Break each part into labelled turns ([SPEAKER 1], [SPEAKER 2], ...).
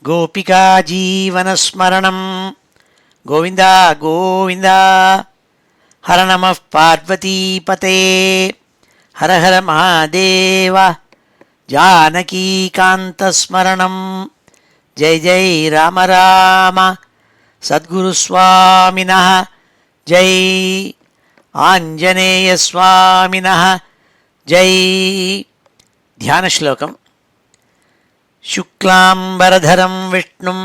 [SPEAKER 1] गोपिका जीवनस्मरणं गोविन्द गोविन्द हर नमः पार्वतीपते हर हर महादेव जानकीकान्तस्मरणं जय जय राम राम सद्गुरुस्वामिनः जय आञ्जनेयस्वामिनः जय ध्यानश्लोकम् शुक्लाम्बरधरं विष्णुं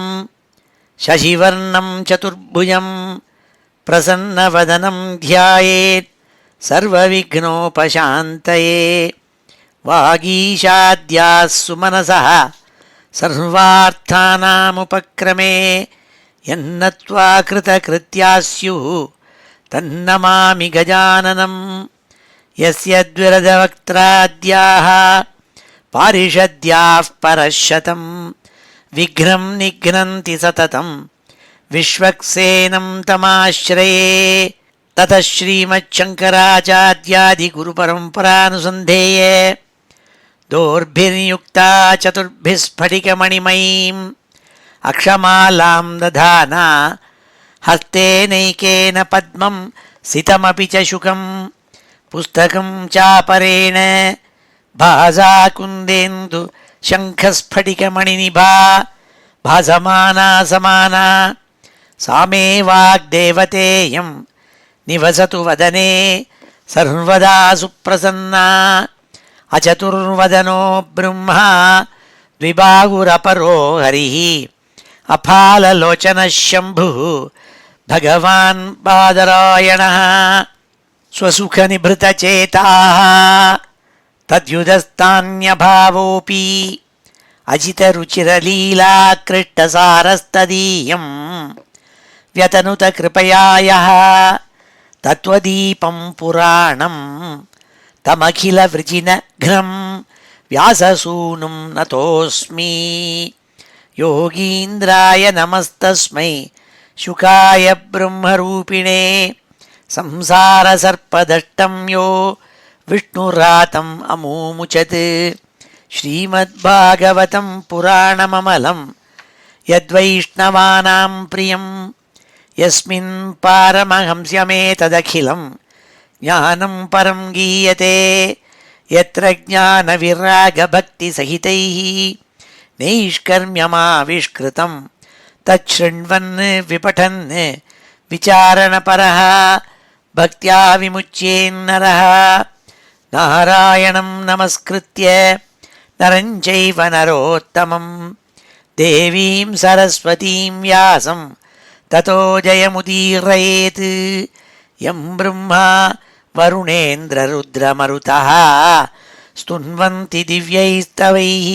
[SPEAKER 1] शशिवर्णं चतुर्भुजं प्रसन्नवदनं ध्यायेत् सर्वविघ्नोपशान्तये वागीशाद्याः सुमनसः सर्वार्थानामुपक्रमे यन्नत्वा कृतकृत्याः स्युः तन्नमामि गजाननं यस्य द्विरदवक्त्राद्याः पारिषद्याः परशतं विघ्नं निघ्नन्ति सततं विश्वक्सेनं तमाश्रये ततः श्रीमच्छङ्कराचार्यादिगुरुपरम्परानुसन्धेये दोर्भिर्युक्ता चतुर्भिः स्फटिकमणिमयीम् अक्षमालां दधाना हस्तेनैकेन पद्मं सितमपि च शुकं पुस्तकं चापरेण भासा कुन्देन्दु शङ्खस्फटिकमणिनिभा भासमाना समाना सा मे वाग्देवतेयं निवसतु वदने सर्वदा सुप्रसन्ना अचतुर्वदनो ब्रह्मा द्विबाहुरपरो हरिः अफाललोचनः शम्भुः भगवान् बादरायणः स्वसुखनिभृतचेताः तद्युदस्तान्यभावोऽपि अजितरुचिरलीलाकृष्टसारस्तदीयं व्यतनुतकृपया यः तत्त्वदीपं पुराणं तमखिलवृजिनघ्नं व्याससूनुं नतोऽस्मि योगीन्द्राय नमस्तस्मै शुकाय ब्रह्मरूपिणे संसारसर्पदष्टं यो विष्णुरातम् अमूमुचत् श्रीमद्भागवतं पुराणममलं यद्वैष्णवानां प्रियं यस्मिन् पारमहंस्यमेतदखिलं ज्ञानं परं गीयते यत्र ज्ञानविरागभक्तिसहितैः नैष्कर्म्यमाविष्कृतं तच्छृण्वन् विपठन् विचारणपरः भक्त्या विमुच्येन्नरः नारायणं नमस्कृत्य नरं चैव नरोत्तमं देवीं सरस्वतीं व्यासं ततो जयमुदीरयेत् यं ब्रह्मा वरुणेन्द्ररुद्रमरुतः स्तुन्वन्ति दिव्यैस्तवैः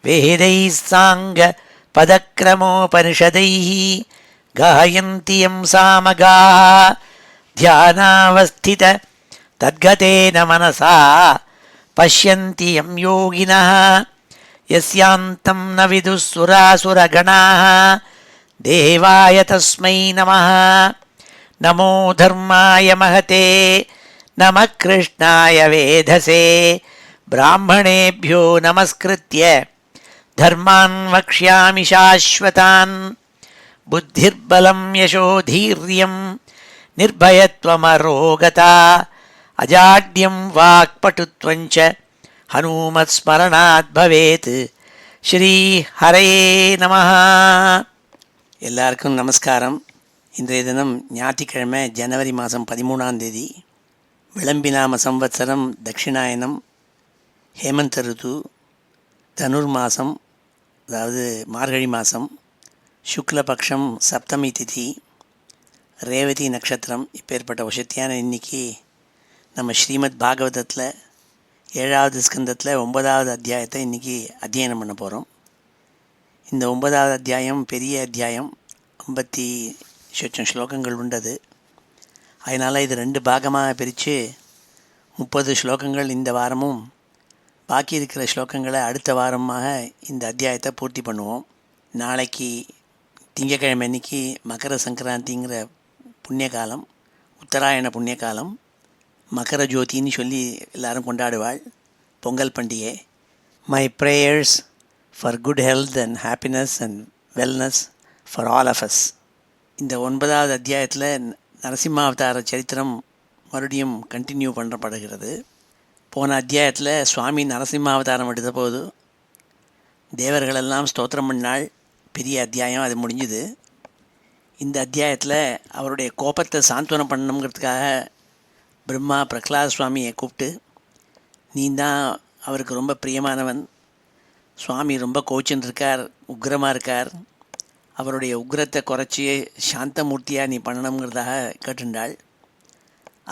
[SPEAKER 1] वेदैः साङ्गपदक्रमोपनिषदैः गायन्ति यं सामगाः ध्यानावस्थित तद्गतेन मनसा पश्यन्ति यं योगिनः यस्यान्तं न विदुः सुरासुरगणाः देवाय तस्मै नमः नमो धर्माय महते नमः कृष्णाय वेधसे ब्राह्मणेभ्यो नमस्कृत्य धर्मान् वक्ष्यामि शाश्वतान् बुद्धिर्बलं यशोधीर्यं निर्भयत्वमरोगता अजाड्यं वाक्पटुत्वञ्च हनुमत्स्मरणात् भवेत् ஸ்ரீ ஹரயே நமஹ. எல்லாருக்கும் நமஸ்காரம். இன்றைய தினம் ஞாயிற்றுக்கிழமை ஜனவரி மாதம் 13ஆம் தேதி, விளம்பிநாம சம்வத்சரம் தட்சிணாயனம், ஹேமந்த ருது, தனுர் மாதம், அதாவது மார்கழி மாதம், சுக்லபக்ஷம் சப்தமி திதி, ரேவதி நட்சத்திரம். இப்பேற்பட்ட வசத்தியான இன்னைக்கு நம்ம ஸ்ரீமத் பாகவதத்தில் 7வது ஸ்கந்தத்தில் 9வது அத்தியாயத்தை இன்றைக்கி அத்தியனம் பண்ண போகிறோம். இந்த 9வது அத்தியாயம் பெரிய அத்தியாயம், 50 ஸ்லோகங்கள் உண்டது. அதனால் இது 2 பாகமாக பிரித்து 30 ஸ்லோகங்கள் இந்த வாரமும், பாக்கி இருக்கிற ஸ்லோகங்களை அடுத்த வாரமாக இந்த அத்தியாயத்தை பூர்த்தி பண்ணுவோம். நாளைக்கு திங்கக்கிழமை அன்னைக்கு மகர சங்கராந்திங்கிற புண்ணியகாலம், உத்தராயண புண்ணியகாலம். மகர ஜோதின்னு சொல்லி எல்லோரும் கொண்டாடுவாள், பொங்கல் பண்டிகை. My prayers for good health and happiness and wellness for all of us. இந்த 9வது அத்தியாயத்தில் நரசிம்ம அவதார சரித்திரம் மறுபடியும் கண்டினியூ பண்ணப்படுகிறது. போன அத்தியாயத்தில் சுவாமி நரசிம்ம அவதாரம் எடுத்த போது தேவர்களெல்லாம் ஸ்தோத்திரம் பண்ணால் பெரிய அத்தியாயம் அது முடிஞ்சுது. இந்த அத்தியாயத்தில் அவருடைய கோபத்தை சாந்தவனம் பண்ணணுங்கிறதுக்காக பிரம்மா பிரகலாத சுவாமியை கூப்பிட்டு, நீ தான் அவருக்கு ரொம்ப பிரியமானவன், சுவாமி ரொம்ப கோச்சின்னு இருக்கார், உக்ரமாக இருக்கார், அவருடைய உக்ரத்தை குறைச்சி சாந்தமூர்த்தியாக நீ பண்ணணுங்கிறதாக கேட்டுண்டாள்.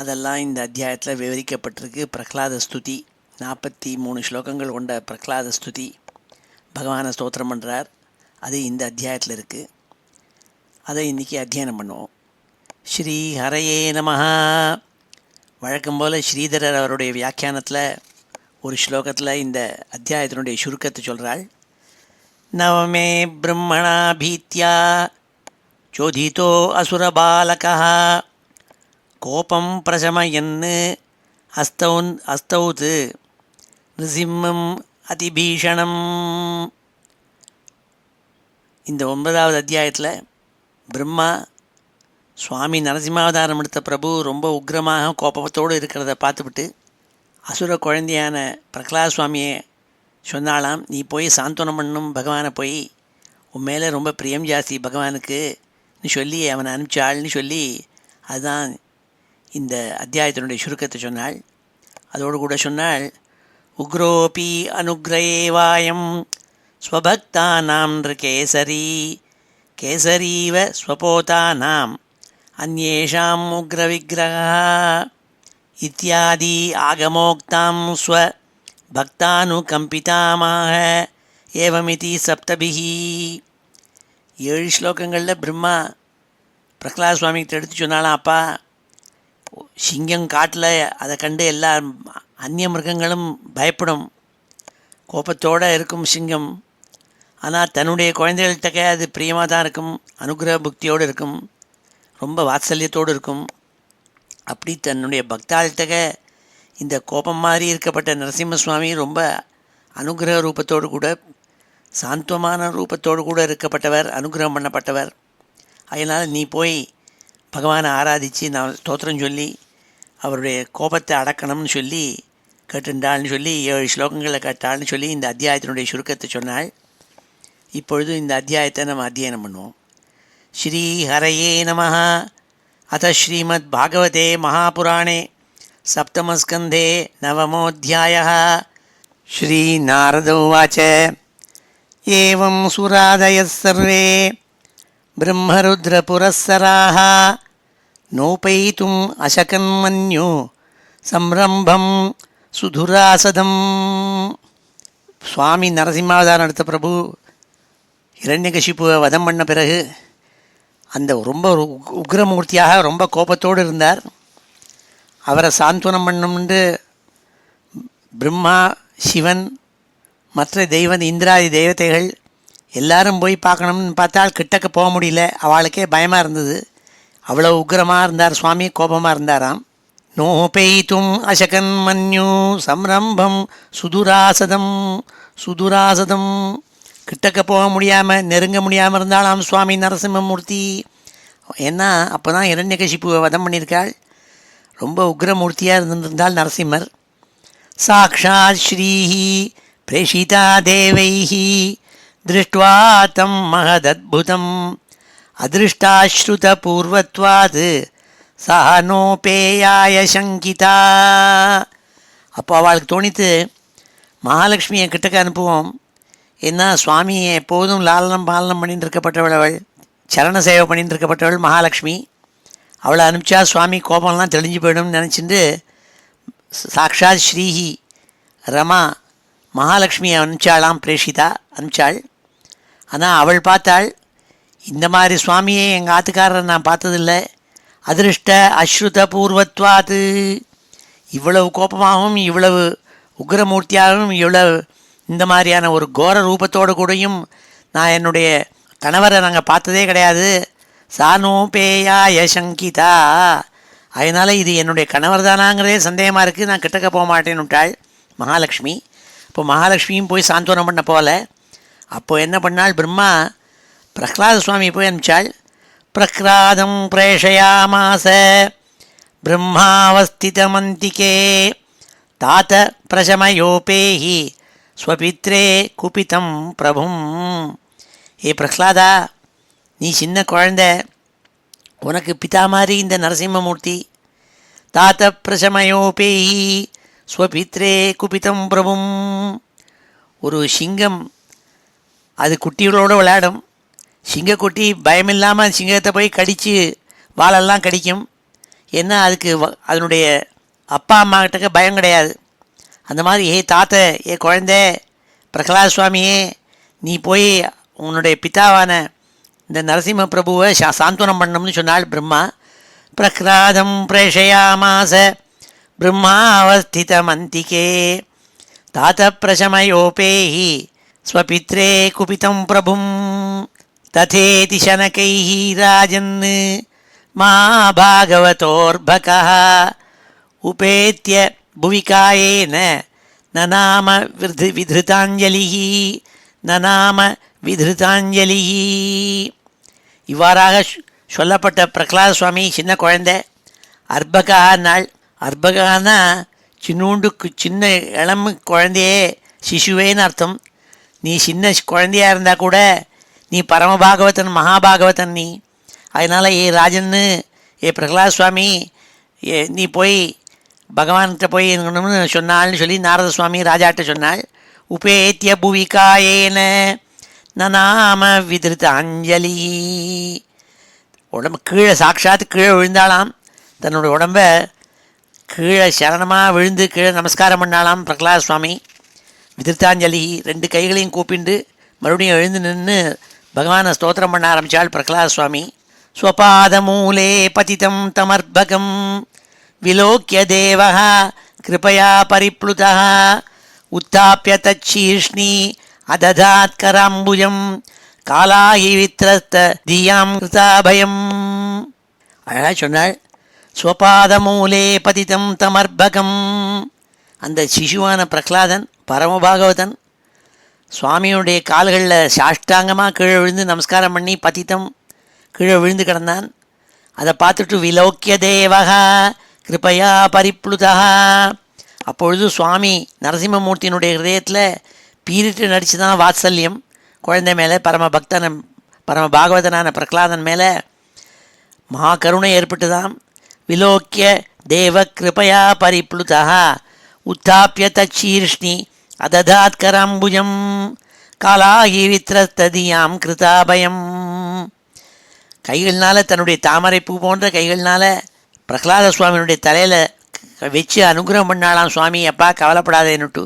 [SPEAKER 1] அதெல்லாம் இந்த அத்தியாயத்தில் விவரிக்கப்பட்டிருக்கு. பிரகலாத ஸ்துதி 43 ஸ்லோகங்கள் கொண்ட பிரகலாத ஸ்துதி பகவானை ஸ்தோத்திரம் பண்ணுறார். அது இந்த அத்தியாயத்தில் இருக்குது. அதை இன்றைக்கி அத்தியானம் பண்ணுவோம். ஸ்ரீ ஹரையே நமஹ. வழக்கம் போல் ஸ்ரீதரர் அவருடைய வியாக்கியானத்தில் ஒரு ஸ்லோகத்தில் இந்த அத்தியாயத்தினுடைய சுருக்கத்தை சொல்கிறாள். நவமே பிரம்மணா பீத்யா சோதிதோ அசுரபாலகா கோபம் பிரசமயன் அஸ்தௌத் நிருசிம்மம் அதிபீஷணம். இந்த 9வது அத்தியாயத்தில் பிரம்மா சுவாமி நரசிம்மாவதாரம் எடுத்த பிரபு ரொம்ப உக்ரமாக கோபத்தோடு இருக்கிறத பார்த்துவிட்டு அசுர குழந்தையான பிரகலாத சுவாமியை சொன்னாலாம், நீ போய் சாந்தோனம் பண்ணும் பகவானை, போய் உன் மேலே ரொம்ப பிரியம் ஜாஸ்தி பகவானுக்குன்னு சொல்லி அவனை அனுப்பிச்சாள்னு சொல்லி அதுதான் இந்த அத்தியாயத்தினுடைய சுருக்கத்தை சொன்னாள். அதோடு கூட சொன்னாள், உக்ரோபி அனுக்ரயேவாயம் ஸ்வபக்தானாம் கேசரி கேசரீவ ஸ்வபோதானாம் அந்யேஷாம் உக்ரவிக்கிரகா இத்தியாதி ஆகமோக்தாம் ஸ்வ பக்தானுகம்பிதாமாக ஏவமிதி சப்தபிஹி. 7 ஸ்லோகங்களில் பிரம்மா பிரகலாத சுவாமிகிட்ட எடுத்து சொன்னாலாம், அப்பா, சிங்கம் காட்டில் அதை கண்டு எல்லா அந்நிய மிருகங்களும் பயப்படும், கோபத்தோடு இருக்கும் சிங்கம். ஆனால் தன்னுடைய குழந்தைகள்கிட்ட அது பிரியமாக தான் இருக்கும், அனுகிரக புக்தியோடு இருக்கும், ரொம்ப வாத்சல்யத்தோடு இருக்கும். அப்படி தன்னுடைய பக்தாள்கிட்ட இந்த கோபம் மாதிரி இருக்கப்பட்ட நரசிம்ம சுவாமி ரொம்ப அனுகிரக ரூபத்தோடு கூட சாந்தமான ரூபத்தோடு கூட இருக்கப்பட்டவர், அனுகிரகம் பண்ணப்பட்டவர். அதனால் நீ போய் பகவானை ஆராதித்து நான் ஸ்தோத்திரம் சொல்லி அவருடைய கோபத்தை அடக்கணும்னு சொல்லி கேட்டுண்டாள்னு சொல்லி 7 ஸ்லோகங்களை கேட்டாள்னு சொல்லி இந்த அத்தியாயத்தினுடைய சுருக்கத்தை சொன்னாள். இப்பொழுது இந்த அத்தியாயத்தை நம்ம அத்தியனம் பண்ணுவோம். ஸ்ரீ ஹரையே நமஹ. அத ஸ்ரீமத் பாகவதே மகாபுராணே சப்தமஸ்கந்தே நவமோऽध्यायः. ஸ்ரீ நாரத உவாச்ச. ஏவம் சுராதயः சர்வே பிரம்மருத்ரபுரஸ்ஸராः நோபயித்தும் அசகன் மன்யு சம்ரம்பம் சுதுராசதம். சுவாமி நரசிம்மாவதாரம் எடுத்த பிரபு இரண்யகசிப்புவை வதம் பண்ண பிறகு அந்த ரொம்ப உக்ரமூர்த்தியாக ரொம்ப கோபத்தோடு இருந்தார். அவரை சாந்தனம் பண்ணணும்னு பிரம்மா, சிவன், மற்ற இந்திராதி தெய்வத்தைகள் எல்லாரும் போய் பார்க்கணும்னு பார்த்தால் கிட்டக்க போக முடியல. அவளுக்கே பயமாக இருந்தது. அவ்வளோ உக்ரமாக இருந்தார் சுவாமி, கோபமாக இருந்தாராம். நோபெய்தும் அசகன் மன்யு சம்ரம்பம் சுதுராசதம். சுதுராசதம் கிட்டக்க போக முடியாமல், நெருங்க முடியாமல் இருந்தாலும் சுவாமி நரசிம்மமூர்த்தி. ஏன்னா அப்போ தான் இரண்யகசிப்புவை வதம் பண்ணியிருக்காள். ரொம்ப உக்ரமூர்த்தியாக இருந்திருந்தால் நரசிம்மர். சாக்ஷாத் ஸ்ரீஹி பிரேஷிதா தேவைஹி திருஷ்ட்வா தம் மகதத்புதம் அதிருஷ்டாஸ்ருத பூர்வத்வாத் சஹனோபேயாய சங்கிதா. அப்போ அவளுக்கு தோணித்து, மகாலட்சுமியை கிட்டக்க அனுப்புவோம். ஏன்னா சுவாமியை எப்போதும் லாலனம் பாலனம் பண்ணிட்டு இருக்கப்பட்டவள், அவள் சரண சேவை பண்ணிட்டு இருக்கப்பட்டவள் மகாலட்சுமி. அவளை அனுப்பிச்சா சுவாமி கோபம்லாம் தெளிஞ்சு போயிடும்னு நினச்சிட்டு சாக்ஷாத் ஸ்ரீஹி ரமா மகாலட்சுமியை அனுப்பிச்சாலாம். பிரேஷிதா அனுப்பிச்சாள். ஆனால் அவள் பார்த்தாள், இந்த மாதிரி சுவாமியை எங்கள் ஆத்துக்காரரை நான் பார்த்ததில்லை. அதிருஷ்ட அஸ்ருத பூர்வத்வாது, இவ்வளவு கோபமாகவும் இவ்வளவு உக்ரமூர்த்தியாகவும் இவ்வளவு இந்த மாதிரியான ஒரு கோர ரூபத்தோடு கூடயும் நான் என்னுடைய கணவரை நாங்கள் பார்த்ததே கிடையாது. சானோபேயாய சங்கிதா, அதனால் இது என்னுடைய கணவர் தானாங்கிறதே சந்தேகமாக இருக்குது, நான் கிட்டக்க போக மாட்டேன்னு விட்டாள் மகாலட்சுமி. இப்போ மகாலட்சுமியும் போய் சாந்தோனம் பண்ண போகல. அப்போது என்ன பண்ணாள் பிரம்மா, பிரஹ்லாத சுவாமி போய் அனுப்பிச்சாள். பிரஹ்லாதம் பிரேஷயாமாச பிரம்மாவஸ்திதமந்திகே தாத்த பிரசமயோபேஹி ஸ்வபித்ரே குபிதம் பிரபும். ஏ பிரஹ்லாதா, நீ சின்ன குழந்த, உனக்கு பிதா மாதிரி இந்த நரசிம்மமூர்த்தி. தாத்த பிரசமயோபேஹி ஸ்வபித்ரே குபிதம் பிரபும். ஒரு சிங்கம் அது குட்டிகளோடு விளையாடும். சிங்கக்குட்டி பயமில்லாமல் சிங்கத்தை போய் கடித்து வாழெல்லாம் கடிக்கும். ஏன்னா அதுக்கு அதனுடைய அப்பா அம்மா கிட்டக்க பயம் கிடையாது. அந்த மாதிரி ஏ தாத்த, ஏ குழந்த பிரகலாத சுவாமியே, நீ போய் உன்னுடைய பிதாவான இந்த நரசிம்ம பிரபுவை சாந்தனம் பண்ணணும்னு சொன்னாள் பிரம்மா. பிரஹ்லாதம் பிரேஷயாமாச பிரம்மாவஸ்திதமந்திகே தாத்த பிரசமயோபேஹி ஸ்வபித்ரே குபிதம் பிரபும் ததேதி சனகைஹி ராஜன் மகாபாகவதோர்பகः உபேத்ய புவிகாயேன நநாம விதிருதாஞ்சலிः நநாம விதிருதாஞ்சலிः. இவ்வாறாக சொல்லப்பட்ட பிரகலாத சுவாமி சின்ன குழந்தை. அர்பகா நாள், அர்பகான்னா சின்னூண்டு சின்ன இளம் குழந்தையே, சிசுவேன்னு அர்த்தம். நீ சின்ன குழந்தையாக இருந்தால் கூட நீ பரமபாகவதன், மகாபாகவதன் நீ. அதனால் ஏ ராஜன்னு, ஏ பிரகலாத சுவாமி, நீ போய் பகவான்கிட்ட போய் இருக்கணும்னு சொன்னாள்னு சொல்லி நாரத சுவாமி ராஜாட்ட சொன்னாள். உபேத்திய புவிகாயேன நநாம விதிருதாஞ்சலி. உடம்பு கீழே சாட்சாத்து கீழே விழுந்தாளாம். தன்னோட உடம்ப கீழே சரணமாக விழுந்து கீழே நமஸ்காரம் பண்ணாலாம் பிரகலாத சுவாமி. விதிருத்தாஞ்சலி, ரெண்டு கைகளையும் கூப்பிண்டு மறுபடியும் எழுந்து நின்று பகவானை ஸ்தோத்திரம் பண்ண ஆரம்பித்தாள் பிரகலாத சுவாமி. ஸ்வபாதமூலே பதிதம் தமர்பகம் விலோக்கிய தேவः கிருபயா பரிப்ளுதः உத்தாப்பிய தச்சீர்ஷ்ணி அததாத்கராம்புஜம் காலாயி வித்ரஸ்த தியாம் கிருதாபயம். அழகாக சொன்னாள். ஸ்வபாதமூலே பதிதம் தமர்பகம். அந்த சிசுவான பிரகலாதன் பரமபாகவதன் சுவாமியுடைய கால்களில் சாஷ்டாங்கமாக கீழே விழுந்து நமஸ்காரம் பண்ணி பதித்தம் கீழே விழுந்து கிடந்தான். அதை பார்த்துட்டு விலோக்கிய தேவகா கிருபையா பரிப்ளுதா. அப்பொழுது சுவாமி நரசிம்மமூர்த்தியினுடைய ஹிருதயத்தில் பீரிட்டு நடித்து தான் வாத்சல்யம் குழந்தை மேலே, பரம பாகவதனான பிரகலாதன் மேலே மகா கருணை ஏற்பட்டுதான். விலோக்கிய தேவ கிருபையா பரிப்ளுதா உத்தாப்பிய தச்சீர்ஷ்ணி அததாத்கராம்புஜம் காலாகி வித்ரஸ்ததியாம் கிருதாபயம். கைகள்னால், தன்னுடைய தாமரை பூ போன்ற கைகள்னால் பிரகலாத சுவாமியினுடைய தலையில் வச்சு அனுகிரகம் பண்ணாலாம் சுவாமி. அப்பா கவலைப்படாதேன்னுட்டு.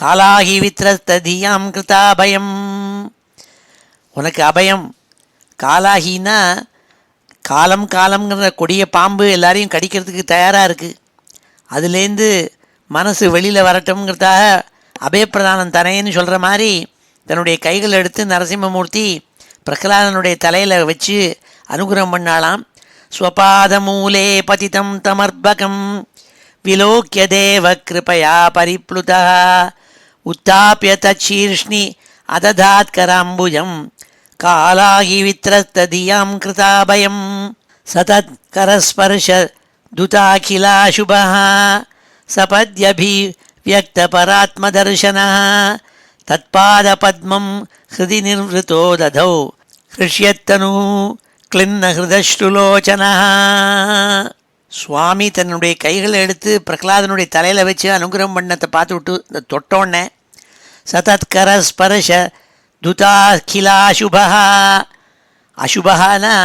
[SPEAKER 1] காலாகி வித்ரஸ்ததியாம் கிருதாபயம், உனக்கு அபயம். காலாகின்னா காலம்ங்கிற கொடிய பாம்பு எல்லாரையும் கடிக்கிறதுக்கு தயாராக இருக்குது. அதுலேருந்து மனசு வெளியில் வரட்டும்ங்கிறதாக அபயப்பிரதானம் தரேன்னு சொல்கிற மாதிரி தன்னுடைய கைகள் எடுத்து நரசிம்மமூர்த்தி பிரகலாதனுடைய தலையில் வச்சு அனுகிரகம் பண்ணாலாம். ஸ்வபாதமூலே பதிதம் தமர்பகம் விலோக்கிய தேவ கிருபயா பரிப்ளுதா உத்தாப்பிய தச்சீர்ஷ்ணி அததாத்கராம்புஜம் காலாகி வித்ரஸ்ததியாம் கிருதாபயம். சதத்கரஸ்பர்ஷ துதாகிலாசுபः சபத்யபிவ்யக்தபராத்மதர்சனः தத்பாதபத்மம் ஹிருதி நிர்வృతో ததௌ ஹிருஷ்யத்தனு கிளின்ன ஹிருதஸ்ருலோச்சனः. சுவாமி தன்னுடைய கைகளை எடுத்து பிரகலாதனுடைய தலையில் வச்சு அனுகிரகம் பண்ணத்தை பார்த்து விட்டு இந்த தொட்டோன்னே சதத்கர ஸ்பர்ஷ துதாகிலாசுபா. அசுபகானா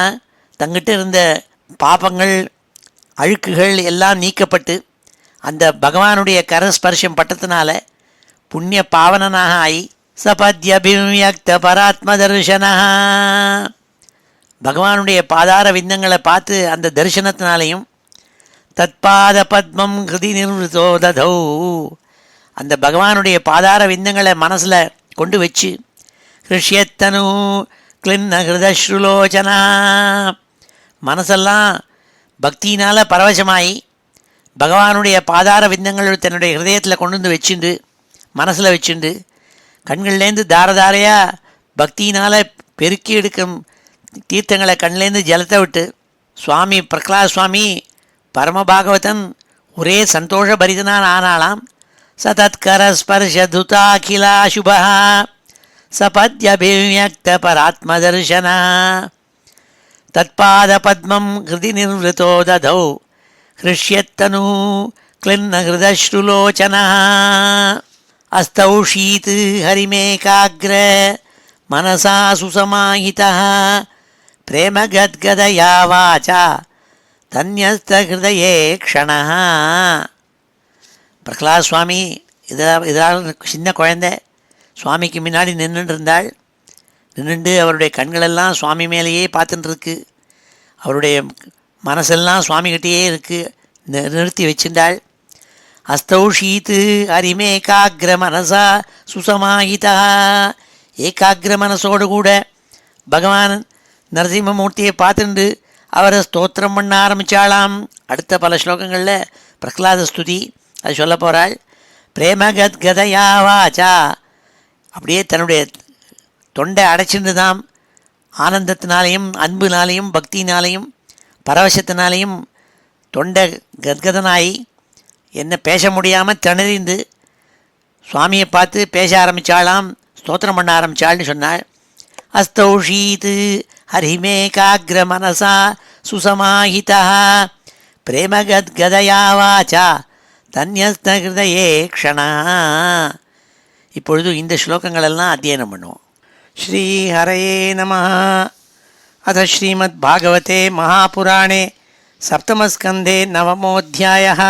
[SPEAKER 1] தங்கிட்ட இருந்த பாபங்கள் அழுக்குகள் எல்லாம் நீக்கப்பட்டு அந்த பகவானுடைய கரஸ்பர்ஷம் பட்டத்தினால புண்ணிய பாவனனாக ஆகி சபத்யபிவ்யக்த பராத்ம தர்சனா. பகவானுடைய பாதார விந்தங்களை பார்த்து அந்த தரிசனத்தினாலையும் தத்பாத பத்மம் ஹிருதி நிர்வృతో ததௌ, அந்த பகவானுடைய பாதார விந்தங்களை மனசில் கொண்டு வச்சு ஹிருஷ்யத்தனு கிளின்ன ஹிருதஸ்ருலோச்சனா, மனசெல்லாம் பக்தியினால் பரவசமாகி பகவானுடைய பாதார விந்தங்கள் தன்னுடைய ஹிருதயத்தில் கொண்டு வந்து வச்சுண்டு மனசில் வச்சுண்டு கண்கள்லேருந்து தாரதாரையாக பக்தியினால் பெருக்கி எடுக்கும் தீர்த்தங்களை கண்லேருந்து ஜலத்தை விட்டு சுவாமி பிரகலாத் சுவாமி பரமபாகவதன் ஒரே சந்தோஷபரிதனான் ஆனாலாம். சதத்கர ஸ்பர்ஷதுதாகிலா சுபா சபத்யபிவ்யக்த பராத்மதர்சன தத்பாத பத்மம் ஹிருதி நிர்வృతో ததௌ ஹிருஷ்யத்தனு க்ளின்ன ஹிருதஸ்ருலோச்சன அஸ்தௌஷீத் ஹரிமேகாக்ர மனசா சுசமாஹிதः பிரேமகத்கதயா வாசா தன்யஸ்த ஹிருதயே க்ஷணः. பிரகலாத் சுவாமி இதனால் சின்ன குழந்தை சுவாமிக்கு முன்னாடி நின்றுட்டு இருந்தாள். நின்றுண்டு அவருடைய கண்களெல்லாம் சுவாமி மேலேயே பார்த்துட்டுருக்கு. அவருடைய மனசெல்லாம் சுவாமிகிட்டேயே இருக்குது. நிறுத்தி வச்சிருந்தாள். அஸ்தௌஷீத் ஹரிமேகாக்ர மனசா சுசமாஹிதா. ஏகாகிர மனசோடு கூட பகவான் நரசிம்மமூர்த்தியை பார்த்துண்டு அவரை ஸ்தோத்திரம் பண்ண ஆரம்பித்தாளாம். அடுத்த பல ஸ்லோகங்களில் பிரகலாத ஸ்துதி அது சொல்ல போகிறாள். பிரேமகத்கதயா வாசா, அப்படியே தன்னுடைய தொண்டை அடைச்சிருந்து தான் ஆனந்தத்தினாலேயும் அன்புனாலேயும் பக்தினாலேயும் பரவசத்தினாலேயும் தொண்டை கத்கதனாயி என்ன பேச முடியாமல் திணறிந்து சுவாமியை பார்த்து பேச ஆரம்பித்தாளாம், ஸ்தோத்திரம் பண்ண ஆரம்பித்தாள்னு சொன்னாள். அஸ்தௌஷீத் ஹரிமேகாக்ர மனசா சுசமாஹிதா பிரேமகத்கதயா வாசா தன்யஸ்த ஹிருதயே க்ஷணா. இப்பொழுது இந்த ஸ்லோகங்களெல்லாம் அத்தியனம் பண்ணுவோம். ஸ்ரீ ஹரயே நமः. அத ஸ்ரீமத் பாகவதே மகாபுராணே சப்தமஸ்கந்தே நவமோऽध्यायः.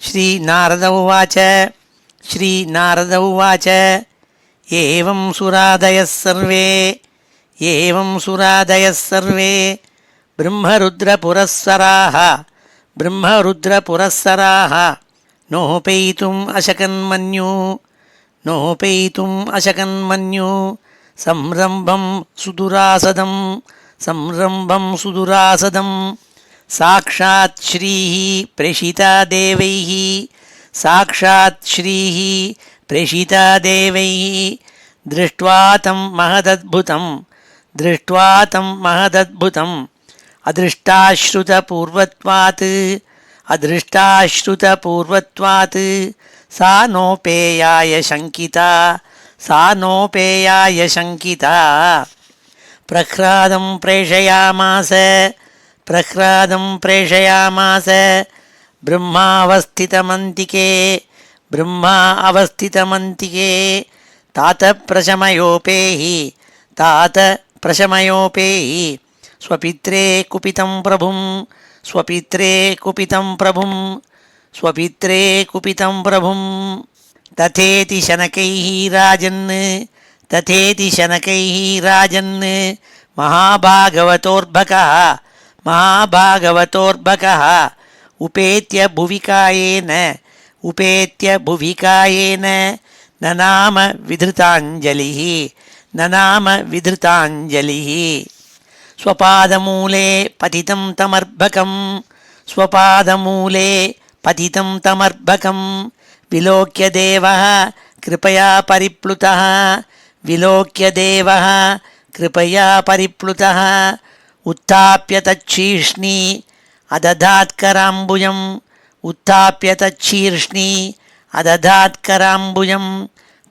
[SPEAKER 1] ஸ்ரீநாரத உவாச்ச. ஸ்ரீநாரத உவாச்ச. ஏவம் சுராதயः சர்வே பிரம்மருத்ரபுரஸ்ஸராः நோபயித்தும் அசகன்மன்யு சம்ரம்பம் சுதுராசதம் சாக்ஷாத் ஸ்ரீஹி பிரேஷிதா தேவைஹி திருஷ்ட்வா தம் மகதத்புதம் அதிருஷ்டாஸ்ருதபூர்வத்வாத் சா நோபேயாய சங்கிதா பிரஹ்லாதம் பிரேஷயாமாச பிரம்மா அவஸ்திதமந்திகே तात प्रशमयोपेहि स्वपित्रे कुपितं प्रभुं तथेति शनकैः राजन् महाभागवतोर्भकः उपेत्य भुविकायेन ननाम विधृताञ्जलिः स्वपादमूले पतितं तमर्भकं विलोक्य देवः कृपया परिप्लुतः उत्थाप्य तच्छीर्ष्णी अदधात्कराम्बुजं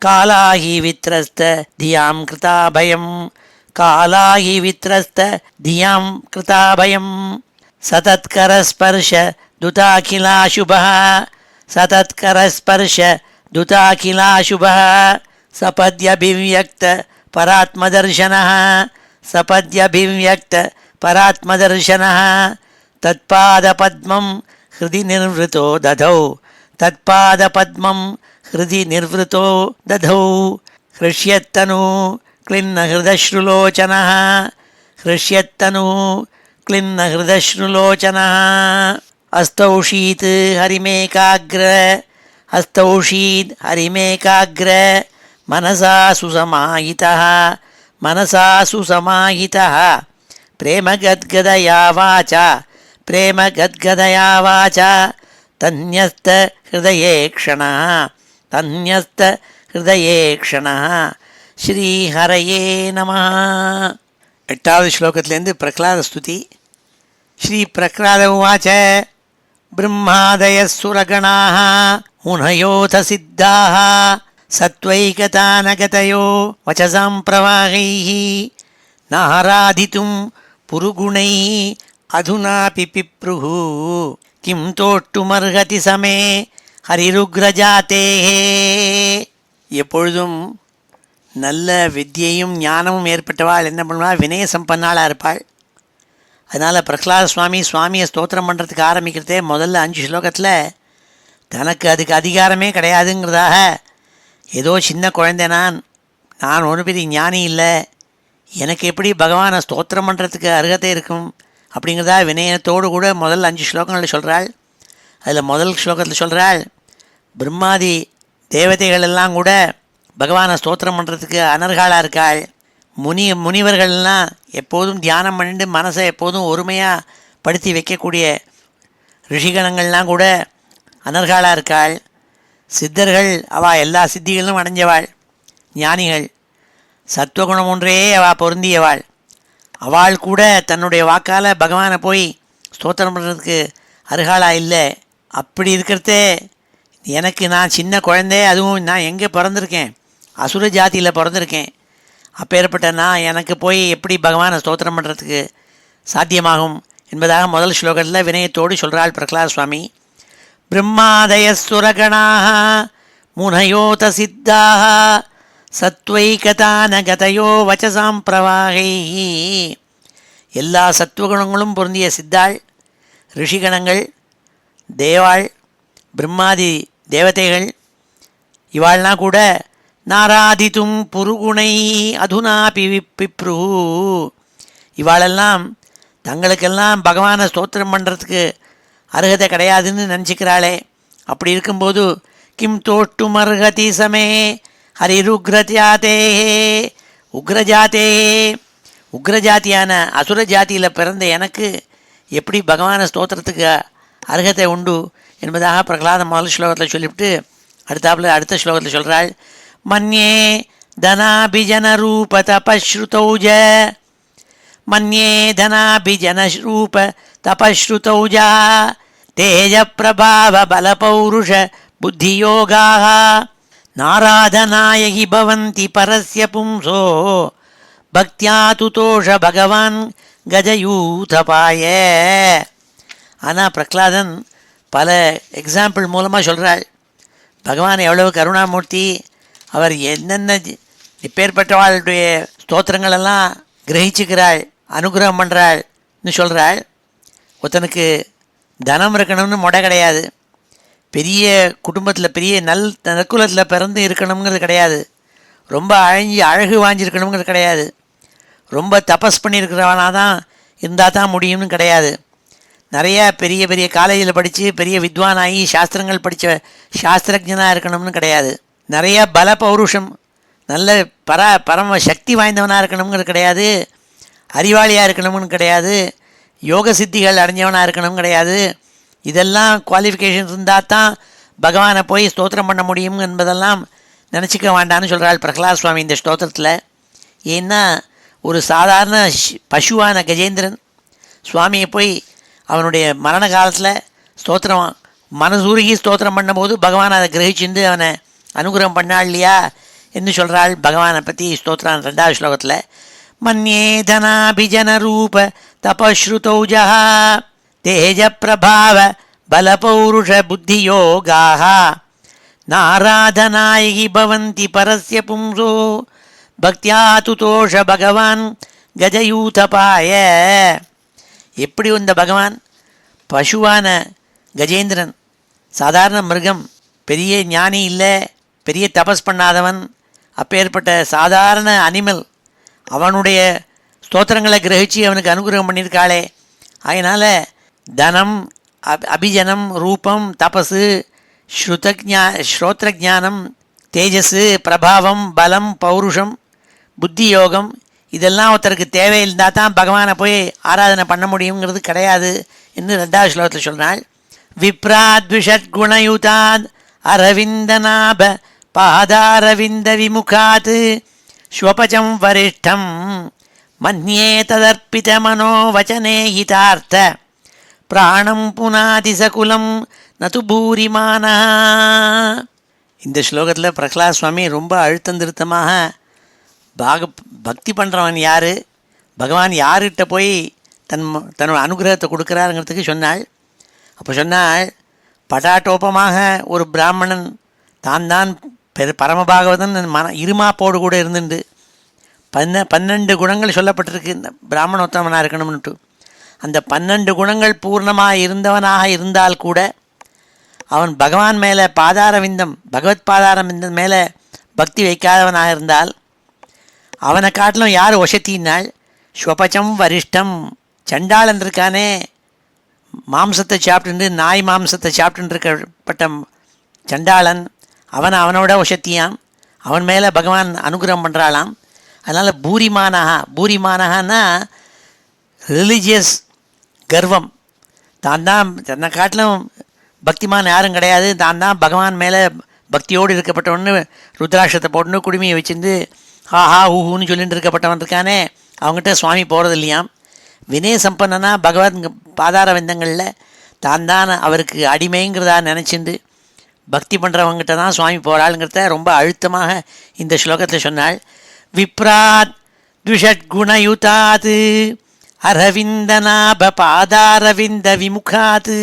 [SPEAKER 1] कालाहि वित्रस्त धियां कृताभयं सतत्करस्पर्श दुताखिलाशुभः सपद्यभिव्यक्त परात्मदर्शनः तत्पादपद्मं हृदि निर्वृतो दधौ हृष्यत्तनु क्लिन्न हृदश्रुलोचनः अस्तौषीत् हरिमेकाग्र मनसा सुसमाहितः प्रेमगद्गदया वाचा तन्यस्त हृदये ஹிருதயே க்ஷணா ஸ்ரீஹரயே நமः. 8வது ஸ்லோகத்திலேருந்து பிரகலாத ஸ்துதி. ஸ்ரீ பிரகலாத உவாச்ச பிரம்மாதயः சுரகணாः முனயோத சித்தாः சத்வைகதானகதயோ வசசாம் பிரவாகைः நாராதித்தும் புருகுணைः அதுனாபி பிப்ருः கிம் தோட்டுமர்ஹதி சமே ஹரிருக்ரஜாதேஹே. எப்பொழுதும் நல்ல வித்தியையும் ஞானமும் ஏற்பட்டவாள் என்ன பண்ணுவாள், வினய சம்பன்னாளாக இருப்பாள். அதனால் பிரகலாத சுவாமியை ஸ்தோத்திரம் பண்ணுறதுக்கு ஆரம்பிக்கிறதே முதல்ல 5 ஸ்லோகத்தில் தனக்கு அதுக்கு அதிகாரமே கிடையாதுங்கிறதாக, ஏதோ சின்ன குழந்தை நான் ஒரு பெரிய ஞானி இல்லை, எனக்கு எப்படி பகவானை ஸ்தோத்திரம் பண்ணுறதுக்கு அருகதை இருக்கும் அப்படிங்கிறதா வினயத்தோடு கூட முதல் 5 ஸ்லோகங்களில் சொல்கிறாள். அதில் முதல் ஸ்லோகத்தில் சொல்கிறாள், பிரம்மாதி தேவதைகள் எல்லாம் கூட பகவானை ஸ்தோத்திரம் பண்ணுறதுக்கு அனர்காளாக இருக்காள். முனிவர்கள்லாம் எப்போதும் தியானம் பண்ணிட்டு மனசை எப்போதும் ஒருமையாக படுத்தி வைக்கக்கூடிய ரிஷிகணங்கள்லாம் கூட அனர்காளாக இருக்காள். சித்தர்கள் அவள் எல்லா சித்திகளும் அடைஞ்சவாள். ஞானிகள் சத்துவகுணம் ஒன்றே அவள் பொருந்தியவாள். அவள் கூட தன்னுடைய வாக்கால் பகவானை போய் ஸ்தோத்திரம் பண்ணுறதுக்கு அருகாளா இல்லை. அப்படி இருக்கிறதே எனக்கு நான் சின்ன குழந்தை, அதுவும் நான் எங்கே பிறந்திருக்கேன், அசுர ஜாதியில் பிறந்திருக்கேன். அப்பேற்பட்ட நான் எனக்கு போய் எப்படி பகவானை ஸ்தோத்திரம் பண்ணுறதுக்கு சாத்தியமாகும் என்பதாக முதல் ஸ்லோகத்தில் வினயத்தோடு சொல்கிறாள் பிரகலாத சுவாமி. பிரம்மாதயः சுரகணாः முனயோத சித்தாः சத்வைகதானகதயோ வசசாம் பிரவாகைः. எல்லா சத்துவகுணங்களும் பொருந்திய சித்தாள், ரிஷிகணங்கள், தேவாள், பிரம்மாதி தேவதைகள் இவாள்னா கூட நாராதித்தும் புருகுணை அதுனாபி பிப்ரு, இவாளெல்லாம் தங்களுக்கெல்லாம் பகவானை ஸ்தோத்திரம் பண்ணுறதுக்கு அருகதை கிடையாதுன்னு நினச்சிக்கிறாளே. அப்படி இருக்கும்போது கிம் தோட்டும் அருகதி சமே ஹரிருக்ரஜாதே உக்ரஜாதே, உக்ரஜாத்தியான அசுர ஜாத்தியில் பிறந்த எனக்கு எப்படி பகவானை ஸ்தோத்திரத்துக்கு அருகதை உண்டு என்பதாக பிரகலாத முதல் ஸ்லோகத்தில் சொல்லிவிட்டு அடுத்த ஸ்லோகத்தில் சொல்கிறாள். மன்யே தனாபிஜன ரூப தபஸ்ருதௌஜ மன்யே தனாபிஜன ரூப தபஸ்ருதௌஜா தேஜ பிரபாவ பலபௌருஷ புத்தியோகாः நாராதனாயகி பவந்தி பரஸ்ய பும்சோ பக்தியா துதோஷ பகவான் கஜயூதபாய. ஆனால் பிரகலாதன் பல எக்ஸாம்பிள் மூலமாக சொல்கிறாள் பகவான் எவ்வளவு கருணாமூர்த்தி, அவர் என்னென்ன இப்பேற்பட்டவாளுடைய ஸ்தோத்திரங்களெல்லாம் கிரகிச்சுக்கிறாள், அனுகிரகம் பண்ணுறாள்னு சொல்கிறாள். ஒருத்தனுக்கு தனம் இருக்கணும்னு முடை கிடையாது, பெரிய குடும்பத்தில் பெரிய நற்குலத்தில் பிறந்து இருக்கணுங்கிறது கிடையாது, ரொம்ப அழகு வாஞ்சிருக்கணுங்கிறது கிடையாது, ரொம்ப தபஸ் பண்ணியிருக்கிறவனாக தான் இருந்தால் தான் முடியும்னு கிடையாது, நிறையா பெரிய பெரிய காலேஜில் படித்து பெரிய வித்வானாகி சாஸ்திரங்கள் படித்த சாஸ்திரஜனாக இருக்கணும்னு கிடையாது, நிறையா பல பௌருஷம் நல்ல பரம சக்தி வாய்ந்தவனாக இருக்கணுங்கிறது கிடையாது, அறிவாளியாக இருக்கணும்னு கிடையாது, யோக சித்திகள் அடைஞ்சவனாக இருக்கணும் கிடையாது. இதெல்லாம் குவாலிஃபிகேஷன்ஸ் இருந்தால் தான் பகவானை போய் ஸ்தோத்திரம் பண்ண முடியும் என்பதெல்லாம் நினச்சிக்க வேண்டான்னு சொல்கிறாள் பிரகலாத சுவாமி இந்த ஸ்தோத்திரத்தில். ஏன்னா ஒரு சாதாரண பசுவான கஜேந்திரன் சுவாமியை போய் அவனுடைய மரண காலத்தில் ஸ்தோத்திரம் மனசூருகி ஸ்தோத்திரம் பண்ணும்போது பகவான் அதை கிரகிச்சுண்டு அவனை அனுகிரகம் பண்ணாள் இல்லையா என்று சொல்கிறாள் பகவானை பற்றி ஸ்தோத்திரம் 2வது ஸ்லோகத்தில். மன்யே தனாபிஜன ரூப தபஸ்ருதௌஜா தேஜ பிரபாவ பலபௌருஷ புத்தியோகாः நாராதனாயகி பவந்தி பரஸ்ய பும்சோ பக்தியா துதோஷ பகவான் கஜயூதபாய. எப்படி இந்த பகவான் பசுவான கஜேந்திரன், சாதாரண மிருகம், பெரிய ஞானி இல்லை, பெரிய தபஸ் பண்ணாதவன், அப்பேற்பட்ட சாதாரண அனிமல், அவனுடைய ஸ்தோத்திரங்களை கிரகிச்சு அவனுக்கு அனுகிரகம் பண்ணியிருக்காளே. அதனால் தனம், அபிஜனம், ரூபம், தபஸு, ஸ்ரோத்ரஜானம், தேஜஸ், பிரபாவம், பலம், பௌருஷம், புத்தி யோகம் இதெல்லாம் ஒருத்தருக்கு தேவையில்லாதான் தான் பகவானை போய் ஆராதனை பண்ண முடியுங்கிறது கிடையாது என்று 2வது ஸ்லோகத்தில் சொல்கிறாள். விப்ராத்விஷத் குணயுதாத் அரவிந்தநாப பாதாரவிந்த விமுகாத் ஸ்வபஜம் வரிஷ்டம் மன்யே ததர்ப்பித மனோவச்சனே ஹிதார்த்த பிராணம் புனாதி சகுலம் நது பூரிமானா. இந்த ஸ்லோகத்தில் பிரகலாத் சுவாமி ரொம்ப அழுத்தம் திருத்தமாக பக்தி பண்ணுறவன் யார், பகவான் யார்கிட்ட போய் தன்னோட அனுகிரகத்தை கொடுக்குறாருங்கிறதுக்கு சொன்னாள். அப்போ சொன்னால், பட்டாட்டோப்பமாக ஒரு பிராமணன் தான் பரமபாகவதன் இருமாப்போடு கூட இருந்துண்டு 12 குணங்கள் சொல்லப்பட்டிருக்கு இந்த பிராமணோத்தமனாக இருக்கணும்னுட்டு. அந்த 12 குணங்கள் பூர்ணமாக இருந்தவனாக இருந்தால் கூட அவன் பகவான் மேலே பகவத் பாதாரவிந்தம் மேலே பக்தி வைக்காதவனாக இருந்தால் அவனை காட்டிலும் யார் வசத்தினாள்? ஸ்வபச்சம் வரிஷ்டம், சண்டாளன் இருக்கானே, மாம்சத்தை சாப்பிட்டு நாய் மாம்சத்தை சாப்பிட்டு இருக்கப்பட்ட சண்டாளன், அவனோட வசத்தியாம், அவன் மேலே பகவான் அனுகிரகம் பண்ணுறாளாம். அதனால் பூரிமானஹான்னா ரிலீஜியஸ் கர்வம், தன்னை காட்டிலும் பக்திமான் யாரும் கிடையாது, தான் பகவான் மேலே பக்தியோடு இருக்கப்பட்டவன்னு ருத்ராட்சத்தை போட்டுன்னு குடுமையை வச்சுருந்து ஹாஹா ஊஹூன்னு சொல்லிட்டு இருக்கப்பட்டவன் இருக்கானே, அவங்ககிட்ட சுவாமி போகிறது இல்லையாம். வினய சம்பன்னா பகவத் பாதார விந்தங்களில் தான் அவருக்கு அடிமைங்கிறதா நினச்சிண்டு பக்தி பண்ணுறவங்ககிட்ட தான் சுவாமி போகிறாளுங்கிறத ரொம்ப அழுத்தமாக இந்த ஸ்லோகத்தில் சொன்னாள். விப்ராத் த்விஷட்குணயுதாத் அரவிந்தநாப பாதாரவிந்த விமுகாத்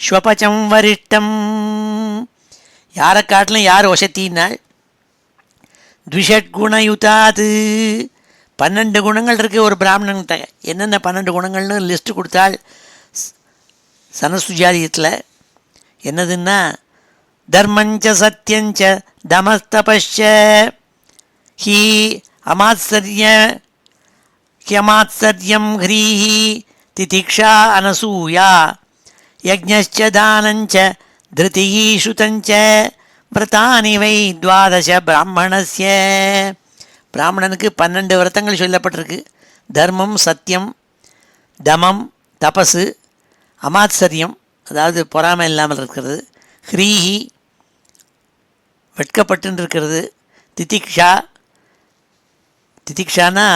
[SPEAKER 1] ஸ்வபச்சம் வரிஷ்டம். யாரை காட்டிலும் யார் வசத்தினாள்? த்விஷட்குணயுதாத், 12 குணங்கள் இருக்குது ஒரு பிராமணன்கிட்ட. என்னென்ன 12 குணங்கள்னு லிஸ்ட்டு கொடுத்தாள் சனசுஜாதியத்தில். என்னதுன்னா, தர்மஞ்ச சத்யஞ்ச தமஸ்தபஸ்ச ஹி அமாத்சர்யம் ஹ்ரீஹி திதிக்ஷா அனசூயா யஜ்ஞச்ச தானஞ்ச திருதிஹி ஸ்ருதஞ்ச விரதானி வை 12 பிராமணஸ்ய. பிராமணனுக்கு 12 விரதங்கள் சொல்லப்பட்டிருக்கு. தர்மம், சத்தியம், தமம், தபசு, அமாத்சரியம் அதாவது பொறாமை இல்லாமல் இருக்கிறது, ஹ்ரீஹி வெட்கப்பட்டு இருக்கிறது, திதிக்ஷானா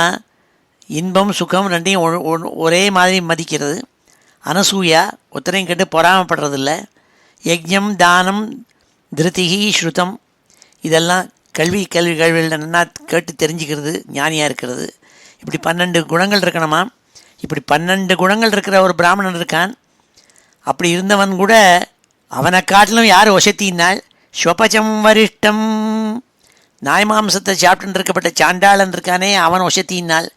[SPEAKER 1] இன்பம் சுகம் ரெண்டையும் ஒரே மாதிரி மதிக்கிறது, அனசூயா ஒத்தரையும் கேட்டு பொறாமப்படுறதில்ல, யஜ்ஞம் தானம் திருதிஹி ஸ்ருதம் இதெல்லாம் கேள்விகள் நல்லா கேட்டு தெரிஞ்சுக்கிறது, ஞானியாக இருக்கிறது. இப்படி 12 குணங்கள் இருக்கணுமா. இப்படி 12 குணங்கள் இருக்கிற ஒரு பிராமணன் இருக்கான். அப்படி இருந்தவன் கூட அவனை காட்டிலும் யார் வசத்தினாள்? ஸ்வபச்சம் வரிஷ்டம், நாய் மாம்சத்தை சாப்பிட்டு இருக்கப்பட்ட சாண்டாளன் இருக்கானே, அவன் வசத்தினாள்.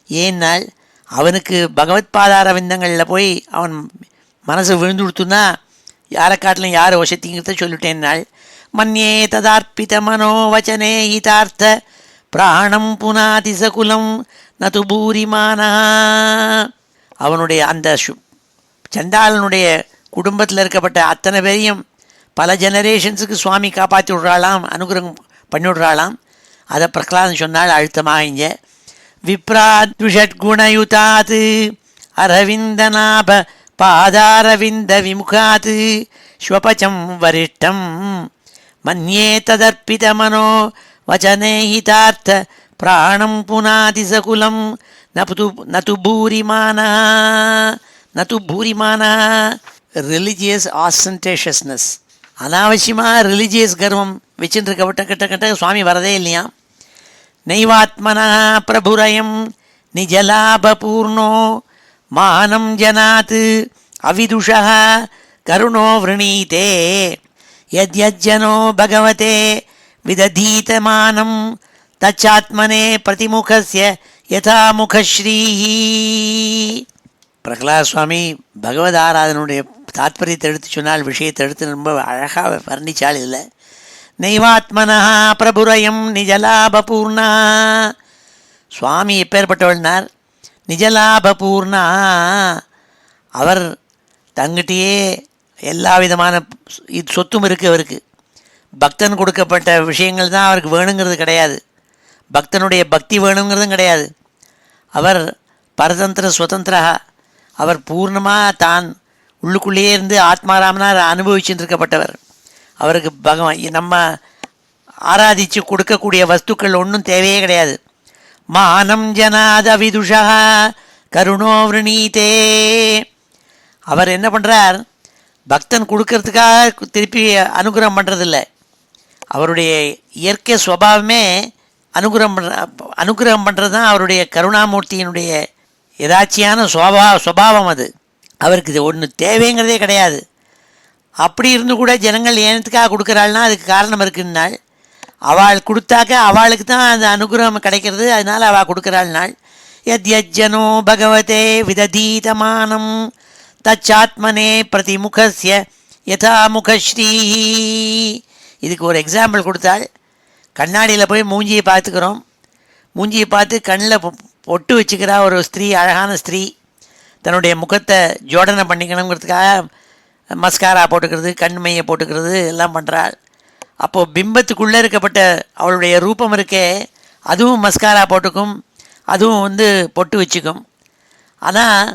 [SPEAKER 1] ஏன்னால் அவனுக்கு பகவத் பாதார விந்தங்களில் போய் அவன் மனசு விழுந்து கொடுத்துன்னா யாரை காட்டிலும் யார் வசத்திங்கிறத சொல்லிட்டேன்னாள். மன்யே ததார்ப்பித மனோவச்சனே ஹிதார்த்த பிராணம் புனாதி சகுலம் நது பூரிமானா. அவனுடைய அந்த சண்டாளனுடைய குடும்பத்தில் இருக்கப்பட்ட அத்தனை பேரையும் பல ஜெனரேஷன்ஸுக்கு சுவாமி காப்பாற்றி விட்றாளாம், அனுகிரகம் பண்ணி விட்றாளாம். அதை பிரகலாதன் சொன்னால் அழுத்தமாக இங்கே. விப்ராத்விஷட்குணயுதாத் அரவிந்தநாப பாதாரவிந்த விமுகாத் ஸ்வபச்சம் வரிஷ்டம் மன்யே ததர்ப்பித மனோ வச்சனே ஹிதார்த்த பிராணம் புனாதி சகுலம் நது பூரிமானா. ரிலிஜியஸ் ஆஸ்டன்டேஷியஸ்னஸ், அனாவசியமாக ரிலிஜியஸ் கர்வம் வச்சுட்டு இருக்கப்பட்ட கிட்ட சுவாமி வரதே இல்லையா. நைவாத்மனா பிரபுரயம் நிஜலாபூர்ணோ மானம் ஜனாத் அவிதுஷா கருணோ விரணீதே யத்யஜ்ஜனோ பகவதே விததீதமானம் தச்சாத்மனே பிரதிமுகஸ்ய யதா முகஸ்ரீஹி. பிரகலாத் சுவாமி பகவத் ஆராதனுடைய தாத்பரியத்தை எடுத்து சொன்னால், விஷயத்தை எடுத்து ரொம்ப அழகாக வர்ணிச்சால். இல்லை, நைவாத்மனா பிரபுரயம் நிஜலாபூர்ணா. சுவாமி எப்பேற்பட்டவள்னார்? நிஜலாபூர்ணா. அவர் தங்கிட்டேயே எல்லா விதமான சொத்தும் இருக்குது அவருக்கு. பக்தன் கொடுக்கப்பட்ட விஷயங்கள் தான் அவருக்கு வேணுங்கிறது கிடையாது, பக்தனுடைய பக்தி வேணுங்கிறதும் கிடையாது. அவர் பரதந்திர சுதந்திரா. அவர் பூர்ணமாக தான் உள்ளுக்குள்ளேயே இருந்து ஆத்மாராமனாக அனுபவிச்சுட்டு இருக்கப்பட்டவர். அவருக்கு பகவான் நம்ம ஆராதித்து கொடுக்கக்கூடிய வஸ்துக்கள் ஒன்றும் தேவையே கிடையாது. மானம் ஜனாத விதுஷா கருணோ விரணீதே. அவர் என்ன பண்ணுறார், பக்தன் கொடுக்கறதுக்காக திருப்பி அனுகிரகம் பண்ணுறதில்ல. அவருடைய இயற்கை சுபாவமே அனுகிரகம் பண்ணுறது தான் அவருடைய கருணாமூர்த்தியினுடைய எதாச்சியான சுபாவம். அது அவருக்கு இது ஒன்று தேவைங்கிறதே கிடையாது. அப்படி இருந்து கூட ஜனங்கள் ஏனத்துக்காக கொடுக்குறாள்னா அதுக்கு காரணம் இருக்குன்னாள். அவள் கொடுத்தாக்க அவளுக்கு தான் அந்த அனுகிரகம் கிடைக்கிறது, அதனால் அவள் கொடுக்குறாள்னாள். யத்யஜ்ஜனோ பகவதே விததீதமானம் தச்சாத்மனே பிரதிமுகஸ்ய யதா முகஸ்ரீ. இதுக்கு ஒரு எக்ஸாம்பிள் கொடுத்தாள். கண்ணாடியில் போய் மூஞ்சியை பார்த்துக்கிறோம். மூஞ்சியை பார்த்து கண்ணில் பொட்டு வச்சுக்கிறா ஒரு ஸ்திரீ, அழகான ஸ்திரீ. தன்னுடைய முகத்தை ஜோடனை பண்ணிக்கணுங்கிறதுக்காக மஸ்காரா போட்டுக்கிறது, கண்மையை போட்டுக்கிறது எல்லாம் பண்ணுறாள். அப்போது பிம்பத்துக்குள்ளே இருக்கப்பட்ட அவளுடைய ரூபம் இருக்கே, அதுவும் மஸ்காரா போட்டுக்கும், அதுவும் பொட்டு வச்சுக்கும். ஆனால்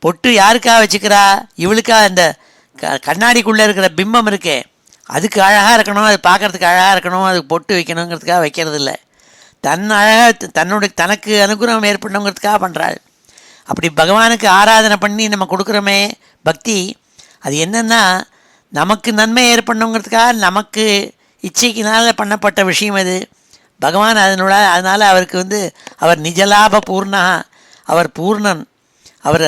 [SPEAKER 1] பொட்டு யாருக்காக வச்சுக்கிறா, இவளுக்காக அந்த கண்ணாடிக்குள்ளே இருக்கிற பிம்பம் இருக்கே அதுக்கு அழகாக இருக்கணும், அது பார்க்குறதுக்கு அழகாக இருக்கணும், அதுக்கு பொட்டு வைக்கணுங்கிறதுக்காக வைக்கிறது இல்லை. தனக்கு அனுகிரகம் ஏற்படணுங்கிறதுக்காக பண்ணுறாள். அப்படி பகவானுக்கு ஆராதனை பண்ணி நம்ம கொடுக்குறோமே பக்தி, அது என்னென்னா நமக்கு நன்மை ஏற்படணுங்கிறதுக்காக நமக்கு இச்சைக்கினால் பண்ணப்பட்ட விஷயம் அது. பகவான் அதனால் அவருக்கு அவர் நிஜலாப பூர்ணா, அவர் பூர்ணன், அவர்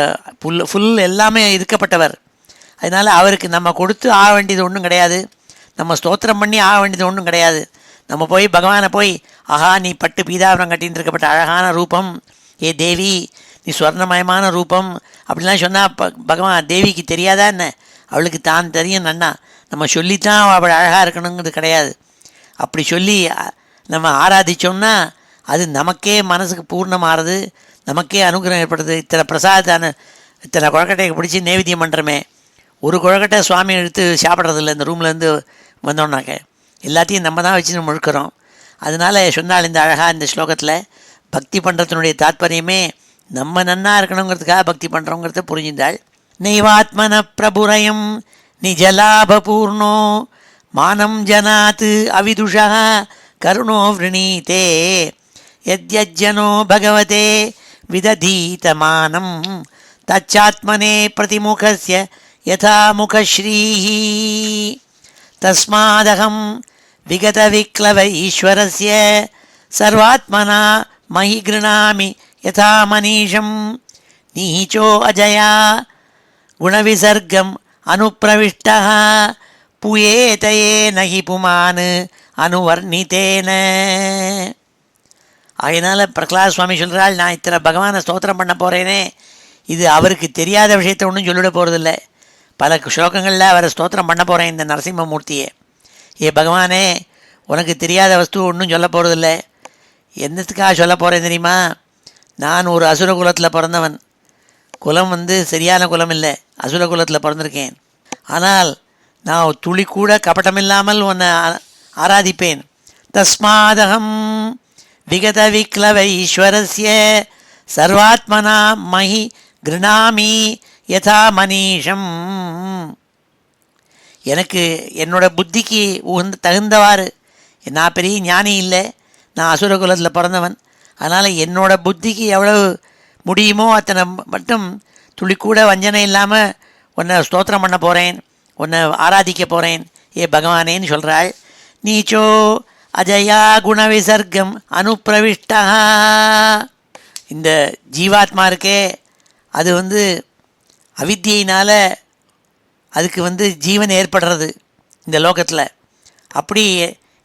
[SPEAKER 1] ஃபுல் எல்லாமே இருக்கப்பட்டவர். அதனால் அவருக்கு நம்ம கொடுத்து ஆக வேண்டியது ஒன்றும் கிடையாது, நம்ம ஸ்தோத்திரம் பண்ணி ஆக வேண்டியது ஒன்றும் கிடையாது. நம்ம போய் பகவானை போய் ஆஹா நீ பட்டு பீதாபுரம் கட்டின்னு இருக்கப்பட்ட அழகான ரூபம், ஏ தேவி நீ ஸ்வர்ணமயமான ரூபம் அப்படிலாம் சொன்னால் பகவான் தேவிக்கு தெரியாதா என்ன? அவளுக்கு தான் தெரியும் நன்னா. நம்ம சொல்லித்தான் அவள் அழகாக இருக்கணுங்கிறது கிடையாது. அப்படி சொல்லி நம்ம ஆராதித்தோம்னா அது நமக்கே மனசுக்கு பூர்ணமாகிறது, நமக்கே அனுகிரகம் ஏற்படுது. இத்தனை பிரசாதத்தான இத்தனை குழக்கட்டையை பிடிச்சி நைவேத்தியம் பண்ணுறமே, ஒரு குழக்கட்டை சுவாமி எடுத்து சாப்பிட்றதில்ல இந்த ரூம்லேருந்து வந்தோம்னாக்க, எல்லாத்தையும் நம்ம தான் வச்சு முழுக்கிறோம். அதனால் சொன்னால் இந்த அழகாக இந்த ஸ்லோகத்தில் பக்தி பண்ணுறதுனுடைய தாத்பரியமே நம்ம நன்னா இருக்கணுங்கிறதுக்காக பக்தி பண்ணுறோங்கிறத புரிஞ்சிருந்தாள். நைவாத்மன பிரபுரயம் நிஜலாபூர்ணோ மானம் ஜனாத் அவிதுஷா கருணோ விரணீதே யத்யஜ்ஜனோ பகவதே விததீதமானம் தச்சாத்மனே பிரதிமுகஸ்ய யதா முகஸ்ரீஹி தஸ்மாதகம் விகதவிக்லவ ஈஸ்வரஸ்ய சர்வாத்மனா மஹி கிருணாமி யதா மனீஷம் நீச்சோ அஜயா குணவிசர்க்கம் அனுப்பிரவிஷ்டः புயேதயே நகி புமான் அனுவர்ணித்தேன. அதனால் பிரகலாத் சுவாமி சொல்கிறாள், நான் இத்தனை பகவானை ஸ்தோத்திரம் பண்ண போகிறேனே, இது அவருக்கு தெரியாத விஷயத்தை ஒன்றும் சொல்லிட போகிறதில்ல. பல ஸ்லோகங்களில் அவரை ஸ்தோத்திரம் பண்ண போகிறேன் இந்த நரசிம்மமூர்த்தியை. ஏ பகவானே, உனக்கு தெரியாத வஸ்து ஒன்றும் சொல்ல போகிறதில்ல. என்னத்துக்காக சொல்ல போகிறேன் தெரியுமா? நான் ஒரு அசுர குலத்தில் பிறந்தவன். குலம் சரியான குலம் இல்லை, அசுர குலத்தில் பிறந்திருக்கேன். ஆனால் நான் துளி கூட கபட்டமில்லாமல் உன்னை ஆராதிப்பேன். தஸ்மாதகம் விகத விக்லவ ஈஸ்வரஸ்ய சர்வாத்மனா மஹி கிருணாமி யதா மனீஷம். எனக்கு என்னோட புத்திக்கு தகுந்தவாறு, நான் பெரிய ஞானி இல்லை, நான் அசுர குலத்தில் பிறந்தவன். அதனால் என்னோட புத்திக்கு எவ்வளவு முடியுமோ அத்தனை மட்டும் துளி கூட வஞ்சனை இல்லாமல் உன்னை ஸ்தோத்திரம் பண்ண போகிறேன், உன்னை ஆராதிக்க போகிறேன் ஏ பகவானேன்னு சொல்கிறாள். நீச்சோ அஜயா குணவிசர்க்கம் அனுப்பிரவிஷ்டா. இந்த ஜீவாத்மா இருக்கே அது அவித்தியினால் அதுக்கு ஜீவன் ஏற்படுறது இந்த லோகத்தில். அப்படி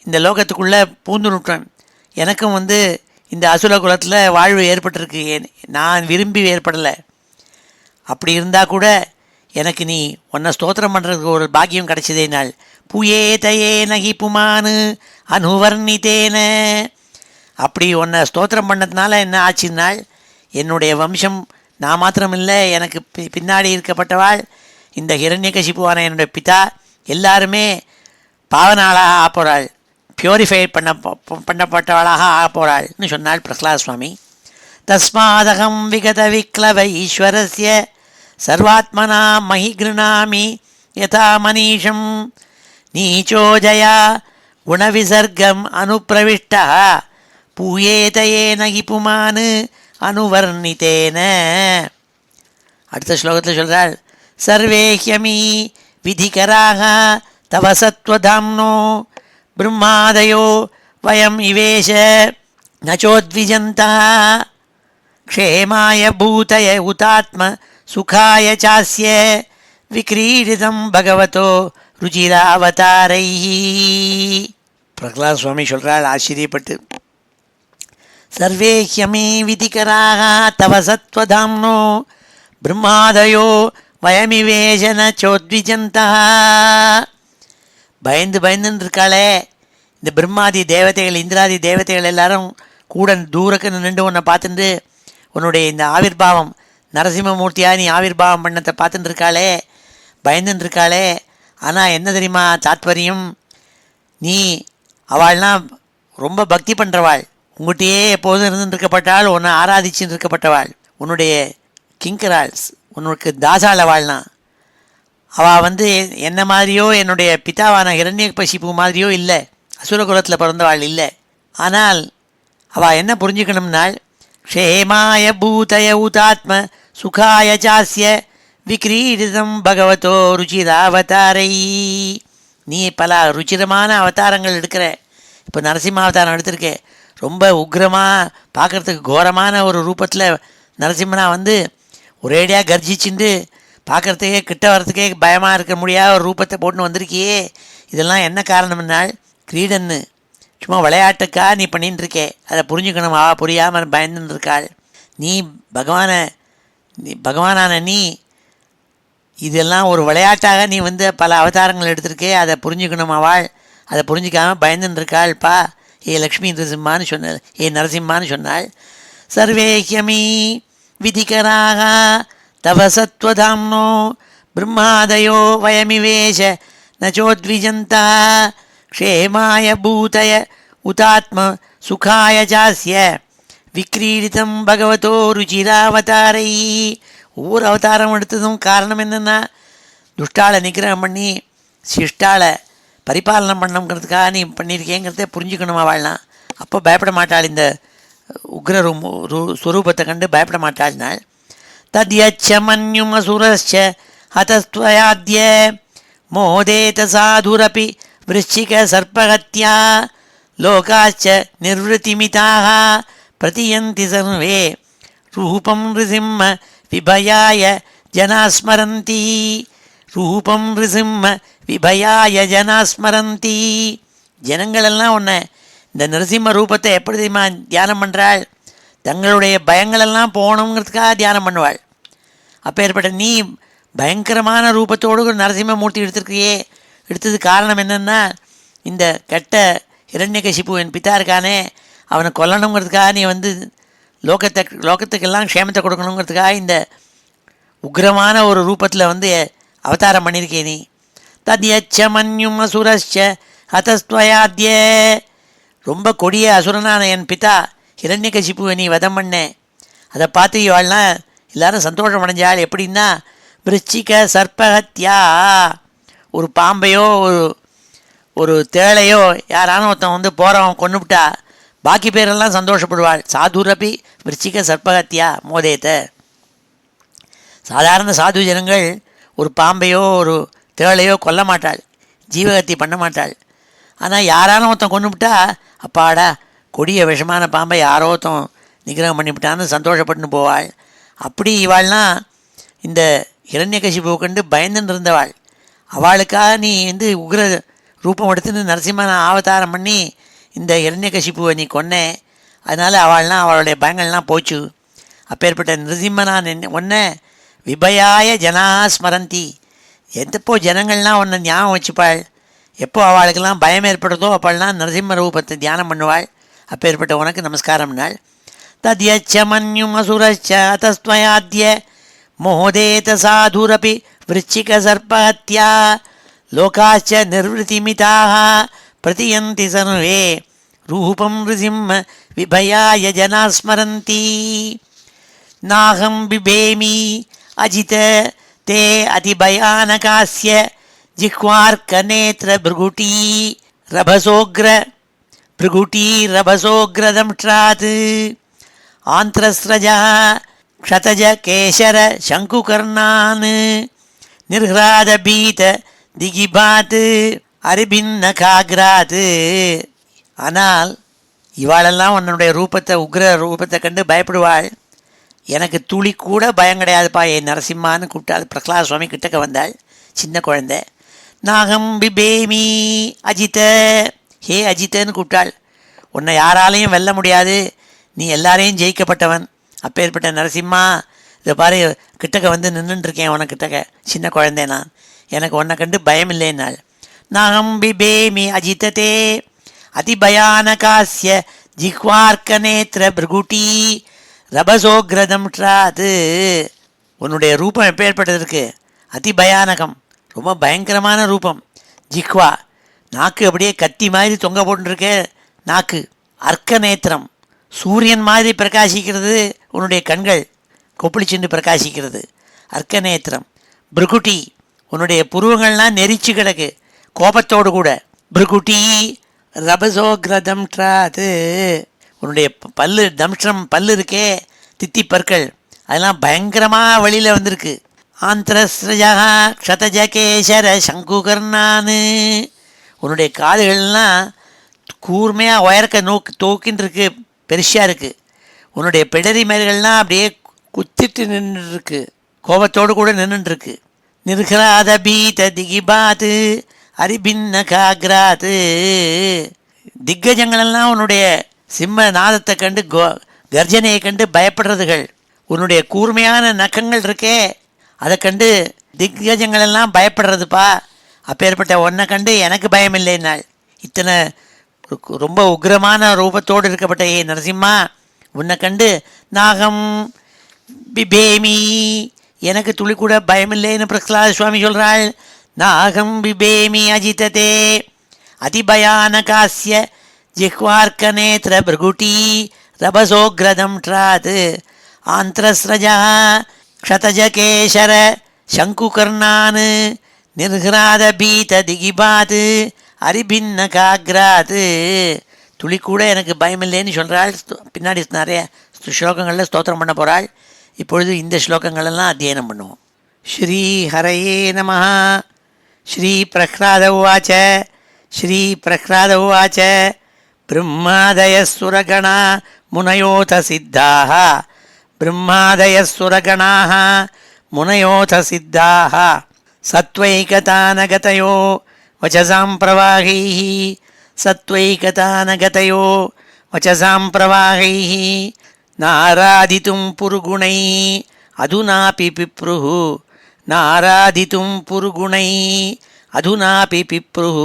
[SPEAKER 1] இந்த லோகத்துக்குள்ளே பூந்துனுட்டேன். எனக்கும் இந்த அசுர குலத்தில் வாழ்வு ஏற்பட்டிருக்கு, நான் விரும்பி ஏற்படலை. அப்படி இருந்தால் கூட எனக்கு நீ உன்னை ஸ்தோத்திரம் பண்ணுறதுக்கு ஒரு பாக்கியம் கிடச்சிதே நாள். புயேதயே நகி புமானு அனுவர்ணித்தேன. அப்படி உன்னை ஸ்தோத்திரம் பண்ணதுனால என்ன ஆச்சுன்னாள், என்னுடைய வம்சம் நான் மாத்திரமில்லை, எனக்கு பின்னாடி இருக்கப்பட்டவாள் இந்த ஹிரண்யகசிபுவான என்னுடைய பிதா எல்லாருமே பாவனாளாக ஆப்போறாள், பியூரிஃபைட் பண்ணப்பட்டவளாக ஆப்போறாள்னு சொன்னாள் பிரகலாத் சுவாமி. தஸ்மாதகம் விகத விக்லவ ஈஸ்வரஸ்ய சர்வாத்மனா மஹி கிருணாமி யதா மனீஷம் நீச்சோ ஜயா குணவிசர்க்கம் அனுப்பிரவிஷ்டா பூயேத ஏன ஹி புமான் அனுவர்ணித்தேன. அடுத்த ஸ்லோகத்தில் சொல்கிறாள், சர்வே ஹ்யமி விதிகராக தவ சத்வதாம்னோ பிரம்மாதயோ வயம் இவேஷ நச்சோத்விஜந்தா க்ஷேமாய பூதய உதாத்ம சுகாய சாஸ்ய விக்ரீடிதம் பகவதோ ருச்சிராவதாரை. பிரகலாத் சுவாமி சொல்கிறாள் ஆச்சரியப்பட்டு, சர்வே ஹ்யமி விதிகராக தவ சத்வதாம்னோ பிரம்மாதயோ வயமிவேஷன சோத்விஜந்தா. பயந்துன்னு இருக்காளே இந்த பிரம்மாதி தேவதைகள், இந்திராதி தேவதைகள் எல்லாரும் கூட தூரக்கு நின்று உன்னை பார்த்துட்டு உன்னுடைய இந்த ஆவிர்பாவம் நரசிம்மமூர்த்தியாக நீ ஆவிர்பாவம் பண்ணத்தை பார்த்துட்டு இருக்காளே, பயந்துன்னு இருக்காளே. ஆனால் என்ன தெரியுமா தாத்பரியம், நீ அவள்லாம் ரொம்ப பக்தி பண்ணுறவாள், உங்கள்கிட்டயே எப்போதும் இருந்துருக்கப்பட்டாள், உன்னை ஆராதிச்சுன்னு இருக்கப்பட்டவாள், உன்னுடைய கிங்கராள்ஸ், உனக்கு தாசாளவாள்னா. அவள் என்ன மாதிரியோ என்னுடைய பிதாவான ஹிரண்யகசிபு மாதிரியோ இல்லை, அசுரகுலத்தில் பிறந்தவாள் இல்லை. ஆனால் அவள் என்ன புரிஞ்சுக்கணும்னால், க்ஷேமாய பூதய உதாத்ம சுகாய சாஸ்ய விக்ரீடிதம் பகவதோ ருச்சிராவதாரை. நீ பல ருச்சிரமான அவதாரங்கள் எடுக்கிற. இப்போ நரசிம்ம அவதாரம் எடுத்திருக்கே, ரொம்ப உக்ரமாக பார்க்குறதுக்கு கோரமான ஒரு ரூபத்தில் நரசிம்மனா ஒரேடியாக கர்ஜிச்சுண்டு பார்க்குறதுக்கே கிட்ட வரத்துக்கே பயமாக இருக்க முடியாத ஒரு ரூபத்தை போட்டுன்னு வந்திருக்கியே. இதெல்லாம் என்ன காரணம்னால், கிரீடன்னு சும்மா விளையாட்டுக்கா நீ பண்ணின்னு இருக்கே, அதை புரிஞ்சுக்கணும். புரியாமல் பயந்துன்னு இருக்காள். நீ பகவானான நீ இதெல்லாம் ஒரு விளையாட்டாக நீ பல அவதாரங்கள் எடுத்திருக்கே, அதை புரிஞ்சுக்கணும். அதை புரிஞ்சிக்காமல் பயந்துன்னு இருக்காள்ப்பா. ஏ லக்ஷ்மி நரசிம்மான்னு சொன்னாள், ஏ நரசிம்மான்னு சொன்னாள். சர்வே ஹ்யமி விதிகராக தவ சத்வதாம்னோ பிரம்மாதயோ வயமிவேஷ நச்சோத்விஜந்தா க்ஷேமாய பூதய உதாத்ம சுகாய சாஸ்ய விக்ரீடிதம் பகவதோ ருச்சிராவதாரை. ஒவ்வொரு அவதாரம் எடுத்ததும் காரணம் என்னென்னா, துஷ்டாளை நிகிரகம் பண்ணி சிஷ்டாளை பரிபாலனம் பண்ணணுங்கிறதுக்காக நீ பண்ணியிருக்கேங்கிறத புரிஞ்சுக்கணுமா வாழலாம். அப்போ பயப்பட மாட்டாள், இந்த உக்ர ஸ்வரூபத்தை கண்டு பயப்பட மாட்டாள்னாள். தத்யச்ச மன்யும் அசுரஸ்ச ஹதஸ்த்வயாத்ய மோதேத சாதுரபி விருச்சிக சர்ப்பகத்யா லோகாச்ச நிர்வృతిமிதாக பிரதியந்தி சர்வே ரூபம் ரிசிம்ம விபயாய ஜனாஸ்மரந்தி. ரூபம் ரிசிம்ம விபயாய ஜனாஸ்மரந்தி. ஜனங்களெல்லாம் உன்னை இந்த நரசிம்ம ரூபத்தை எப்படி தெரியுமா தியானம் பண்ணுறாள், தங்களுடைய பயங்களெல்லாம் போகணுங்கிறதுக்காக தியானம் பண்ணுவாள். அப்போ ஏற்பட்ட நீ பயங்கரமான ரூபத்தோடு நரசிம்மமூர்த்தி எடுத்திருக்கியே. எடுத்தது காரணம் என்னென்னா, இந்த கெட்ட ஹிரண்யகசிபு என் பிதா இருக்கானே, அவனை கொல்லணுங்கிறதுக்காக நீ லோகத்துக்கெல்லாம் க்ஷேமத்தை கொடுக்கணுங்கிறதுக்காக இந்த உக்ரமான ஒரு ரூபத்தில் அவதாரம் பண்ணியிருக்கே நீ. தத்யச்ச மன்யும் அசுரஸ்ச ஹதஸ்த்வயாத்ய. ரொம்ப கொடிய அசுரனான என் பிதா ஹிரண்யகசிபுவை நீ வதம் பண்ணேன். அதை பார்த்து இவாள்லாம் எல்லாரும் சந்தோஷம் அடைஞ்சாள். எப்படின்னா, விருச்சிக சர்ப்பகத்யா, ஒரு பாம்பையோ ஒரு தேளையோ யாரானும் ஒருத்தன் போகிறவன் கொண்டுவிட்டா பாக்கி பேரெல்லாம் சந்தோஷப்படுவாள். சாதுரபி விருச்சிக சர்ப்பகத்யா மோதேத்த. சாதாரண சாது ஜனங்கள் ஒரு பாம்பையோ ஒரு தேளையோ கொல்ல மாட்டாள், ஜீவகத்தி பண்ண மாட்டாள். ஆனால் யாரானும் ஒருத்தன் கொண்டுவிட்டா, அப்பாடா கொடிய விஷமான பாம்பை யாரோ ஒருத்தன் நிகிரகம் பண்ணிவிட்டான்னு சந்தோஷப்பட்டுன்னு போவாள். அப்படி இவாள்லாம் இந்த ஹிரண்யகசிபுவை கண்டு பயந்துன்னு இருந்தவாள். அவளுக்காக நீ உக்ர ரூபம் எடுத்துன்னு நரசிம்மனை ஆவதாரம் பண்ணி இந்த ஹிரண்யகசிபுவை நீ கொன்னே. அதனால் அவள்லாம் அவளுடைய பயங்கள்லாம் போச்சு. அப்பேற்பட்ட நரசிம்மனான் ஒன்றை விபயாய ஜனா ஸ்மரந்தி. எப்போ ஜனங்கள்லாம் ஒன்றை ஞாபகம் வச்சுப்பாள், எப்போ அவளுக்கெல்லாம் பயம் ஏற்படுதோ அப்போல்லாம் நரசிம்ம ரூபத்தை தியானம் பண்ணுவாள். அப்பேற்பட்ட உனக்கு நமஸ்காரம்னாள். தத்யச்ச மன்யும் அசுரச்ச அத்தஸ்த்வயாத்ய மோதேத சாதுரபி விருச்சிக சர்ப்பஹத்யா லோகாச்ச நிர்வృతిமிதாக பிரதியந்தி சர்வே ரூபம் ரிசிம்ம விபயாய ஜனாஸ்மரந்தி. நாகம் பிபேமி அஜித தே அதிபயானகாஸ்ய ஜிஹ்வார்க்க நேத்ர பிருகுட்டி ரபசோக்ர பிருகுட்டி ரபசோக்ரதம்ஷ்டாத் ஆந்திரஸ்ரஜா க்ஷதஜ கேசர சங்குகர்ணான் நிர்ஹ்ராத பீத திகிபாத் அரிபின்ன காக்ராத். ஆனால் இவாளெல்லாம் உன்னுடைய ரூபத்தை, உக்ர ரூபத்தை கண்டு பயப்படுவாள். எனக்கு துளி கூட பயம் கிடையாதுப்பா, ஏ நரசிம்மான்னு கூப்பிட்டாள். பிரகலாத சுவாமி கிட்டக்க வந்தாள், சின்ன குழந்தை. நாகம் பிபேமி அஜித, ஹே அஜித்தன்னு கூப்பிட்டாள். உன்னை யாராலையும் வெல்ல முடியாது, நீ எல்லாரையும் ஜெயிக்கப்பட்டவன். அப்பேற்பட்ட நரசிம்மா, இதை பாரு, கிட்டக்க வந்து நின்றுட்டுருக்கேன் உனக்கிட்டக்க, சின்ன குழந்தை நான், எனக்கு உன்னை கண்டு பயம் இல்லைன்னாள். நாகம் பிபேமி அஜிததே அதிபயானகாஸ்ய ஜிஹ்வார்க்கநேத்திர பிருகுட்டி ரபசோக்ரதம்ஷ்டாத். உன்னுடைய ரூபம் எப்பேற்பட்டது இருக்கு, அதிபயானகம், ரொம்ப பயங்கரமான ரூபம். ஜிஹ்வா, நாக்கு அப்படியே கத்தி மாதிரி தொங்க போட்டுருக்க நாக்கு. அர்க்க நேத்திரம், சூரியன் மாதிரி பிரகாசிக்கிறது உன்னுடைய கண்கள், கொப்பளிச்சுண்டு பிரகாசிக்கிறது, அர்க்க நேத்திரம். பிருகுட்டி, உன்னுடைய புருவங்கள்லாம் நெரிச்சு கிடக்கு கோபத்தோடு கூட. பிருகுட்டி ரபசோக்ரதம்ஷ்டாத், உன்னுடைய பல்லு, தம்ஷ்டம் பல்லு இருக்கே, தித்தி பற்கள், அதெல்லாம் பயங்கரமாக வெளியில் வந்திருக்கு. ஆந்திரஸ்ரஜா க்ஷதஜ கேசர சங்குகர்ணான், உன்னுடைய காதுகள்லாம் கூர்மையாக உயர்க்க தோக்கின்னு இருக்கு, பெருசாக இருக்குது. உன்னுடைய பிடரி மேல்கள்லாம் அப்படியே குத்திட்டு நின்றுருக்கு, கோபத்தோடு கூட நின்றுருக்கு. நிர்ஹ்ராத பீத திகிபாத் அரிபின்ன காக்ராத், திக்கஜங்களெல்லாம் உன்னுடைய சிம்ம நாதத்தை கண்டு, கர்ஜனையை கண்டு பயப்படுறதுகள். உன்னுடைய கூர்மையான நகங்கள் இருக்கே, அதை கண்டு திக்கஜங்களெல்லாம் பயப்படுறதுப்பா. அப்பேற்பட்ட ஒன்றை கண்டு எனக்கு பயம் இல்லைன்னாள். இத்தனை ரொம்ப உக்ரமான ரூபத்தோடு இருக்கப்பட்ட ஏ நரசிம்மா, உன்னை கண்டு நாகம் பிபேமி, எனக்கு துளி கூட பயமில்லைன்னு பிரகலாத சுவாமி சொல்கிறாள். நாகம் பிபேமி அஜிததே அதிபயானகாஸ்ய ஜிஹ்வார்க்கநேத்திர பிருகுட்டி ரபசோக்ரதம்ஷ்டாத் ஆந்திரஸ்ரஜா க்ஷதஜ கேசர சங்குகர்ணான் நிர்ஹ்ராத பீத திகிபாத் அரிபின்ன காக்ராத். துளி கூட எனக்கு பயமில்லைன்னு சொல்கிறாள். பின்னாடி நிறைய ஸ்லோகங்களில் ஸ்தோத்திரம் பண்ண போகிறாள். இப்பொழுது இந்த ஸ்லோகங்களெல்லாம் அத்தியனம் பண்ணுவோம். ஸ்ரீ ஹரயே நமः. ஸ்ரீ பிரஹ்லாத உவாச்ச. ஸ்ரீ பிரஹ்லாத உவாச்ச. பிரம்மாதயः சுரகணா முனயோத சித்தாः. பிரம்மாதயः சுரகணாः முனயோத சித்தாः. சத்வைகதானகதயோ வச்சசாம் பிரவாகைः. சத்வைகதானகதயோ வச்சசாம் பிரவாகைः. நாராதித்தும் புருகுணைः அதுனாபி பிப்ருः. நாராதித்தும் புருகுணைः அதுனாபி பிப்ருः.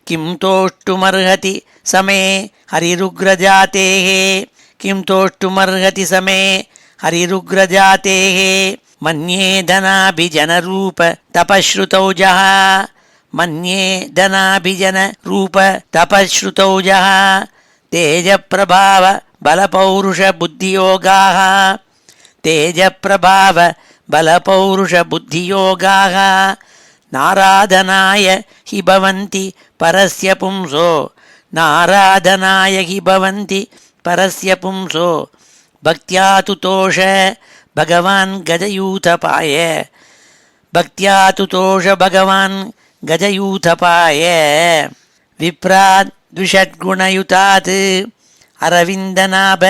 [SPEAKER 1] கிம் தோஷ்டுமர்ஹதி சமே ஹரிருக்ரஜாதேः. கிம் தோஷ்டுமர்ஹதி சமே ஹரிருக்ரஜாதேः. மன்யே தனாபிஜனரூப தபஸ்ருதௌஜः. மன்யே தனாபிஜனரூப தபஸ்ருதௌஜः. தேஜப்பிரபாவ பலபௌருஷ புத்தியோகாः. தேஜப்பிரபாவ பலபௌருஷ புத்தியோகாः. நாராதனாய ஹி பவந்தி பரஸ்ய பும்சோ. நாராதனாய ஹி பவந்தி பரஸ்ய பும்சோ. பக்த்யா துதோஷ பகவான் கஜயூதபாய. பக்த்யா துதோஷ பகவான் கஜயூதபாய. விப்ராத் த்விஷட்குணயுதாத் அரவிந்தநாப.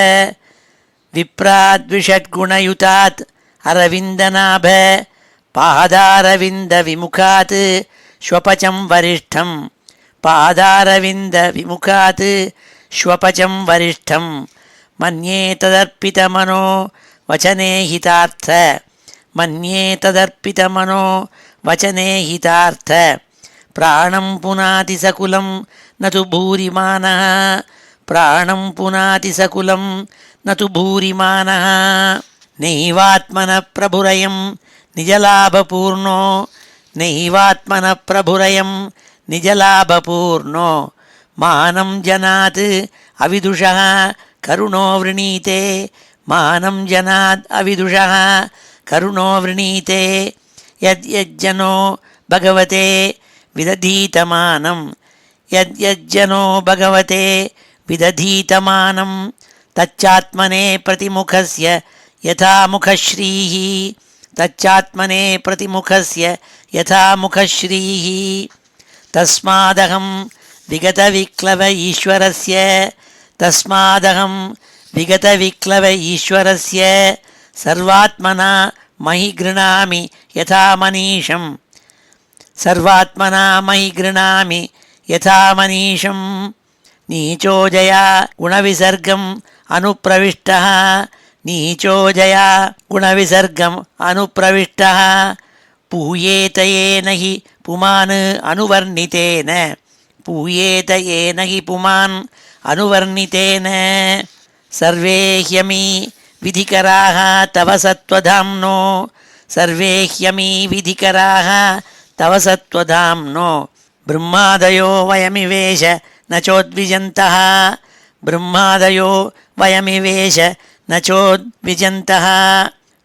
[SPEAKER 1] விப்ராத் த்விஷட்குணயுதாத் அரவிந்தநாப. பாதாரவிந்த விமுகாத் ஸ்வபச்சம் வரிஷ்டம். பாதாரவிந்த விமுகாத் ஸ்வபச்சம் வரிஷ்டம். மன்யே ததர்ப்பிதமனோ வச்சனே ஹிதார்த்த. மன்யே ததர்ப்பிதமனோ வச்சனே ஹிதார்த்த. பிராணம் புனாதி சகுலம் நது பூரிமானः. பிராணம் புனாதி சகுலம் நது பூரிமானः. நைவாத்மனः பிரபுரயம் நிஜலாபபூர்ணோ. நைவாத்மனः பிரபுரயம் நிஜலாபபூர்ணோ. மானம் ஜனாத் அவிதுஷः கருணோ விரணீதே. மானம் ஜனாத் அவிதுஷः கருணோ விரணீதே. யத் யஜ்ஜனோ பகவதே விததீதமானம். யத்யஜ்ஜனோ பகவதே விததீதமானம் தச்சாத்மனே பிரதிமுகஸ்ய யதா முகஸ்ரீஹி தச்சாத்மனே பிரதிமுகஸ்ய யதா முகஸ்ரீஹி தஸ்மாதகம் விகதவிக்ளவ ஈஸ்வரஸ்ய தஸ்மாதகம் விகதவிக்ளவ ஈஸ்வரஸ்ய சர்வாத்மனா மயி கிருணாமி யதா மனீஷம் சர்வாத்மனா மயி கிருணாமி யதா மனீஷம் நீச்சோஜயா குணவிசர்க்கம் அனுப்பிரவிஷ்டः நீச்சோஜயா குணவிசர்க்கம் அனுப்பிரவிஷ்டः பூயேத ஏன ஹி புமான் அனுவர்ணிதேன பூயேத ஏன ஹி புமான் அனுவர்ணிதேன சர்வே ஹ்யமி விதிகராः தவ சத்வதாம்னோ சர்வே ஹ்யமி விதிகராः தவ சத்வதாம்னோ பிரம்மாதயோ வயமிவேஷ ந சோத்விஜந்தः பிரம்மாதயோ வயமிவேஷ ந சோத்விஜந்தः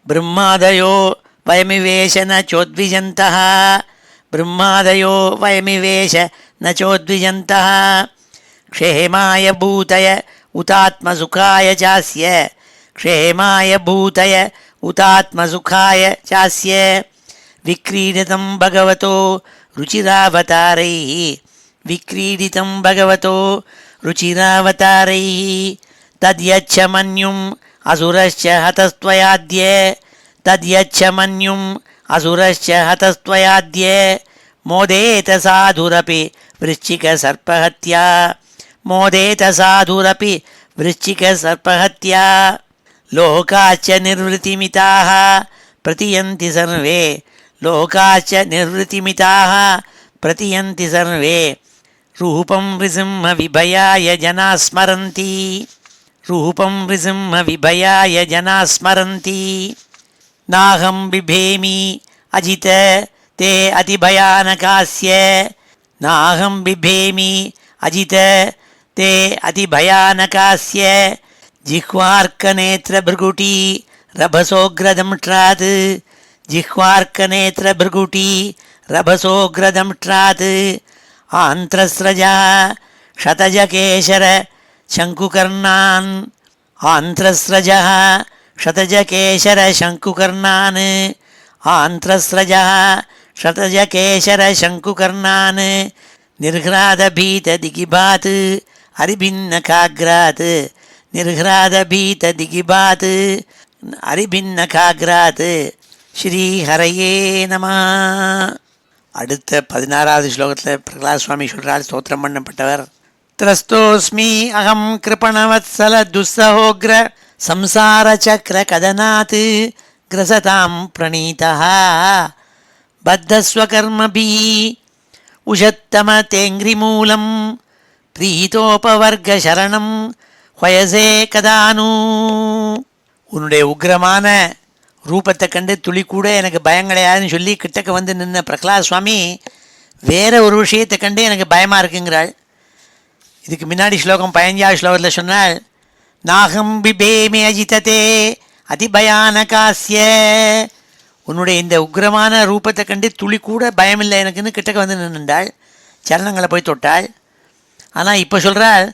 [SPEAKER 1] பிரம்மாதயோ வயமிவேஷ ந சோத்விஜந்தः பிரம்மாதயோ வயமிவேஷ ந சோத்விஜந்தः க்ஷேமாய பூதய உதாத்மசுகாய சாஸ்ய க்ஷேமாய பூதய உதாத்மசுகாய சாஸ்ய விக்ரீடிதம் பகவதோ ருச்சிராவதாரைः விக்ரீடிதம் பகவதோ ருச்சிராவதாரைः தத்யச்ச மன்யும் அசுரஸ்ச ஹதஸ்த்வயாத்ய தத்யச்ச மன்யும் அசுரஸ்ச ஹதஸ்த்வயாத்ய மோதேத சாதுரபி விருச்சிகசர்ப்பஹத்யா மோதேத சாதுரபி விருச்சிகசர்ப்பஹத்யா லோகாச்ச நிர்வృతిமிதாः பிரதியந்தி சர்வே லோகாச்ச நிர்வృతిமிதாः பிரதியந்தி சர்வே ரூபம் ரிசிம்ம விபயாய ஜனா ஸ்மரந்தி ரூபம் ரிசிம்ம விபயாய ஜனா ஸ்மரந்தி நாகம் பிபேமி அஜித தே அதிபயானகாஸ்ய நாகம் பிபேமி அஜித தே அதிபயானகாஸ்ய ஜிஹ்வார்க்கநேத்ரபிருகுட்டி ரபசோக்ரதம்ட்ராத் ஜிஹ்வார்க்கநேத்ரபிருகுட்டி ரபசோக்ரதம்ட்ராத் ஆந்திரஸ்ரஜா க்ஷதஜகேசர சங்குகர்ணான் ஆந்திரஸ்ரஜா க்ஷதஜகேசர சங்குகர்ணான் ஆந்திரஸ்ரஜா க்ஷதஜகேசர சங்குகர்ணான் நிர்ஹ்ராதபீததிகிபாத் அரிபின்னகாக்ராத் நிர்ஹ்ராதபீததிகிபாத் அரிபின்னகாக்ராத் ஸ்ரீஹரயே நமः. அடுத்த 16வது ஸ்லோகத்தில் பிரகலாத சுவாமி சொல்கிறார், ஸ்தோத்திரம் பண்ணப்பட்டவர். திரஸ்தோஸ்மி அகம் கிருபணவத்சல துஸ்ஸஹோக்ர சம்சார சக்ர கதனாத் கிரசதாம் பிரணீதः பத்தஸ்வகர்மபிः உஷத்தம தேங்கிரிமூலம் பிரீதோபவர்க சரணம் ஹயசே கதானு. உன்னுடைய உக்ரமான ரூபத்தை கண்டு துளி கூட எனக்கு பயம் கிடையாதுன்னு சொல்லி கிட்டக்க வந்து நின்ன பிரகலாத சுவாமி வேற ஒரு விஷயத்தை கண்டு எனக்கு பயமாக இருக்குங்கிறாள். இதுக்கு முன்னாடி ஸ்லோகம் 15வது ஸ்லோகத்தில் சொன்னால், நாகம் பிபேமி அஜிததே அதிபயானகாஸ்ய. உன்னுடைய இந்த உக்ரமான ரூபத்தை கண்டு துளி கூட பயமில்லை எனக்குன்னு கிட்டக்க வந்து நின்றாள், சரணங்களை போய் தொட்டாள். ஆனால் இப்போ சொல்கிறாள்,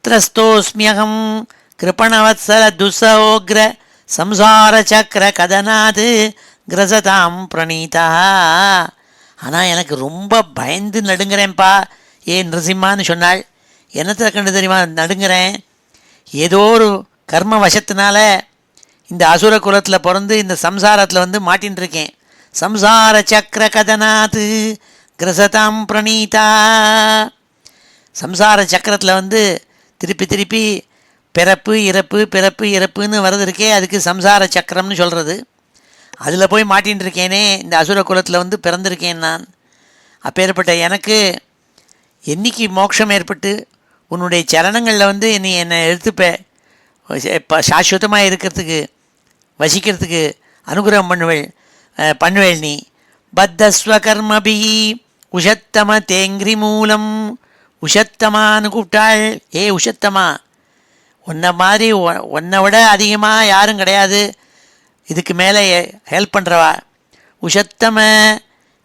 [SPEAKER 1] திரஸ்தோஸ்மியகம் கிருபணவத்சல துஸ்ஸஹோக்ர சம்சார சக்கர கதனாது கிரசதாம் பிரணீதா. ஆனால் எனக்கு ரொம்ப பயந்து நடுங்கிறேன்ப்பா ஏன் நிருசிம்மான்னு சொன்னாள். என்னத்தை கண்டு தெரியுமா நடுங்கிறேன்? ஏதோ ஒரு கர்ம வசத்தினால இந்த அசுர குலத்தில் பிறந்து இந்த சம்சாரத்தில் வந்து மாட்டின்னு இருக்கேன். சம்சார சக்கர கதனாது கிரசதாம் பிரணீதா. சம்சார சக்கரத்தில் வந்து திருப்பி திருப்பி பிறப்பு இறப்பு பிறப்பு இறப்புன்னு வர்றது இருக்கே, அதுக்கு சம்சார சக்கரம்னு சொல்கிறது. அதில் போய் மாட்டின்னு இருக்கேனே, இந்த அசுர குலத்தில் வந்து பிறந்திருக்கேன் நான். அப்பேற்பட்ட எனக்கு என்னைக்கு மோட்சம் ஏற்பட்டு உன்னுடைய சரணங்களில் வந்து என்னை எடுத்துப்ப சாஸ்வதமாக இருக்கிறதுக்கு வசிக்கிறதுக்கு அனுகிரகம் பண்ணுவேள் நீ. பத்தஸ்வகர்மபி உஷத்தம தேங்கிரி மூலம். உஷத்தமான்னு கூப்பிட்டாள். ஏ உஷத்தமா, உன்னை மாதிரி உன்னை விட அதிகமாக யாரும் கிடையாது இதுக்கு மேலே ஹெல்ப் பண்ணுறவா. உஷத்தம,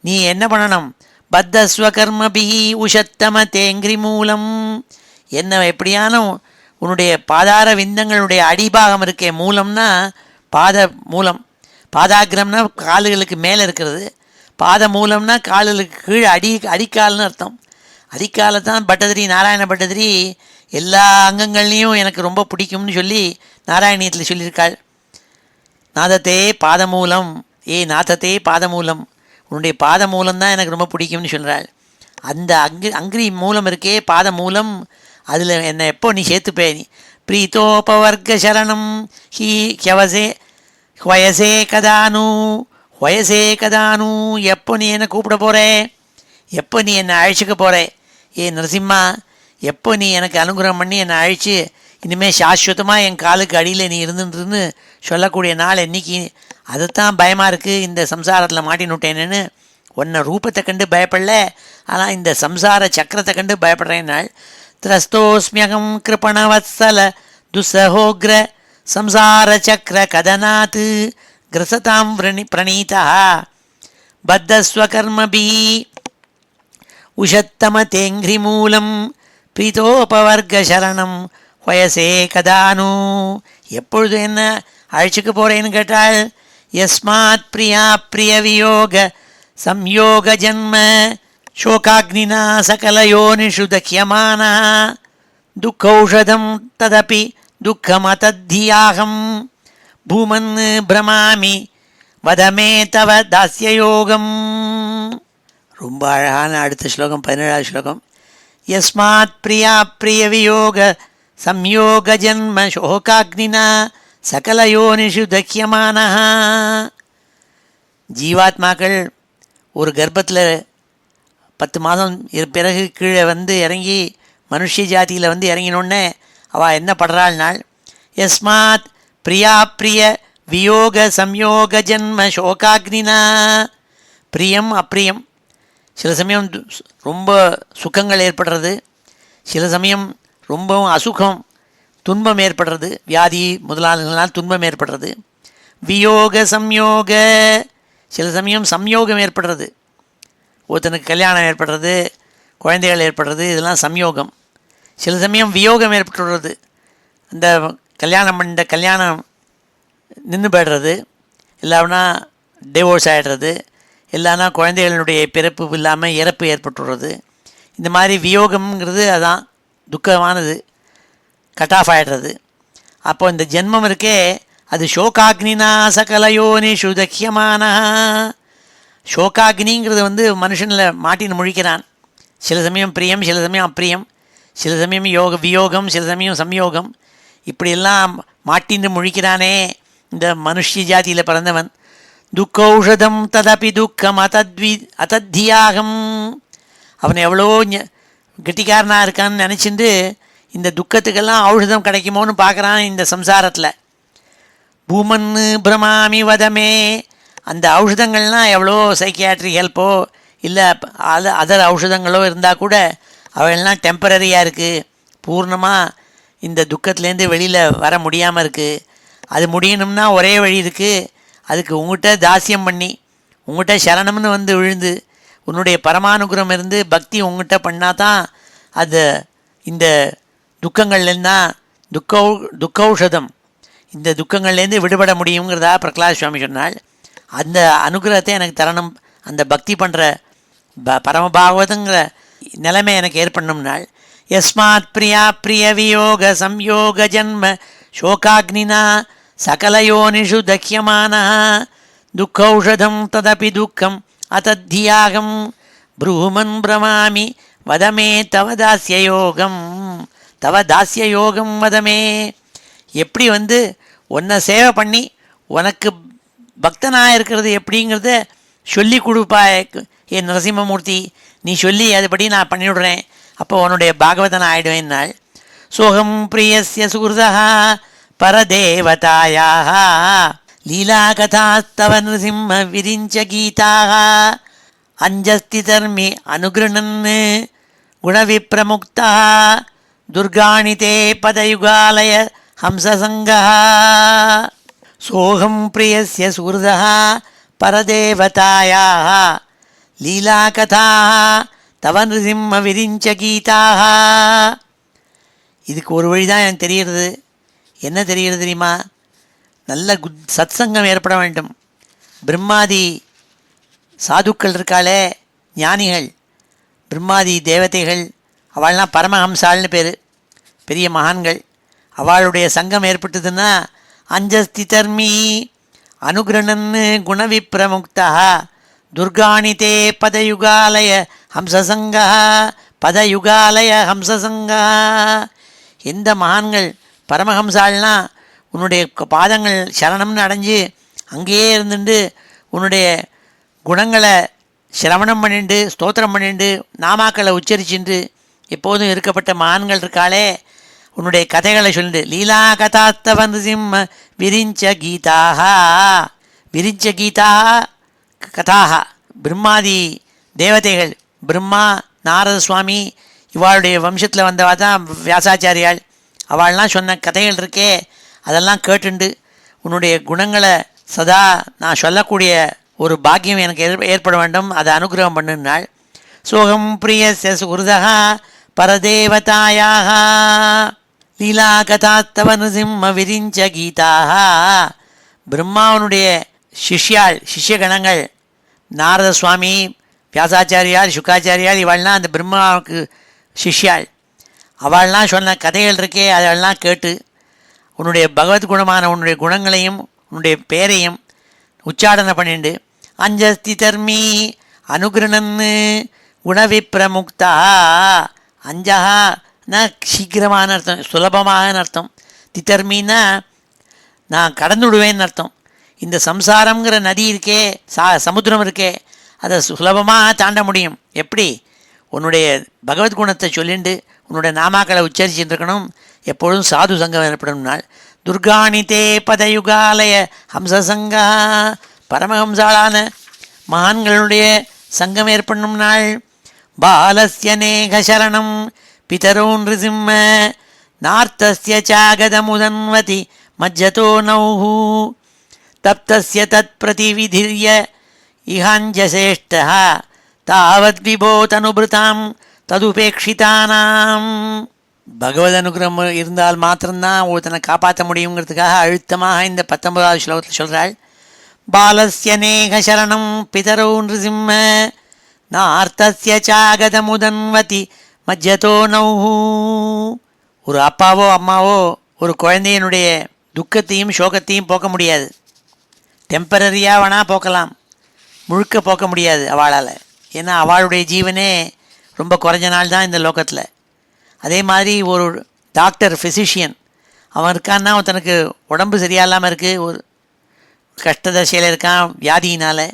[SPEAKER 1] நீ என்ன பண்ணணும்? பத்தஸ்வகர்மபி உஷத்தம தேங்கிரி மூலம். என்ன எப்படியான உன்னுடைய பாதார விந்தங்களுடைய அடிபாகம் இருக்கே, மூலம்னா பாத மூலம், பாதாகிரம்னா கால்களுக்கு மேலே இருக்கிறது, பாத மூலம்னா கால்களுக்கு கீழே அடிக்கால்னு அர்த்தம். அடிக்காலை தான் பட்டதிரி நாராயண பட்டதிரி எல்லா அங்கங்கள்லேயும் எனக்கு ரொம்ப பிடிக்கும்னு சொல்லி நாராயணியத்தில் சொல்லியிருக்காள். நாதத்தே பாதமூலம், நாதத்தே பாதமூலம், உன்னுடைய பாத மூலம்தான் எனக்கு ரொம்ப பிடிக்கும்னு சொல்கிறாள். அந்த அங்கிரி மூலம் இருக்கே பாத மூலம், அதில் என்னை எப்போ நீ சேர்த்துப்பே நீ. பிரீத்தோபவர்க்க சரணம் ஹி ஹவசே வயசே கதானு வயசே கதானு. எப்போ நீ என்னை கூப்பிட போகிறே, எப்போ நீ என்னை அழைச்சிக்க போகிறே, நரசிம்மா எப்போ நீ எனக்கு அனுகிரகம் பண்ணி என்னை அழைச்சி இனிமேல் சாஸ்வதமாக என் காலுக்கு அடியில் நீ இருந்துன்னு சொல்லக்கூடிய நாள் என்னைக்கு. அதுதான் பயமாக இருக்குது, இந்த சம்சாரத்தில் மாட்டினுட்டேன்னு. உன்னை ரூபத்தை கண்டு பயப்படல, ஆனால் இந்த சம்சார சக்கரத்தை கண்டு பயப்படுறேன் நாள். திரஸ்தோஸ்மியகம் கிருபணவத்சல துசஹோக்ர சம்சார சக்கர கதனாத் கிரசதாம் பிரணீதா பத்தஸ்வகர்மபி உஷத்தம தேங்கிரி மூலம் பிரீத்தோபவர்க்க சரணம் வயசே கதானு. எப்பொழுது என்ன அழைச்சிக்க போகிறேன்னு கேட்டாள். யஸ்மாத் பிரியா பிரிய வியோக சம்யோக ஜன்ம சோகாக்னினா சகலயோனிஷு தக்யமானா துக்கௌஷதம் ததபி துக்கமதத்தியாகம் பூமன் பிரமாமி வதமே தவ தாஸ்யயோகம். ரொம்ப அழகான அடுத்த ஸ்லோகம், 17வது ஸ்லோகம். யஸ்மாத் பிரியா பிரிய வியோக சம்யோக ஜன்ம சோகாக்னினா சகலயோனிஷு தக்யமானா. ஜீவாத்மாக்கள் ஒரு கர்ப்பத்தில் 10 மாதம் பிறகு கீழே வந்து இறங்கி மனுஷ ஜாதியில் வந்து இறங்கினோடனே அவள் என்ன படுறாள் நாள். யஸ்மாத் பிரியா பிரிய வியோக சம்யோக ஜன்ம சோகாக்னினா. பிரியம் அப்பிரியம், சில சமயம் ரொம்ப சுகங்கள் ஏற்படுறது, சில சமயம் ரொம்பவும் அசுகம் துன்பம் ஏற்படுறது, வியாதி முதலாளர்களால் துன்பம் ஏற்படுறது. வியோக சம்யோக, சில சமயம் சம்யோகம் ஏற்படுறது, ஒருத்தனுக்கு கல்யாணம் ஏற்படுறது, குழந்தைகள் ஏற்படுறது, இதெல்லாம் சம்யோகம். சில சமயம் வியோகம் ஏற்பட்டுடுறது, அந்த கல்யாணம் நின்று போய்டுறது, இல்லைன்னா டிவோர்ஸ் ஆகிடுறது, இல்லைன்னா குழந்தைகளுடைய பிறப்பு இல்லாமல் இறப்பு ஏற்பட்டுடுறது. இந்த மாதிரி வியோகம்ங்கிறது அதான் துக்கமானது, கட் ஆஃப் ஆகிடுறது. அப்போ இந்த ஜென்மம் இருக்கே அது சோகாக்னினா சகலயோனிஷு தக்யமானா. சோகாக்னிங்கிறது வந்து மனுஷனில் மாட்டின்னு முழிக்கிறான். சில சமயம் பிரியம், சில சமயம் அப்பிரியம், சில சமயம் வியோகம், சில சமயம் சம்யோகம், இப்படியெல்லாம் மாட்டின்னு முழிக்கிறானே இந்த மனுஷ ஜாதியில் பிறந்தவன். துக்கௌஷதம் ததபி துக்கம் அதத்தியாகம். அவன் எவ்வளோ கெட்டிக்காரனாக இருக்கான்னு நினச்சிட்டு இந்த துக்கத்துக்கெல்லாம் ஔஷதம் கிடைக்குமோன்னு பார்க்குறான் இந்த சம்சாரத்தில். பூமன் பிரமாமி வதமே. அந்த ஔஷதங்கள்லாம் எவ்வளோ சைக்கியாட்ரிக் ஹெல்ப்போ இல்லை அதர் ஔஷதங்களோ இருந்தால் கூட அவையெல்லாம் டெம்பரரியாக இருக்குது, பூர்ணமாக இந்த துக்கத்துலேருந்து வெளியில் வர முடியாமல் இருக்குது. அது முடியணும்னா ஒரே வழி இருக்குது, அதுக்கு உங்கள்கிட்ட தாசியம் பண்ணி உங்கள்கிட்ட சரணம்னு வந்து விழுந்து உன்னுடைய பரமானுகிரம் இருந்து பக்தி உங்கள்கிட்ட பண்ணால் தான் அது இந்த துக்கங்கள்லேருந்தா துக்கௌஷதம், இந்த துக்கங்கள்லேருந்து விடுபட முடியுங்கிறதா பிரகலாத் சுவாமி சொன்னாள். அந்த அனுகிரகத்தை எனக்கு தரணும், அந்த பக்தி பண்ணுற பரமபாகவதங்கிற நிலைமை எனக்கு ஏற்படணும்னாள். யஸ்மாத் பிரியா பிரிய வியோக சம்யோக ஜன்ம சோகாக்னினா சகலயோனிஷு தக்யமானா துக்கௌஷதம் ததபி துக்கம் அதத்தியாகம் ப்ரூமன் பிரமாமி வதமே தவ தாஸ்யயோகம். தவ தாஸ்யயோகம் வதமே. எப்படி வந்து உன்னை சேவை பண்ணி உனக்கு பக்தனாக இருக்கிறது எப்படிங்கிறத சொல்லி கொடுப்பாய் என் நரசிம்மமூர்த்தி, நீ சொல்லி அதுபடி நான் பண்ணிவிடுறேன், அப்போ உன்னுடைய பாகவதன் ஆகிடுவேன்னாள். சோகம் பிரியஸ்ய சுகிருதா பரதேவதாயாக லீலாகதாஸ்தவ நிருசிம்ம விரிஞ்ச கீதாக அஞ்சஸ்தி தர்மி அனுகிருணன் குணவிப்ரமுக்தா துர்காணி தே பதயுகாலய ஹம்சசங்கா. சோகம் பிரியஸ்ய சுகிருதா பரதேவதாயாக லீலா கதா தவ நிருசிம்ம விரிஞ்ச கீதாக. இதுக்கு ஒரு வழிதான் எனக்கு தெரிகிறது. என்ன தெரிகிறது தெரியுமா? நல்ல சத்சங்கம் ஏற்பட வேண்டும். பிரம்மாதி சாதுக்கள் இருக்காளே, ஞானிகள், பிரம்மாதி தேவதைகள், அவள்லாம் பரமஹம்சாள்னு பேர், பெரிய மகான்கள். அவளுடைய சங்கம் ஏற்பட்டதுன்னா அஞ்சஸ்தி தர்மி அனுகிரணன்னு குணவிப்ரமுக்தா துர்காணிதே பதயுகாலய ஹம்சசங்கா பதயுகாலய ஹம்சசங்கா. எந்த மகான்கள் பரமஹம்சாள்னா உன்னுடைய பாதங்கள் சரணம்னு அடைஞ்சு அங்கேயே இருந்துட்டு உன்னுடைய குணங்களை சிரவணம் பண்ணிண்டு ஸ்தோத்திரம் பண்ணிண்டு நாமாக்களை உச்சரிச்சுண்டு எப்போதும் இருக்கப்பட்ட மகான்கள் இருக்காளே, உன்னுடைய கதைகளை சொல்லிட்டு லீலா கதாத்தவ நிருசிம்ம விரிஞ்ச கீதாக. விரிஞ்ச கீதாக கதாக பிரம்மாதி தேவதைகள், பிரம்மா நாரத சுவாமி இவாளுடைய வம்சத்தில் வந்தவா தான் வியாசாச்சாரியாள். அவள்லாம் சொன்ன கதைகள் இருக்கே, அதெல்லாம் கேட்டுண்டு உன்னுடைய குணங்களை சதா நான் சொல்லக்கூடிய ஒரு பாக்கியம் எனக்கு ஏற்பட வேண்டும், அதை அனுகிரகம் பண்ணுனாள். சோகம் பிரியஸ்ய சுஹ்ருதः பரதேவதாயாக லீலா கதாத்தவ நிருசிம்ம விரிஞ்ச கீதாக. பிரம்மாவனுடைய சிஷ்யாள், சிஷ்யகணங்கள், நாரத சுவாமி, வியாசாச்சாரியால், சுக்காச்சாரியால், இவள்லாம் அந்த பிரம்மாவுக்கு சிஷ்யாள். அவள்லாம் சொன்ன கதைகள் இருக்கே, அதெல்லாம் கேட்டு உன்னுடைய பகவத்குணமான உன்னுடைய குணங்களையும் உன்னுடைய பேரையும் உச்சாடனை பண்ணிண்டு அஞ்சஸ்தி தர்மி அனுகிரணன்னு குணவிப்ரமுக்தா. அஞ்சஹா ந சீக்கிரமான அர்த்தம், சுலபமான அர்த்தம். திதர்மின்னா நான் கடந்து விடுவேன்னு அர்த்தம். இந்த சம்சாரங்கிற நதி இருக்கே, சமுத்திரம் இருக்கே, அதை சுலபமாக தாண்ட முடியும். எப்படி? உன்னுடைய பகவத்குணத்தை சொல்லிண்டு உன்னுடைய நாமாக்களை உச்சரிச்சுட்டு இருக்கணும். எப்பொழுதும் சாது சங்கம் ஏற்படும் நாள். துர்காணிதே பதயுகாலய ஹம்சசங்கா. பரமஹம்சாளான மகான்களுடைய சங்கம் ஏற்படும் நாள். பாலஸ்ய நேக சரணம் பிதரோ நிருசிம்ம நார்த்தஸ்ய சாகதமுதன்வதி மஜ்ஜதோ நௌஹு தப்தஸ்ய தத் பிரதிவிதிர்ய இஹாஞ்சசேஷ்டः தாவத் விபோ தனுபிருதாம் ததுபேக்ஷிதானாம். பகவத் அனுகிரகம் இருந்தால் மாத்திரம்தான் ஒருத்தனை காப்பாற்ற முடியுங்கிறதுக்காக அழுத்தமாக இந்த 19வது ஸ்லோகத்தில் சொல்கிறாள். பாலஸ்ய நேக சரணம் பிதரோ நிருசிம்ம நார்த்தஸ்ய சாகதமுதன்வதி மஜ்ஜதோ நௌஹு. ஒரு அப்பாவோ அம்மாவோ ஒரு குழந்தையினுடைய துக்கத்தையும் சோகத்தையும் போக்க முடியாது. டெம்பரரியாக வேணால் போக்கலாம், முழுக்க போக்க முடியாது அவளால். ஏன்னா அவளுடைய ஜீவனே ரொம்ப குறைஞ்ச நாள் தான் இந்த லோகத்தில். அதே மாதிரி ஒரு டாக்டர், ஃபிசிஷியன், அவன் இருக்கான்னா தனக்கு உடம்பு சரியால்லாமல் இருக்குது, ஒரு கஷ்டதசையில் இருக்கான் வியாதியினால்.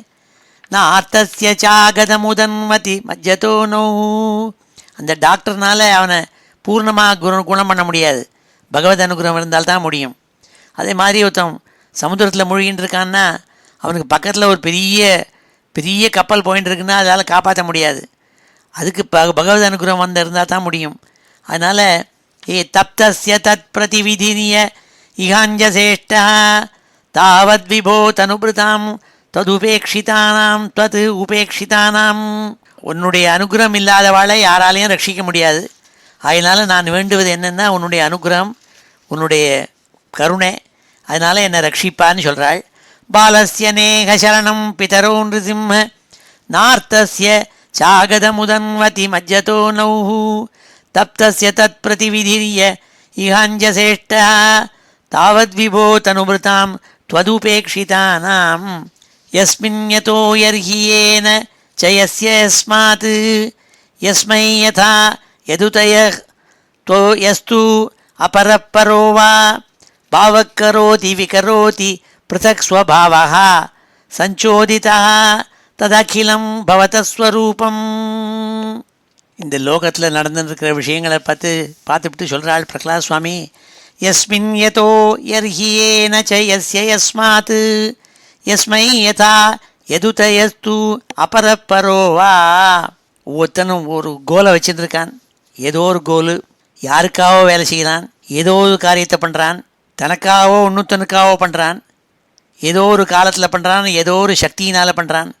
[SPEAKER 1] நான் ஆர்த்தஸ்ய சாகதமுதன்வதி மஜ்ஜதோ நௌஹு. அந்த டாக்டர்னால் அவனை பூர்ணமாக குணம் பண்ண முடியாது, பகவத் அனுகிரகம் இருந்தால்தான் முடியும். அதே மாதிரி ஒருத்தன் சமுத்திரத்தில் மூழ்கின்னு இருக்கான்னா அவனுக்கு பக்கத்தில் ஒரு பெரிய பெரிய கப்பல் போயின்னு இருக்குன்னா அதால் காப்பாற்ற முடியாது. அதுக்கு பகவத் அனுகிரகம் வந்து இருந்தால் தான் முடியும். அதனால் தப்தஸ்ய தத் பிரதிவிதினிய இகாஞ்சசேஷ்டா தாவத் விபோ தனுபிருதாம் ததுபேக்ஷிதானாம் தத் உபேக்ஷிதானாம். உன்னுடைய அனுகிரகம் இல்லாதவாளை யாராலையும் ரட்சிக்க முடியாது. அதனால் நான் வேண்டுவது என்னென்னா உன்னுடைய அனுகிரகம், உன்னுடைய கருணை. அதனால் என்னை ரட்சிப்பான்னு சொல்கிறாள். பாலஸ்ய நேக சரணம் பிதரோ நிருசிம்ம நார்த்தஸ்ய சாகதமுதன்வதி மஜ்ஜதோ நௌஹு தப்தஸ்ய தத் பிரதிவிதிர்ய இஹாஞ்சசேஷ்டः தாவத் விபோ தனுபிருதாம் த்வதுபேக்ஷிதானாம் யஸ்மின் யதோ யர்ஹியேன ச யஸ்ய யஸ்மாத் யஸ்மை யதா யதுதயः தோ யஸ்து அபரப்பரோ வா பாவக்கரோதி விகரோதி பிருதக் ஸ்வபாவः சஞ்சோதிதः ததகிலம் பவதஸ்வரூபம். இந்த லோகத்தில் நடந்துருக்கிற விஷயங்களை பார்த்துவிட்டு சொல்கிறாள் பிரகலாத் சுவாமி. யஸ்மின் யதோ யர்ஹியேன ச யஸ்ய யஸ்மாத் யஸ்மை யதா யதுதயஸ்து அபரப்பரோ வா. ஒவ்வொருத்தனும் ஒரு கோலை வச்சுருக்கான், ஏதோ ஒரு கோலு, யாருக்காவோ வேலை செய்கிறான், ஏதோ ஒரு காரியத்தை பண்ணுறான், தனக்காகவோ இன்னொருத்தனுக்காகவோ பண்ணுறான், ஏதோ ஒரு காலத்தில் பண்ணுறான், ஏதோ ஒரு சக்தியினால் பண்ணுறான்.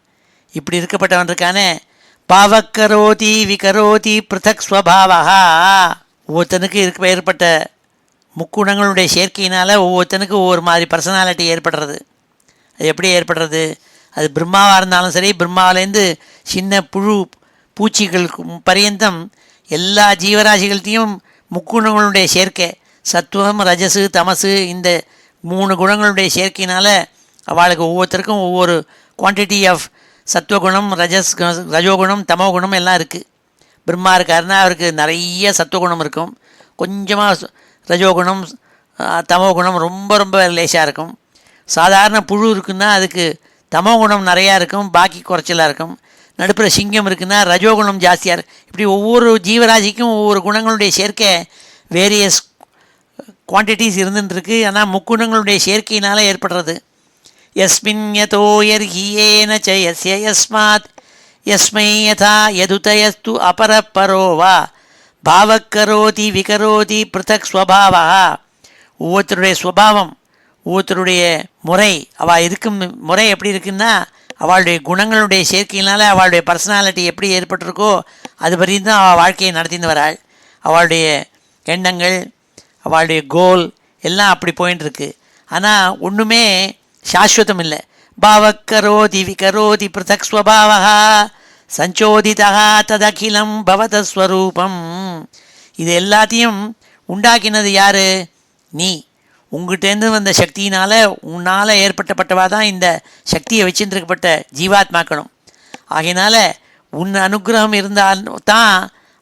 [SPEAKER 1] இப்படி இருக்கப்பட்டவன் இருக்கானே, பாவக்கரோதி விகரோதி பிருத்தக் ஸ்வபாவா. ஒவ்வொருத்தனுக்கு ஏற்பட்ட முக்குணங்களுடைய சேர்க்கையினால் ஒவ்வொருத்தனுக்கும் ஒவ்வொரு மாதிரி பர்சனாலிட்டி ஏற்படுறது. அது எப்படி ஏற்படுறது? அது பிரம்மாவாக இருந்தாலும் சரி, பிரம்மாவிலேருந்து சின்ன புழு பூச்சிகள் பரியந்தம் எல்லா ஜீவராசிகள்த்தையும் முக்குணங்களுடைய சேர்க்கை, சத்துவம் ரஜசு தமசு, இந்த 3 குணங்களுடைய சேர்க்கையினால் அவளுக்கு ஒவ்வொருத்தருக்கும் ஒவ்வொரு குவான்டிட்டி ஆஃப் சத்துவகுணம் ரஜோகுணம் தமோகுணம் எல்லாம் இருக்குது. பிரம்மா இருக்காருன்னா அவருக்கு நிறைய சத்துவகுணம் இருக்கும், கொஞ்சமாக ரஜோகுணம் தமோகுணம் ரொம்ப ரொம்ப லேசாக இருக்கும். சாதாரண புழு இருக்குன்னா அதுக்கு தமோகுணம் நிறையா இருக்கும், பாக்கி குறைச்சலாக இருக்கும். நடுப்புற சிங்கம் இருக்குன்னா ரஜோகுணம் ஜாஸ்தியாக இருக்கும். இப்படி ஒவ்வொரு ஜீவராசிக்கும் ஒவ்வொரு குணங்களுடைய சேர்க்கை வேரியஸ் குவான்டிட்டிஸ் இருந்துருக்கு. ஆனால் முக்குணங்களுடைய சேர்க்கையினால் ஏற்படுறது. யஸ்மின் யதோ யர்ஹியேன ச யஸ்ய யஸ்மாத் யஸ்மை யதா யதுதயஸ்து அபரப்பரோ வா பாவக்கரோதி விகரோதி பிருத்தக் ஸ்வபாவா. ஒவ்வொருத்தருடைய ஸ்வபாவம், ஒவ்வொருத்தருடைய முறை, அவள் இருக்கும் முறை எப்படி இருக்குன்னா அவளுடைய குணங்களுடைய சேர்க்கையினால் அவளுடைய பர்சனாலிட்டி எப்படி ஏற்பட்டிருக்கோ அது பற்றி தான் அவள் வாழ்க்கையை நடத்தின்னு வராள். அவளுடைய எண்ணங்கள், அவளுடைய கோல் எல்லாம் அப்படி போயின்னு இருக்கு. ஆனால் ஒன்றுமே சாஸ்வதம் இல்லை. பாவக்கரோதி விகரோதி பிருத்தக் ஸ்வபாவா சஞ்சோதிதா ததகிலம் பவதஸ்வரூபம். இது எல்லாத்தையும் உண்டாக்கினது யார்? நீ. உங்கள்கிட்டேருந்து வந்த சக்தியினால் உன்னால் ஏற்பட்டப்பட்டவா தான் இந்த சக்தியை வச்சுருக்கப்பட்ட ஜீவாத்மாக்களும். ஆகையினால உன் அனுகிரகம் இருந்தால் தான்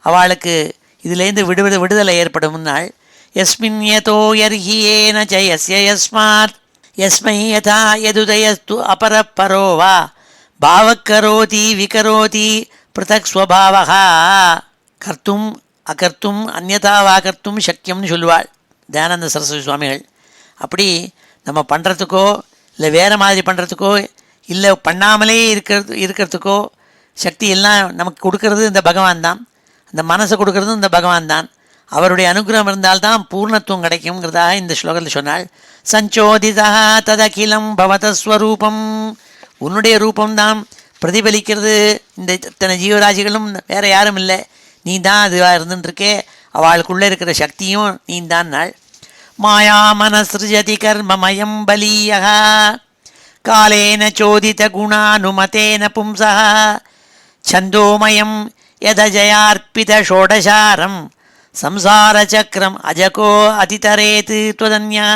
[SPEAKER 1] அவளுக்கு இதிலேருந்து விடுதலை ஏற்படும்னாள். யஸ்மின் யதோ யர்ஹியேன ச யஸ்ய யஸ்மாத் யஸ்மை யதா யதுதயஸ்து அபரப்பரோ வா பாவக்கரோதி விகரோதி பிருத்தக் ஸ்வபாவா. கர்த்தும் அகர்த்தும் அந்யதா வா கர்த்தும் சக்கியம்னு சொல்லுவாள் தயானந்த சரஸ்வதி சுவாமிகள். அப்படி நம்ம பண்ணுறதுக்கோ இல்லை வேறு மாதிரி பண்ணுறதுக்கோ இல்லை பண்ணாமலே இருக்கிறதுக்கோ சக்தி எல்லாம் நமக்கு கொடுக்கறது இந்த பகவான் தான். அந்த மனசை கொடுக்கறதும் இந்த பகவான் தான். அவருடைய அனுகிரகம் இருந்தால்தான் பூர்ணத்துவம் கிடைக்குங்கிறதாக இந்த ஸ்லோகத்தில் சொன்னாள். சஞ்சோதிதா ததகிலம் பவதஸ்வரூபம். உன்னுடைய ரூபம்தான் பிரதிபலிக்கிறது. இந்த இத்தனை ஜீவராசிகளும் வேறு யாரும் இல்லை, நீ தான் அதுவாக இருந்துட்டுருக்கே. அவளுக்குள்ளே இருக்கிற சக்தியும் நீ தான் நாள். மாயா மனசிருஜதி கர்மமயம் பலீய காலேன சோதித குணானுமதேன பும்சா சந்தோமயம் யதஜயார்ப்பித ஷோடசாரம் சம்சார சக்கரம் அஜகோ அதிதரேத்து துவதன்யா.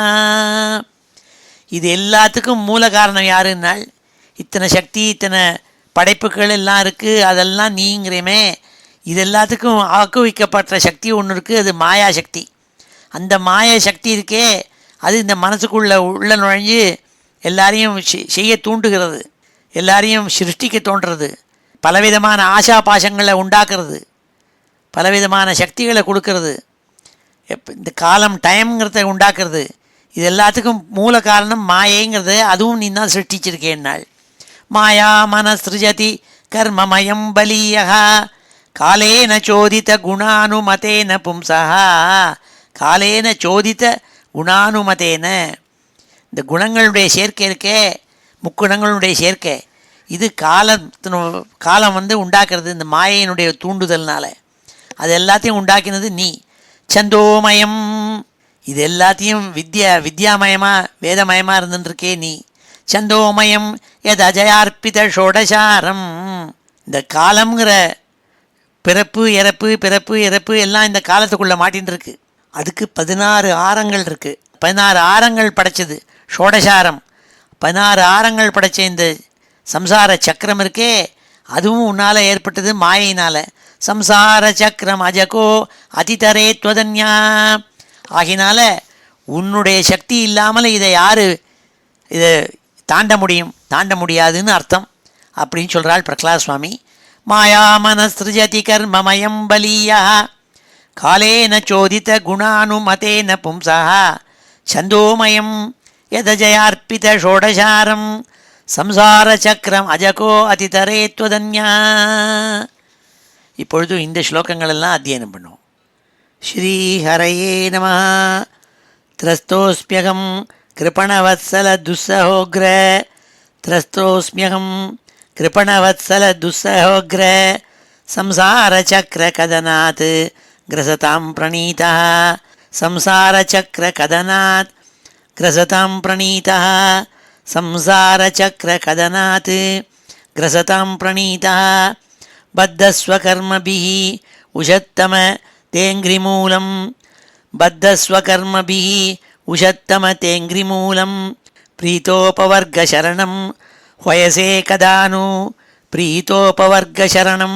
[SPEAKER 1] இது எல்லாத்துக்கும் மூல காரணம் யாருன்னாள்? இத்தனை சக்தி இத்தனை படைப்புகள் எல்லாம் இருக்குது, அதெல்லாம் நீங்கிறமே. இது எல்லாத்துக்கும் ஆக்குவிக்கப்பட்ட சக்தி ஒன்று இருக்குது, அது மாயா சக்தி. அந்த மாய சக்தி இருக்கே, அது இந்த மனசுக்குள்ளே உள்ள நுழைஞ்சு எல்லாரையும் செய்ய தூண்டுகிறது, எல்லாரையும் சிருஷ்டிக்க தோன்றுறது, பலவிதமான ஆசா பாசங்களை உண்டாக்குறது, பலவிதமான சக்திகளை கொடுக்கறது, இந்த காலம் டைம்ங்கிறத உண்டாக்குறது. இது எல்லாத்துக்கும் மூல காரணம் மாயைங்கிறது. அதுவும் நீ தான் சிருஷ்டிச்சிருக்கேன்னாள். மாயா மனசிருஜதி கர்மமயம் பலீய காலேன சோதித குணானுமதேன பும்சா. காலேன சோதித்த குணானுமதேன. இந்த குணங்களுடைய சேர்க்கை இருக்கே, முக்குணங்களுடைய சேர்க்கை, இது காலம் உண்டாக்குறது இந்த மாயையினுடைய தூண்டுதல்னால. அது எல்லாத்தையும் உண்டாக்கினது நீ. சந்தோமயம், இது எல்லாத்தையும் வித்யாமயமாக வேதமயமாக இருந்துருக்கே நீ. சந்தோமயம் எது அஜயார்ப்பித ஷோடசாரம். இந்த காலம்ங்கிற பிறப்பு இறப்பு எல்லாம் இந்த காலத்துக்குள்ளே மாட்டின்னு இருக்கு. அதுக்கு 16 ஆரங்கள் இருக்குது. 16 ஆரங்கள் படைச்சது ஷோடசாரம். 16 ஆரங்கள் படைச்ச இந்த சம்சார சக்கரம் இருக்கே, அதுவும் உன்னால் ஏற்பட்டது மாயினால். சம்சார சக்கரம் அஜகோ அதிதரே துவதன்யா. ஆகினால உன்னுடைய சக்தி இல்லாமல் இதை யார் இதை தாண்ட முடியும்? தாண்ட முடியாதுன்னு அர்த்தம் அப்படின்னு சொல்கிறாள் பிரகலாத் சுவாமி. மாயா மனசிருஜதி கர்மமயம் பலீயா காலேன சோதித குணானுமதேன பும்சா சந்தோமயம் யதஜயார்ப்பித ஷோடசாரம் சம்சார சக்கரம் அஜகோ அதிதரே துவதன்யா. இப்பொழுது இந்த ஸ்லோகங்களெல்லாம் அத்தியனம் பண்ணுவோம். ஸ்ரீஹரயே நமः. த்ரஸ்தோஸ்மியகம் கிருபணவத்சல துஸ்ஸஹோக்ர த்ரஸ்தோஸ்மியகம் கிருபணவத்சல துஸ்ஸஹோக்ர संसारचक्रकदनात् ग्रसतां प्रणीतः संसारचक्रकदनात् ग्रसतां प्रणीतः संसारचक्रकदनात् ग्रसतां प्रणीतः बद्धस्वकर्मभिः उषत्तम तेङ्घ्रिमूलं बद्धस्वकर्मभिः उषत्तम तेङ्घ्रिमूलं प्रीतोपवर्गशरणं ह्वयसे कदानु प्रीतोपवर्गशरणं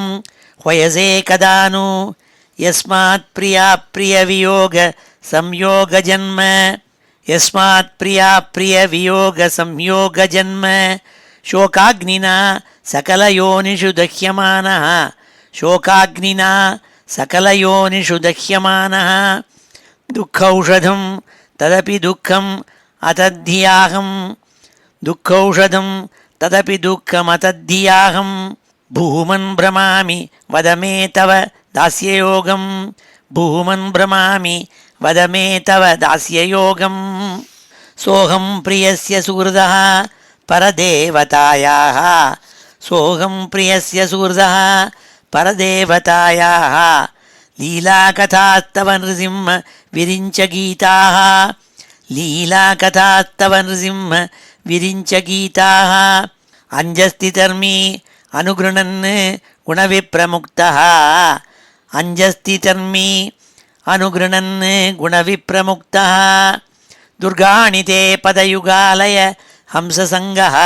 [SPEAKER 1] ह्वयसे कदानु यस्मात् प्रिया प्रियवियोग संयोगजन्म यस्मात् प्रिया प्रियवियोग संयोगजन्म शोकाग्निना सकलयोनिषु दह्यमानः शोकाग्निना सकलयोनिषु दह्यमानः दुःखौषधं तदपि दुःखम् अतद्धियाहं दुःखौषधं तदपि दुःखमतद्धियाहं भूमन् भ्रमामि वद मे तव दास्ययोगं भूमन् भ्रमामि वद मे तव दास्ययोगं सोऽहं प्रियस्य सुहृदः परदेवतायाः सोऽहं प्रियस्य सुहृदः परदेवतायाः लीलाकथास्तव नृसिंह विरिञ्च गीताः लीलाकथास्तव नृसिंह विरिञ्च गीताः अञ्जस्तितर्मी अनुगृणन् गुणविप्रमुक्तः अञ्जस्तितर्मी अनुगृणन् गुणविप्रमुक्तः दुर्गाणि ते पदयुगालय हंससङ्गः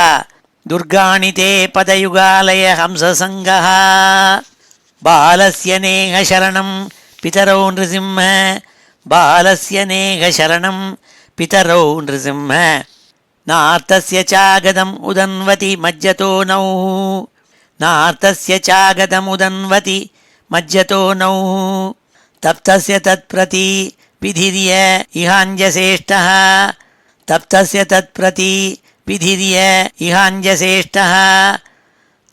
[SPEAKER 1] दुर्गाणि ते पदयुगालय हंससङ्गः बालस्य नेहशरणं पितरौ नृसिंह बालस्य नेहशरणं पितरौ नृसिंह नार्तस्य चागदम् उदन्वति मज्जतो नौः नार्तस्य चागदम् उदन्वति मज्जतो नौः तप्तस्य तत्प्रति विधिर्य इहाञ्जसेष्टः तप्तस्य तत्प्रति विधिर्य इहाञ्जसेष्टः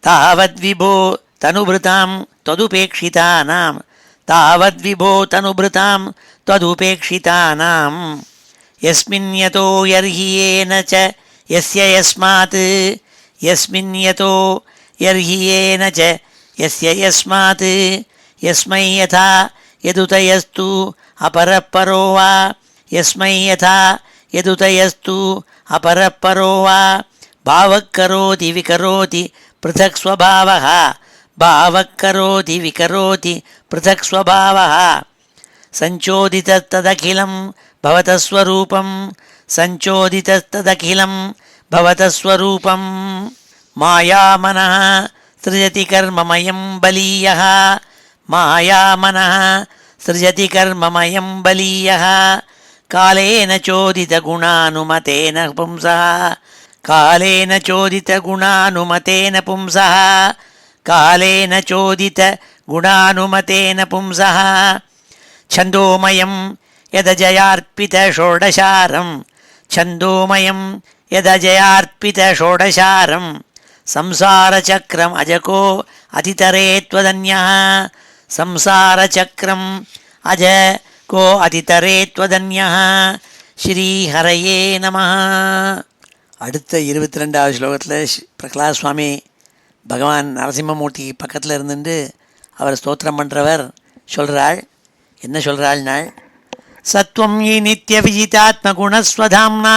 [SPEAKER 1] तावद्विभो तनुभृतां त्वदुपेक्षितानां तावद्विभो तनुभृतां त्वदुपेक्षितानां यस्मिन् यतो यर्हि येन च यस्य यस्मात् यस्मिन् यतो यर्हि येन च यस्य यस्मात् यस्मै यथा यदुतयस्तु अपरः परो वा यस्मै यथा यदुतयस्तु अपरः परो वा भावः करोति विकरोति पृथक् स्वभावः भावः करोति विकरोति पृथक् स्वभावः संचोदितस्तदखिलं भवतः स्वरूपं संचोदितस्तदखिलं भवतः स्वरूपं मायामनः सृजति कर्ममयं बलीयः मायामनः सृजति कर्ममयं बलीयः कालेन चोदितगुणानुमतेन पुंसः कालेन चोदितगुणानुमतेन पुंसः कालेन चोदितगुणानुमतेन पुंसः छन्दोमयं यदजयार्पितषोडशारं छन्दोमयं यदजयार्पितषोडशारं संसारचक्रम् अजको अतितरे त्वदन्यः संसारचक्रम् अज को अतितरे त्वदन्यः ஸ்ரீஹரயே நமः. அடுத்த 22வது ஸ்லோகத்தில் பிரகலாத் சுவாமி பகவான் நரசிம்மமூர்த்திக்கு பக்கத்தில் இருந்துட்டு அவர் ஸ்தோத்திரம் பண்ணுறவர் சொல்கிறாள். என்ன சொல்கிறாள்னாள், சத்வம் யி நித்ய விஜிதாத்ம குணஸ்வதாம்னா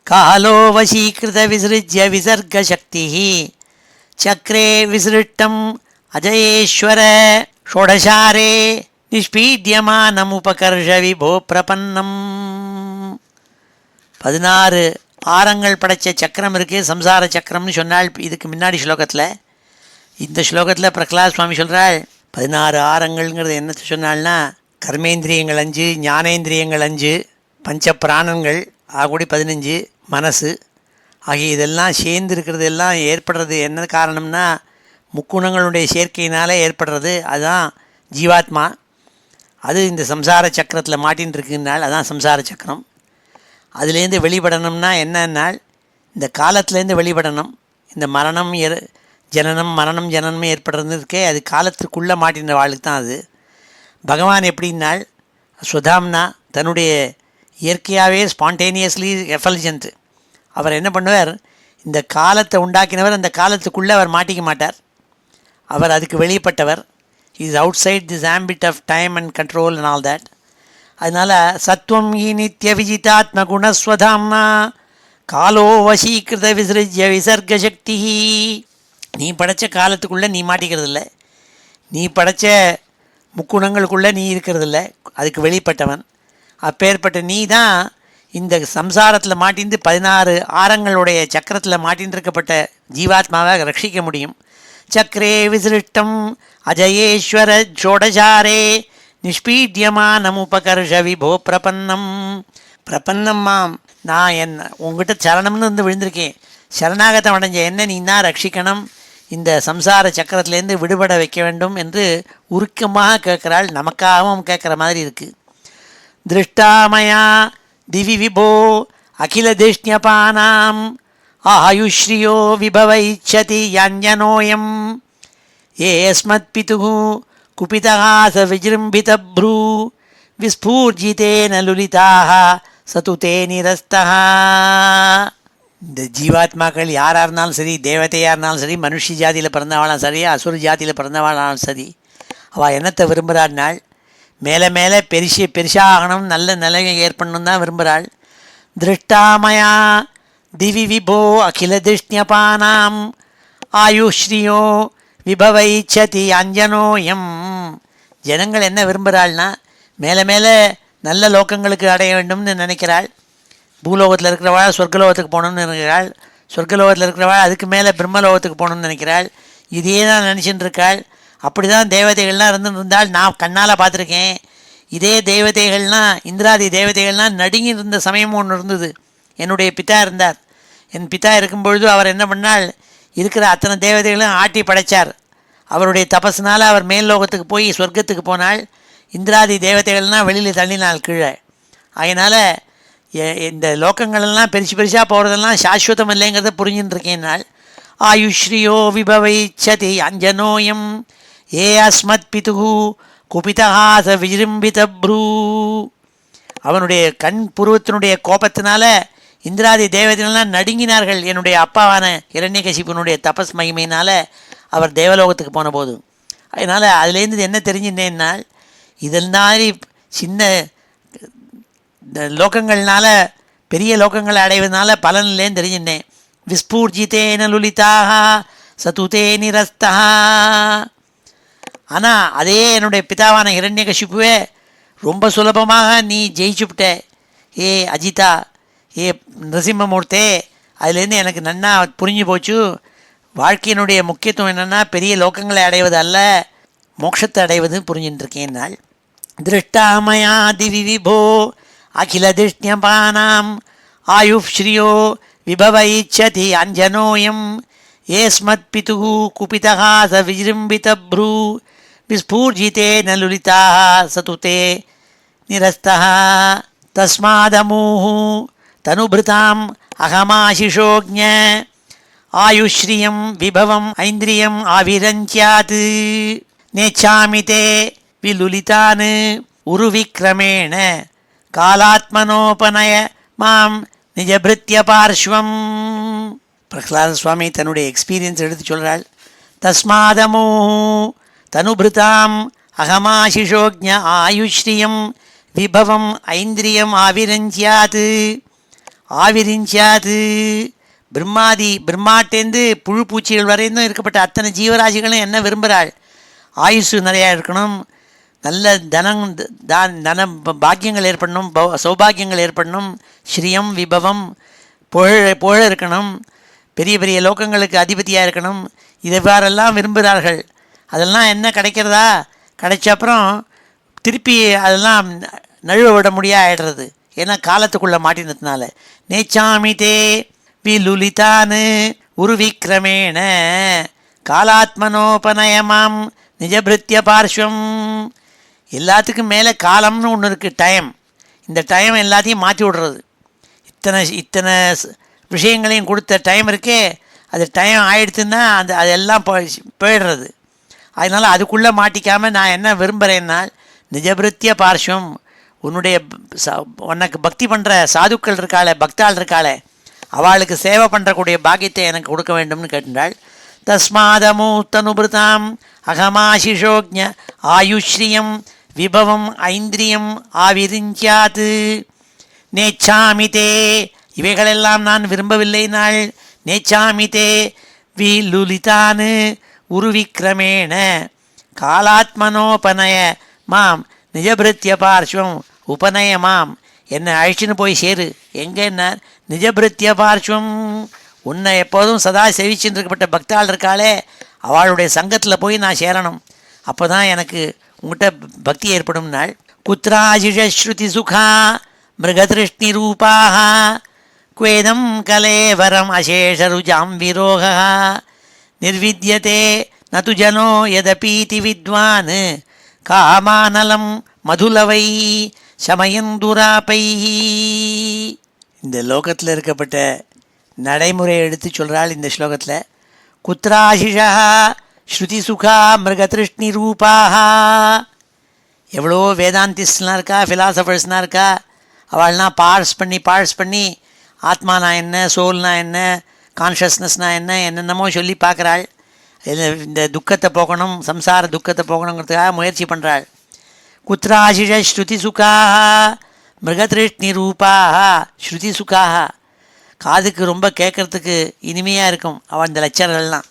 [SPEAKER 1] காலோ வசீகிருத விசிருஜ்ய விசர்கசக்தி சக்ரே விசிருஷ்டம் அஜயேஸ்வர ஷோடசாரே நிஷ்பீட்யமானமுபகர்ஷ விபோ பிரபன்னம். 16 ஆரங்கள் படைத்த சக்கரம் இருக்குது, சம்சார சக்கரம்னு சொன்னால் இதுக்கு முன்னாடி ஸ்லோகத்தில். இந்த ஸ்லோகத்தில் பிரகலாத் சுவாமி சொல்கிறாள் 16 ஆரங்கள்ங்கிறது என்னத்தை சொன்னால்னா, கர்மேந்திரியங்கள் 5, ஞானேந்திரியங்கள் 5, பஞ்ச பிராணங்கள் ஆகூடி 15, மனசு ஆகிய இதெல்லாம் சேர்ந்து இருக்கிறது எல்லாம் ஏற்படுறது என்ன காரணம்னா முக்குணங்களுடைய சேர்க்கையினாலே ஏற்படுறது. அதுதான் ஜீவாத்மா. அது இந்த சம்சார சக்கரத்தில் மாட்டின்னு இருக்குனால் அதான் சம்சார சக்கரம். அதுலேருந்து வெளிப்படணும்னா என்னன்னால் இந்த காலத்துலேருந்து வெளிப்படணும். இந்த மரணம் ஜனனம் மரணம் ஜனனமே ஏற்படுறது இருக்கே, அது காலத்துக்குள்ளே மாட்டின வாழ்க்கை தான் அது. பகவான் எப்படின்னால் சுதாம்னா தன்னுடைய இயற்கையாகவே ஸ்பான்டேனியஸ்லி எஃபல்ஜென்ட். அவர் என்ன பண்ணுவார், இந்த காலத்தை உண்டாக்கினவர் அந்த காலத்துக்குள்ளே அவர் மாட்டிக்க மாட்டார். அவர் அதுக்கு வெளிப்பட்டவர். Is outside this ambit of time and control and all that. அதனால் சத்வம் ஈ நித்திய விஜிதாத்ம குணஸ்வதாம்னா காலோ வசீகிருத விசிருஜ்ய விசர்கசக்தி. நீ படைத்த காலத்துக்குள்ளே நீ மாட்டிக்கிறது இல்லை, நீ படைத்த முக்குணங்களுக்குள்ளே நீ இருக்கிறதில்ல, அதுக்கு வெளிப்பட்டவன். அப்பேற்பட்ட நீ தான் இந்த சம்சாரத்தில் மாட்டிந்து 16 ஆரங்களுடைய சக்கரத்தில் மாட்டின்னு இருக்கப்பட்ட ஜீவாத்மாவை ரட்சிக்க முடியும். சக்கரே விசிருஷ்டம் அஜயேஸ்வர ஜோடசாரே நிஷ்பீட்யமானமுபகர்ஷ விபோ பிரபன்னம். பிரபன்னம்மாம், நான் உங்ககிட்ட சரணம்னு வந்து விழுந்திருக்கேன், சரணாகத்தம் அடைஞ்ச என்ன நீ தான் ரட்சிக்கணும், இந்த சம்சார சக்கரத்திலேருந்து விடுபட வைக்க வேண்டும் என்று உருக்கமாக கேட்குறாள். நமக்காகவும் கேட்குற மாதிரி இருக்குது. திருஷ்டாமயா திவி விபோ அகில திஷ்ணியபானாம் ஆயுஷ்ரியோ விபவைச்சதி யஞ்சனோயம் ஏஸ்மத் பிதுகு குபிதஹாச விஜிரும்பிதப்ரூ விஸ்பூர்ஜிதேன லுலிதாக சதுதே நிரஸ்தா. இந்த ஜீவாத்மாக்கள் யாராக இருந்தாலும் சரி, தேவதையாக இருந்தாலும் சரி, மனுஷ ஜாதியில் பிறந்தவாளாம் சரி, அசுர ஜாதியில் பிறந்தவாளாலும் சரி, அவள் என்னத்தை விரும்புகிறாள்னாள், மேலே மேலே பெருசாகணும், நல்ல நிலையை ஏற்படணும் தான் விரும்புகிறாள். திருஷ்டாமயா திவி விபோ அகில திஷ்ணியபானாம் ஆயுஷ்ரியோ விபவைச்சதி அஞ்சனோயம். ஜனங்கள் என்ன விரும்புகிறாள்னா மேலே மேலே நல்ல லோகங்களுக்கு அடைய வேண்டும்னு நினைக்கிறாள். பூலோகத்தில் இருக்கிறவாள் சொர்க்கலோகத்துக்கு போகணும்னு நினைக்கிறாள், சொர்க்கலோகத்தில் இருக்கிறவாள் அதுக்கு மேலே பிரம்மலோகத்துக்கு போகணும்னு நினைக்கிறாள். இதே தான் நினச்சின்னு இருக்காள். அப்படி தான் தேவதைகள்லாம் இருந்தால் நான் கண்ணால் பார்த்துருக்கேன். இதே தேவதைகள்லாம் இந்திராதி தேவதைகள்லாம் நடுங்கி இருந்த சமயம் ஒன்று இருந்தது. என்னுடைய பிதா இருந்தார். என் பிதா இருக்கும்பொழுது அவர் என்ன பண்ணால், இருக்கிற அத்தனை தேவதைகளும் ஆட்டி படைத்தார். அவருடைய தபஸ்னால் அவர் மேல் லோகத்துக்கு போய் சொர்க்கத்துக்கு போனால், இந்திராதி தேவதைகள்லாம் வெளியில் தள்ளினாள் கீழே. அதனால் இந்த லோகங்களெல்லாம் பெருசாக போகிறதெல்லாம் சாஸ்வதம் இல்லைங்கிறத புரிஞ்சுன்னு இருக்கேன். நாள் ஆயுஷ்ரியோ விபவைச்சதி அஞ்சனோயம் ஏ அஸ்மத் பிதுகு குபிதஹாச விஜிரும்பிதப்ரூ. அவனுடைய கண் புருவத்தினுடைய கோபத்தினால இந்திராதி தேவதைகள்லாம் நடுங்கினார்கள். என்னுடைய அப்பாவான இரண்யகசிபனுடைய தபஸ் மகிமையினால் அவர் தேவலோகத்துக்கு போன போது. அதனால் அதுலேருந்து என்ன தெரிஞ்சுட்டேன்னால், இதன் மாதிரி சின்ன லோகங்கள்னால பெரிய லோகங்களை அடைவதனால பலன்லேன்னு தெரிஞ்சுட்டேன். விஸ்பூர்ஜிதேன லுலிதாக சதுதே நிரஸ்தா. ஆனால் அதே என்னுடைய பிதாவான இரண்யகசிப்புவே ரொம்ப சுலபமாக நீ ஜெயிச்சுவிட்ட. ஏ அஜிதா, ஏ நரசிம்மமூர்த்தே, அதுலேருந்து எனக்கு நன்னா புரிஞ்சு போச்சு. வாழ்க்கையினுடைய முக்கியத்துவம் என்னென்னா பெரிய லோகங்களை அடைவது அல்ல, மோட்சத்தை அடைவது புரிஞ்சுட்டு இருக்கேன். நாள் திருஷ்டாமயா திவி விபோ அகில திஷ்ணியபானாம் ஆயுஷ்ரியோ விபவைச்சதி அஞ்சனோயம் ஏஸ்மத் பிதுகு குபிதஹாச விஜிரும்பிதப்ரூ விஸ்பூர்ஜிதேன லுலிதாக சதுதே நிரஸ்தா. தஸ்மாதமூஹு தனுபிருதாம் அகமாசிஷோஜ்ஞ ஆயுஷ்ரியம் விபவம் ஐந்திரியம் ஆவிரஞ்சியாத் நேச்சாமி தே விலுலிதான் உருவிக்ரமேண காலாத்மனோபனய மாம் நிஜபிருத்திய பார்ஷ்வம். பிரகலாத சுவாமி தன்னுடைய எக்ஸ்பீரியன்ஸ் எடுத்து சொல்கிறாள். தஸ்மாதமோ தனுபிருதாம் அகமாசிஷோஜ்ஞ ஆயுஷ்ரியம் விபவம் ஐந்திரியம் ஆவிரஞ்சியாது. பிரம்மாட்டேந்து புழு பூச்சிகள் வரையும் இருக்கப்பட்ட அத்தனை ஜீவராசிகளும் என்ன விரும்புகிறாள், ஆயுஷு நிறையா இருக்கணும், நல்ல தன பாக்கியங்கள் ஏற்படணும், சௌபாகியங்கள் ஏற்படணும், ஸ்ரீயம் விபவம் புகழ் இருக்கணும், பெரிய பெரிய லோகங்களுக்கு அதிபதியாக இருக்கணும், இவ்வாறெல்லாம் விரும்புகிறார்கள். அதெல்லாம் என்ன கிடைக்கிறதா, கிடைச்ச அப்புறம் திருப்பி அதெல்லாம் நழுவ விட முடியாது ஆயிடுறது. ஏன்னா காலத்துக்குள்ளே மாட்டினதுனால. நேச்சாமிதே விலுலிதான் உருவிக்ரமேண காலாத்மனோபநயமாம் நிஜபிருத்திய பார்ஷ்வம். எல்லாத்துக்கும் மேலே காலம்னு ஒன்று இருக்குது, டைம். இந்த டைம் எல்லாத்தையும் மாற்றி விடுறது. இத்தனை விஷயங்களையும் கொடுத்த டைம் இருக்கே, அது டைம் ஆகிடுச்சுன்னா அதெல்லாம் போயிடுறது. அதனால் அதுக்குள்ளே மாட்டிக்காமல் நான் என்ன விரும்புகிறேன்னால் நிஜபிருத்திய பார்ஷ்வம். உன்னுடைய உனக்கு பக்தி பண்ணுற சாதுக்கள் இருக்காளே, பக்தாள் இருக்காளே, அவளுக்கு சேவை பண்ணுறக்கூடிய பாக்கியத்தை எனக்கு கொடுக்க வேண்டும்னு கேட்டாள். தஸ்மாதமூத்தனுபிருதாம் அகமாசிஷோஜ்ஞ ஆயுஷ்ரியம் விபவம் ஐந்திரியம் ஆவிரிஞ்சாத்து நேச்சாமிதே, இவைகளெல்லாம் நான் விரும்பவில்லை நாள். நேச்சாமிதே விலுலிதானு உருவிக்ரமேண காலாத்மனோபனய மாம் நிஜபிருத்திய பார்ஸ்வம் உபநய மாம், என்னை அழிச்சுன்னு போய் சேரு. எங்கன்னா நிஜபிருத்திய பார்ஸ்வம், உன்னை எப்போதும் சதா சேவிச்சுட்டு இருக்கப்பட்ட பக்தாள் இருக்காளே அவளுடைய சங்கத்தில் போய் நான் சேரணும். அப்போ தான் எனக்கு உங்கள்கிட்ட பக்தி ஏற்படும் நாள். குத்ராஜிஷஸ்ருதி சுகா மிருகதிருஷ்ணி ரூபாக குவேதம் கலேவரம் அசேஷருஜாம் விரோக நிர்வித்யதே நது ஜனோ யதபீதி வித்வான் காமானலம் மதுலவை சமயந்துராபை. இந்த லோகத்தில் இருக்கப்பட்ட நடைமுறையை எடுத்து சொல்கிறாள் இந்த ஸ்லோகத்தில். குத்ராசிஷா ஸ்ருதி சுகா மிருகதிருஷ்ணி ரூபாக, எவ்வளோ வேதாந்திஸ்ட்லாம் இருக்கா, ஃபிலாசபர்ஸ்லாம் இருக்கா. அவள்லாம் பார்ஸ் பண்ணி ஆத்மானா என்ன, சோல்னா என்ன, கான்ஷியஸ்னஸ்னா என்ன, என்னென்னமோ சொல்லி பார்க்குறாள். இந்த துக்கத்தை போக்கணும், சம்சார துக்கத்தை போக்கணுங்கிறதுக்காக முயற்சி பண்ணுறாள். குத்ராசிஷ ஸ்ருதி சுகாக மிருகதிருஷ்ணி ரூபாக. ஸ்ருதி சுகாக, காதுக்கு ரொம்ப கேட்குறதுக்கு இனிமையாக இருக்கும். அவள் இந்த லெக்சரெல்லாம்,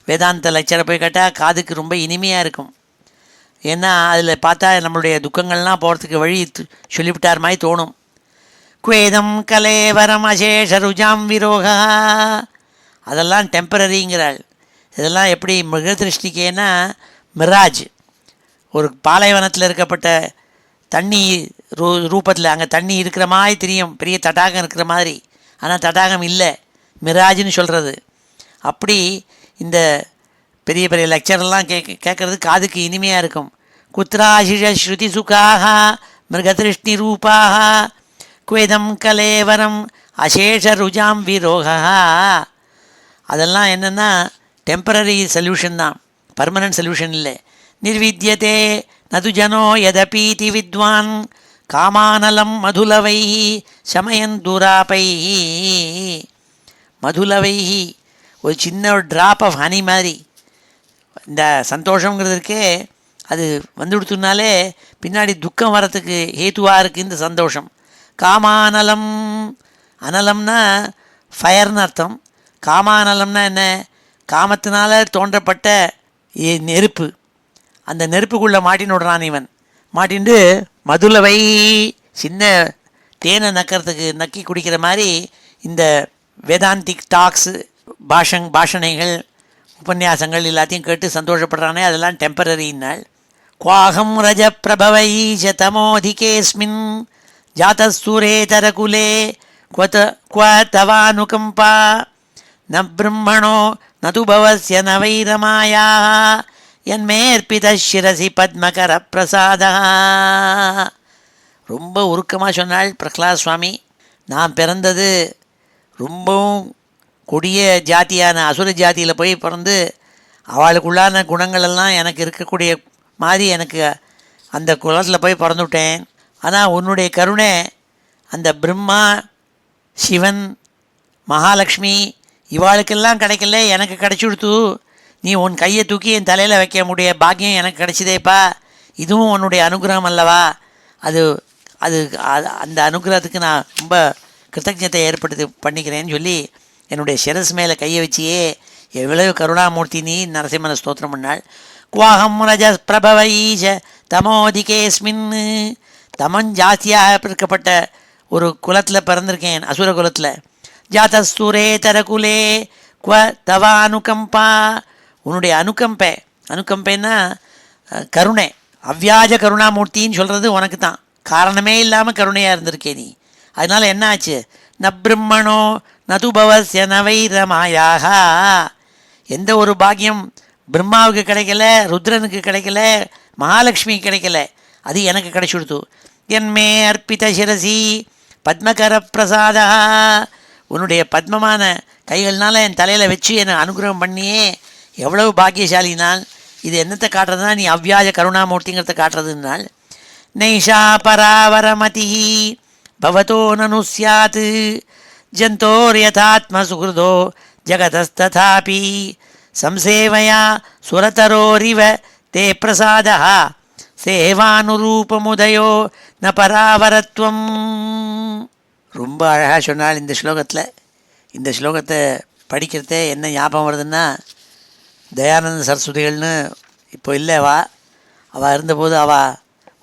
[SPEAKER 1] வேதாந்த லெக்சரை போய் கேட்டால் காதுக்கு ரொம்ப இனிமையாக இருக்கும். ஏன்னா அதில் பார்த்தா நம்மளுடைய துக்கங்கள்லாம் போகிறதுக்கு வழி சொல்லிவிட்டார் மாதிரி தோணும். குவேதம் கலேவரம் அசேஷருஜாம் விரோகா, அதெல்லாம் டெம்பரரிங்கிறாள். இதெல்லாம் எப்படி மிருகதிருஷ்டிக்கேன்னா மிராஜ், ஒரு பாலைவனத்தில் இருக்கப்பட்ட தண்ணி ரூபத்தில், அங்கே தண்ணி இருக்கிற மாதிரி தெரியும், பெரிய தடாகம் இருக்கிற மாதிரி, ஆனால் தடாகம் இல்லை, மிராஜ்னு சொல்கிறது. அப்படி இந்த பெரிய பெரிய லெக்சரெல்லாம் கேட்குறது காதுக்கு இனிமையாக இருக்கும். குத்ராசிஷ ஸ்ருதி சுகாக மிருகதிருஷ்ணி ரூபாக குவேதம் கலேவரம் அசேஷ ருஜாம் விரோகா. அதெல்லாம் என்னென்னா டெம்பரரி சொல்யூஷன் தான், பர்மனன்ட் சொல்யூஷன் இல்லை. நிர்வித்யதே நது ஜனோ யதபீதி வித்வான் காமானலம் மதுலவை சமயன் துராபை. மதுலவை ஒரு சின்ன ஒரு ட்ராப் ஆஃப் ஹனி மாதிரி. இந்த சந்தோஷங்கிறது இருக்கே, அது வந்துடுத்துனாலே பின்னாடி துக்கம் வரத்துக்கு ஹேத்துவாக இருக்குது இந்த சந்தோஷம். காமானலம், அனலம்னா ஃபயர்னு அர்த்தம். காமானலம்னா என்ன? காமத்தினால தோன்றப்பட்ட நெருப்பு. அந்த நெருப்புக்குள்ளே மாட்டின்னு விடுறான் இவன். மாட்டின்ட்டு மதுலவை, சின்ன தேனை நக்கி குடிக்கிற மாதிரி இந்த வேதாந்திக் டாக்ஸு, பாஷணைகள், உபன்யாசங்கள் எல்லாத்தையும் கேட்டு சந்தோஷப்படுறானே, அதெல்லாம் டெம்பரரின்னாள். குவாகம் ரஜ பிரபவை தமோதிகேஸ்மின் ஜாதஸ்தூரேதரகுலே क्व तवानुकम्पा न ब्रह्मणो न तु भवस्य न वैरमायाः यन्मेर्पितः शिरसि पद्मकर प्रसादः. ரொம்ப உருக்கமாக சொன்னாள் பிரகலாத் சுவாமி. நான் பிறந்தது ரொம்பவும் கொடிய ஜாத்தியான அசுர ஜாத்தியில் போய் பிறந்து அவளுக்குள்ளான குணங்களெல்லாம் எனக்கு இருக்கக்கூடிய மாதிரி எனக்கு அந்த குலத்தில் போய் பிறந்துவிட்டேன். ஆனால் உன்னுடைய கருணை அந்த பிரம்மா, சிவன், மகாலட்சுமி இவாளுக்கெல்லாம் கிடைக்கல, எனக்கு கிடச்சிடுத்து. நீ உன் கையை தூக்கி என் தலையில் வைக்க முடிய பாக்கியம் எனக்கு கிடைச்சிதேப்பா. இதுவும் உன்னுடைய அனுகிரகம் அல்லவா? அது அது அந்த அனுகிரகத்துக்கு நான் ரொம்ப கிருத்தஜத்தை ஏற்படுத்தி பண்ணிக்கிறேன்னு சொல்லி என்னுடைய சிரஸ் மேலே கையை வச்சியே எவ்வளவு கருணாமூர்த்தி நீ நரசிம்மன ஸ்தோத்திரம் பண்ணாள். குவாகம் ரஜ பிரபவீஷ தமோதிகேஸ்மின், தமன் ஜாஸ்தியாக இருக்கப்பட்ட ஒரு குலத்தில் பிறந்திருக்கேன், அசுர குலத்தில். ஜாதஸ்தூரே தரகுலே குவ தவ அனுகம்பா, உன்னுடைய அனுகம்பைன்னா கருணை, அவ்வியாஜ கருணாமூர்த்தின்னு சொல்கிறது உனக்கு தான். காரணமே இல்லாமல் கருணையாக இருந்திருக்கே நீ. அதனால் என்ன ஆச்சு? ந பிரம்மணோ நது பவஸ்ய ந வைரமாயாக, எந்த ஒரு பாக்கியம் பிரம்மாவுக்கு கிடைக்கல, ருத்ரனுக்கு கிடைக்கல, மகாலட்சுமிக்கு கிடைக்கல, அது எனக்கு கிடைச்சுடுத்து. என்மே அர்ப்பித சிரசி பத்மகர பிரசாதா, உன்னுடைய பத்மமான கைகள்னால என் தலையில் வச்சு என்னை அனுகிரகம் பண்ணியே எவ்வளவு பாக்கியசாலினால். இது என்னத்தை காட்டுறதுனா நீ அவ்வியாஜ கருணாமூர்த்திங்கிறத காட்டுறதுனால். நைஷா பராவரமதி பவதோ நனு ஸ்யாத் ஜந்தோர்யதாத்ம சுகிருதோ ஜகதஸ்ததாபி சம்சேவயா சுரதரோரிவ தே பிரசாதः சேவானுரூபமுதயோ ந பராவரத்வம். ரொம்ப அழகாக சொன்னால் இந்த ஸ்லோகத்தில். இந்த ஸ்லோகத்தை படிக்கிறதே என்ன ஞாபகம் வருதுன்னா, தயானந்த சரஸ்வதிகள்னு இப்போ இல்லை, அவள் இருந்தபோது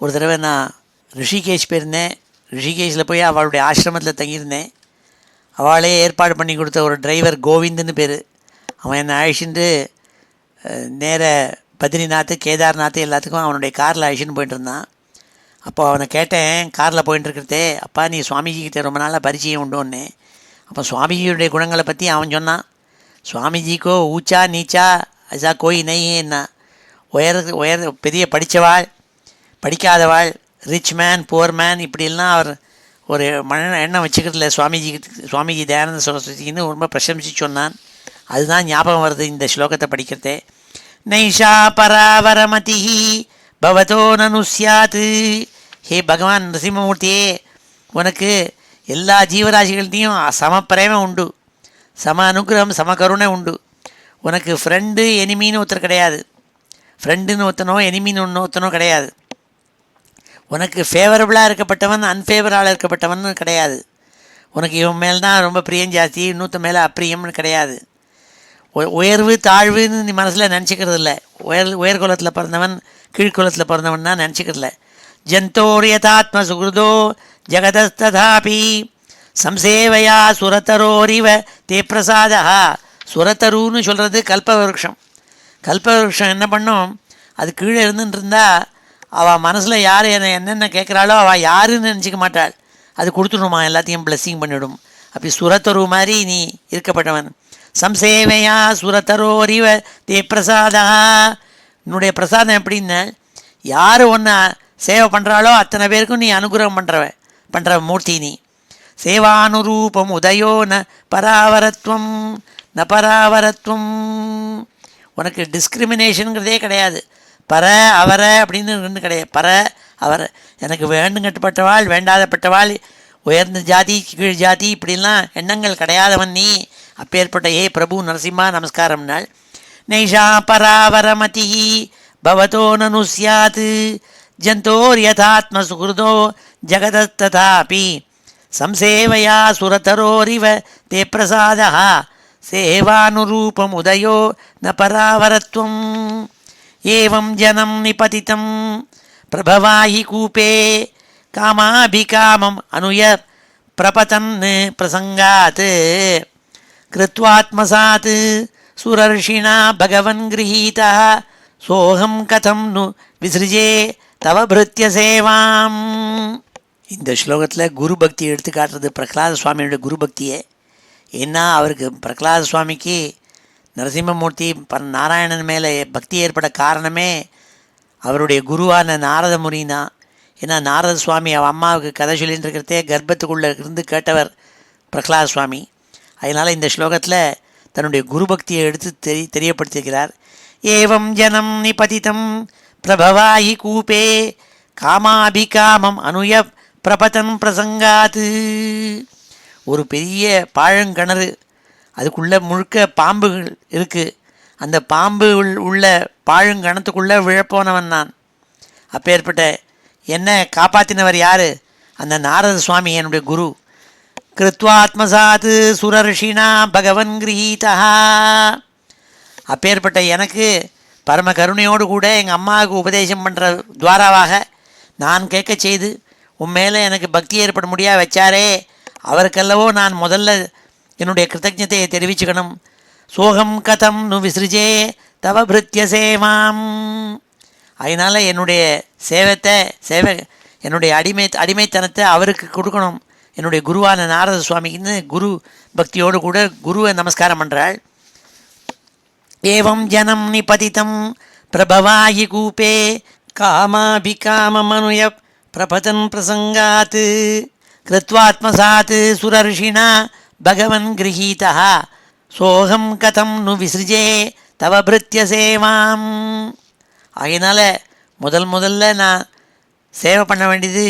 [SPEAKER 1] ஒரு தடவை நான் ரிஷிகேஷ் போயிருந்தேன். ரிஷிகேஷில் போய் அவளுடைய ஆசிரமத்தில் தங்கியிருந்தேன். அவளே ஏற்பாடு பண்ணி கொடுத்த ஒரு டிரைவர் கோவிந்துன்னு பேர். அவன் என்னை அழைச்சிட்டு நேர பத்ரிநாத் கேதார்நாத் எல்லாத்துக்கும் அவனுடைய காரில் அழைச்சின்னு போயிட்டு இருந்தான். அப்போ அவனை கேட்டேன், காரில் போயிட்டு இருக்கிறதே, அப்பா நீ சுவாமிஜிக்கிட்ட ரொம்ப நாளாக பரிச்சயம் உண்டோன்னே. அப்போ சுவாமிஜியுடைய குணங்களை பற்றி அவன் சொன்னான். சுவாமிஜிக்கோ ஊச்சா நீச்சா ஐசா கோய் நெய்னா, பெரிய படித்தவாள் படிக்காதவாள், ரிச் மேன் புவர் மேன் இப்படிலாம் அவர் ஒரு எண்ணம் வச்சுக்கிறதில்ல சுவாமிஜி தயானந்த சரஸ்வதின்னு ரொம்ப பிரசம்சிச்சு சொன்னான். அதுதான் ஞாபகம் வருது இந்த ஸ்லோகத்தை படிக்கிறதே. நைஷா பராவரமதி பவதோ நனு சியாத். ஹே பகவான் நரசிம்மமூர்த்தியே, உனக்கு எல்லா ஜீவராசிகள்கிட்டையும் சமப்பிரேமம் உண்டு, சம அனுகிரகம் சம கருணை உண்டு. உனக்கு ஃப்ரெண்டு எனிமின்னு ஒருத்தர் கிடையாது, ஃப்ரெண்டுன்னு ஒருத்தனோ எனிமின்னு ஒருத்தனோ கிடையாது. உனக்கு ஃபேவரபுளாக இருக்கப்பட்டவன் அன்ஃபேவராக இருக்கப்பட்டவன் கிடையாது. உனக்கு இவன் மேல் தான் ரொம்ப பிரியம் ஜாஸ்தி, இன்னொருத்த மேலே அப்பிரியம்னு கிடையாது. உயர்வு தாழ்வுன்னு நீ மனசில் நினச்சிக்கிறது இல்லை. உயர்குலத்தில் பிறந்தவன் கீழ்குலத்தில் பிறந்தவன் தான் நினச்சிக்கிறதில்ல. ஜந்தோரியதாத்ம சுகிருதோ ஜகதஸ்ததாபி சம்சேவையா சுரதரோரிவ தே பிரசாதா. சுரதருன்னு சொல்கிறது கல்பவருஷம். கல்பவருஷம் என்ன பண்ணும், அது கீழே இருந்துட்டு இருந்தால் அவள் மனசில் யார் என்னென்ன கேட்குறாளோ அவள் யாருன்னு நினச்சிக்க மாட்டாள். அது கொடுத்துடுமா, எல்லாத்தையும் பிளெஸ்ஸிங் பண்ணிவிடும். அப்படி சுரத்தரு மாதிரி நீ இருக்கப்பட்டவன். சம்சேவையா சுரதரோரிவ தே பிரசாதா. என்னுடைய பிரசாதம் எப்படின்னு, யார் ஒன்று சேவை பண்ணுறாளோ அத்தனை பேருக்கும் நீ அனுகிரகம் பண்ணுற மூர்த்தி நீ. சேவானுரூபம் உதயோ ந பராவரத்வம் ந பராவரத்வம். உனக்கு டிஸ்கிரிமினேஷனுங்கிறதே கிடையாது. பர அவர அப்படின்னு ரெண்டு கிடையாது. பர அவர் எனக்கு வேண்டுங்கட்டப்பட்டவாள் வேண்டாதப்பட்டவாள், உயர்ந்த ஜாதி கீழ் ஜாதி இப்படிலாம் எண்ணங்கள் கிடையாதவன் நீ. அப்பேற்பட்ட ஏ பிரபு நரசிம்மா நமஸ்காரம்னாள். நைஷா பராவரமதி பவதோ நனு சியாத் ஜந்தோர்யதாத்ம சுகிருதோ ஜகதஸ்ததாபி சம்சேவையா சுரதரோரிவ தே பிரசாதः சேவானுரூபம் உதயோ ந பராவரத்வம். ஏவம் ஜனம் நிபதிதம் பிரபவாஹி கூபே காமாபிகாமம் அனுய பிரபதன் பிரசங்காத் கிருத்வாத்மசாத் சுரர்ஷிணா பகவன் கிரஹீதா சோகம் கதம் நு விசிருஜே தவ பிருத்ய சேவாம். இந்த ஸ்லோகத்தில் குரு பக்தி எடுத்து காட்டுறது பிரகலாத சுவாமியோட குரு பக்தியே. ஏன்னா அவருக்கு பிரகலாத சுவாமிக்கு நரசிம்மமூர்த்தி நாராயணன் மேலே பக்தி ஏற்பட காரணமே அவருடைய குருவான நாரத முனினா. ஏன்னா நாரத சுவாமி அவன் அம்மாவுக்கு கதை சொல்லிட்டு இருக்கிறதே கர்ப்பத்துக்குள்ளே இருந்து கேட்டவர் பிரகலாத சுவாமி. அதனால் இந்த ஸ்லோகத்தில் தன்னுடைய குரு பக்தியை எடுத்து தெரியப்படுத்தியிருக்கிறார். ஏவம் ஜனம் நிபதிதம் பிரபவாஹி கூபே காமாபிகாமம் அனுய பிரபதன் பிரசங்காத். ஒரு பெரிய பாழங்கிணறு, அதுக்குள்ளே முழுக்க பாம்புகள் இருக்குது. அந்த பாம்பு உள்ள பாழுங்கணத்துக்குள்ளே விழப்போனவன் நான். அப்பேற்பட்ட என்னை காப்பாற்றினவர் யார்? அந்த நாரத சுவாமி என்னுடைய குரு. கிருத்வாத்மசாத் சுரர்ஷினா பகவன் கிரஹீதா. அப்பேற்பட்ட எனக்கு பரம கருணையோடு கூட எங்கள் அம்மாவுக்கு உபதேசம் பண்ணுற துவாராவாக நான் கேட்க செய்து உண்மையில எனக்கு பக்தி ஏற்பட முடியாது வச்சாரே, அவருக்கல்லவோ நான் முதல்ல என்னுடைய கிருத்தஜத்தையை தெரிவிச்சுக்கணும். சோகம் கதம் நு விசிருஜே தவ பிருத்ய சேவாம். அதனால் என்னுடைய என்னுடைய அடிமைத்தனத்தை அவருக்கு கொடுக்கணும். என்னுடைய குருவான நாரத சுவாமிக்குன்னு குரு பக்தியோடு கூட குருவை நமஸ்காரம் பண்ணுறாள். ஏவம் ஜனம் நிபதிதம் பிரபவாஹி கூபே காமாபிகாமமனுய பிரபதன் பிரசங்காத் கிருத்வாத்மசாத் சுரர்ஷினா பகவன் கிரஹீதா சோகம் கதம் நு விசிருஜே தவ பிருத்ய சேவாம். அதனால் முதல்ல நான் சேவை பண்ண வேண்டியது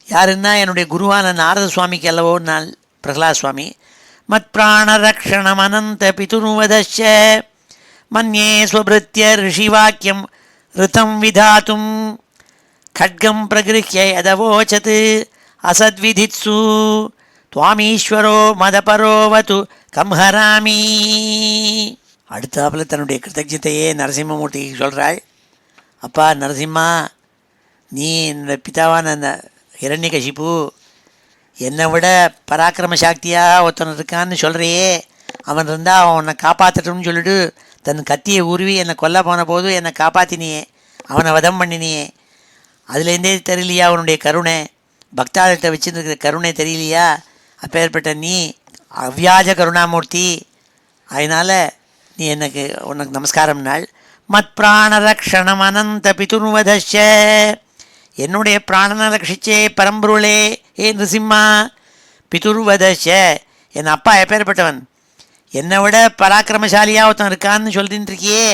[SPEAKER 1] யாருன்னா என்னுடைய குருவான நாரத சுவாமிக்கு அல்லவோ நான் பிரகலாத் சுவாமி. மத் பிராணரக்ஷணமனந்த பிதுர்வதச்ச மன்யே ஸ்வபிருத்ய ரிஷிவாக்கியம் ரிதம் விதாத்தும் खड्गं प्रगृह्य यदवोचत् असद्विधित्सु त्वामीश्वरो मदपरोवतु கம்ஹராமி. அடுத்தாப்பில் தன்னுடைய கிருத்தஜத்தையே நரசிம்மமூர்த்திக்கு சொல்கிறாள். அப்பா நரசிம்மா, நீ என்னோட பிதாவான அந்த ஹிரண்யகசிபு என்னை விட பராக்கிரம சாக்தியாக ஒருத்தன் இருக்கான்னு சொல்கிறையே, அவன் இருந்தால் அவன் உன்னை காப்பாற்றட்டும்னு சொல்லிட்டு தன் கத்தியை உருவி என்னை கொல்ல போன போது என்னை காப்பாற்றினியே, அவனை வதம் பண்ணினியே. அதுலேருந்தே தெரியலையா அவனுடைய கருணை, பக்தாள்கிட்ட வச்சுருக்கிற கருணை தெரியலையா? அப்பேற்பட்ட நீ அவ்வியாஜ கருணாமூர்த்தி, அதனால் நீ உனக்கு நமஸ்காரம் நாள். மத் பிராணரக்ஷணம் அனந்த பிதுர்வதச்ச, என்னுடைய பிராணனை ரட்சிச்சே பரம்பொருளே ஏ நிருசிம்மா. பிதுர்வதச்ச, என் அப்பா எப்பேற்பட்டவன், என்னை விட பராக்கிரமசாலியாக ஒருத்தன் இருக்கான்னு சொல்லிட்டு இருக்கியே,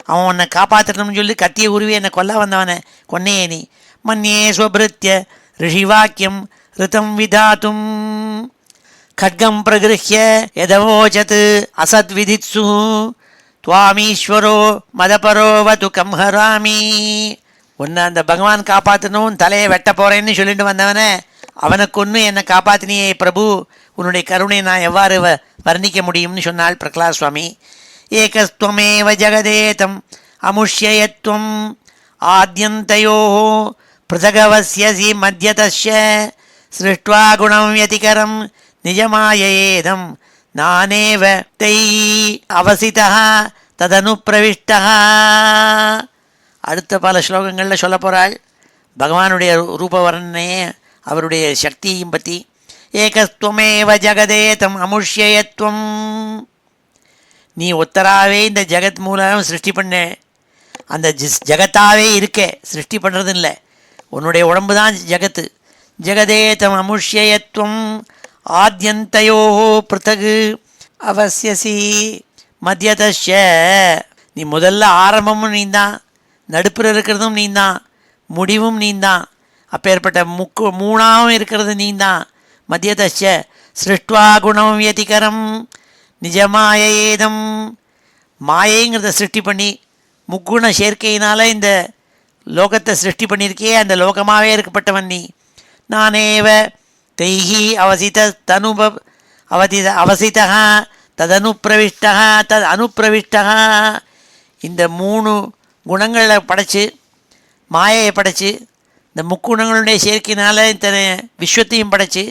[SPEAKER 1] அவன் உன்னை காப்பாற்றணும்னு சொல்லி கத்தியை உருவி என்னை கொல்ல வந்தவனை கொன்னையே நீ. மன்யே ஸ்வபிருத்ய ரிஷிவாக்கியம் ரிதம் விதாத்தும் खड्गं प्रगृह्य यदवोचत् असद्विधित्सु त्वामीश्वरो मदपरोवतु கம்ஹராமி. உன்னை அந்த பகவான் காப்பாற்றணும், தலையை வெட்ட போகிறேன்னு சொல்லிட்டு வந்தவனை அவனை கொன்று என்னை காப்பாற்றினியே பிரபு, உன்னுடைய கருணை நான் எவ்வாறு வர்ணிக்க முடியும்னு சொன்னாள் பிரகலாத் சுவாமி. ஏகஸ்துவமேவ ஜகதேதம் அமுஷ்யயத்வம் ஆத்யந்தயோः पृथगवस्यसि मध्यतस्य सृष्ट्वा गुणं व्यतिकरं निजमाययेदं नानेव तैः அவசிதः तदनुप्रविष्टः. அடுத்த பல ஸ்லோகங்களில் சொல்ல போகிறாள் பகவானுடைய ரூப வர்ணனையே, அவருடைய சக்தியையும் பற்றி. ஏகஸ்துவமேவ ஜகதேதம் அமுஷ்யயத்வம், நீ ஒத்தராகவே இந்த ஜெகத் மூலம் சிருஷ்டி பண்ண, அந்த ஜெகத்தாகவே இருக்கே, சிருஷ்டி பண்ணுறது இல்லை, உன்னுடைய உடம்பு தான் ஜெகத்து. ஜெகதேதம் அமுஷ்யயத்வம் ஆத்யந்தயோ பிருத்தகு அவசியசி மத்தியதஷ, நீ முதல்ல ஆரம்பமும் நீ தான், நடுப்புற இருக்கிறதும் நீ தான், முடிவும் நீ தான், அப்பேற்பட்ட மூணாவும் இருக்கிறது நீ தான். மத்தியதஷ சிருஷ்டுவா குணம் வியதிகரம் நிஜமாயேதம், மாயைங்கிறத சிருஷ்டி பண்ணி முக்குண சேர்க்கையினால் இந்த லோகத்தை சிருஷ்டி பண்ணியிருக்கே, அந்த லோகமாகவே இருக்கப்பட்டவன் நீ. நானேவ தைஹி அவசிதா ததனுப்பிரவிஷ்டா தத் அனுப்பிரவிஷ்டா, இந்த மூணு குணங்களை படைச்சு மாயையை படைச்சு இந்த முக்குணங்களுடைய சேர்க்கையினால் இத்தனை விஸ்வத்தையும் படைச்சு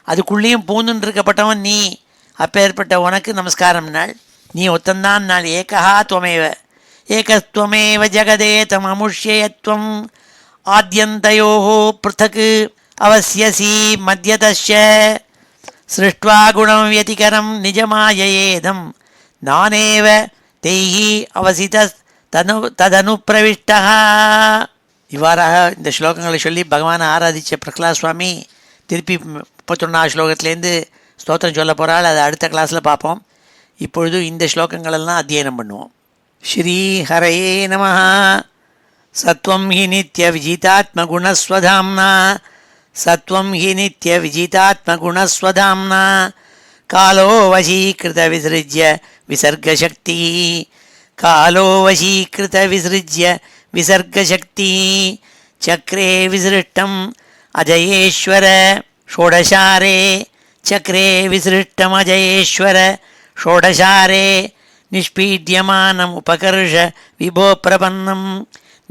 [SPEAKER 1] அதுக்குள்ளேயும் பூந்துன்னு இருக்கப்பட்டவன் நீ. அப்பேற்பட்ட உனக்கு நமஸ்காரம் நாள். நீ ஒத்தந்தான் நாள். ஏகா துவமேவ ஏகஸ்துவமேவ ஜகதேதம் அமுஷ்யயத்வம் ஆத்யந்தயோः पृथक् அவசியசி மத்தியதஷ சிருஷ்ட்வா குணம் வியதிகரம் நிஜமாயயேதம் நானேவ தைஹி அவசித ததனுப்பிரவிஷ்டா. இவ்வாறாக இந்த ஸ்லோகங்களை சொல்லி பகவானை ஆராதித்த பிரகலாத் சுவாமி திருப்பி 31ஆவது ஸ்லோகத்திலேருந்து ஸ்தோத்திரம் சொல்ல போகிறாள். அதை அடுத்த கிளாஸில் பார்ப்போம். இப்பொழுது இந்த ஸ்லோகங்களெல்லாம் அத்தியனம் பண்ணுவோம். ஸ்ரீஹரயே நமः. சத்வம் ஹி நித்ய விஜிதாத்மகுணஸ்வதாம்னா சத்வம் ஹி நித்ய விஜிதாத்மகுணஸ்வதாம்னா காலோ வசீகிருத விசிருஜ்ய விசர்கசக்தி காலோ வசீகிருத விசிருஜ்ய விசர்கசக்தி சக்ரே விசிருஷ்டம் அஜயேஸ்வர ஷோடசாரே சக்ரே விசிருஷ்டம் அஜயேஸ்வர ஷோடசாரே நிஷ்பீட்யமானம் உபகர்ஷ விபோ பிரபன்னம்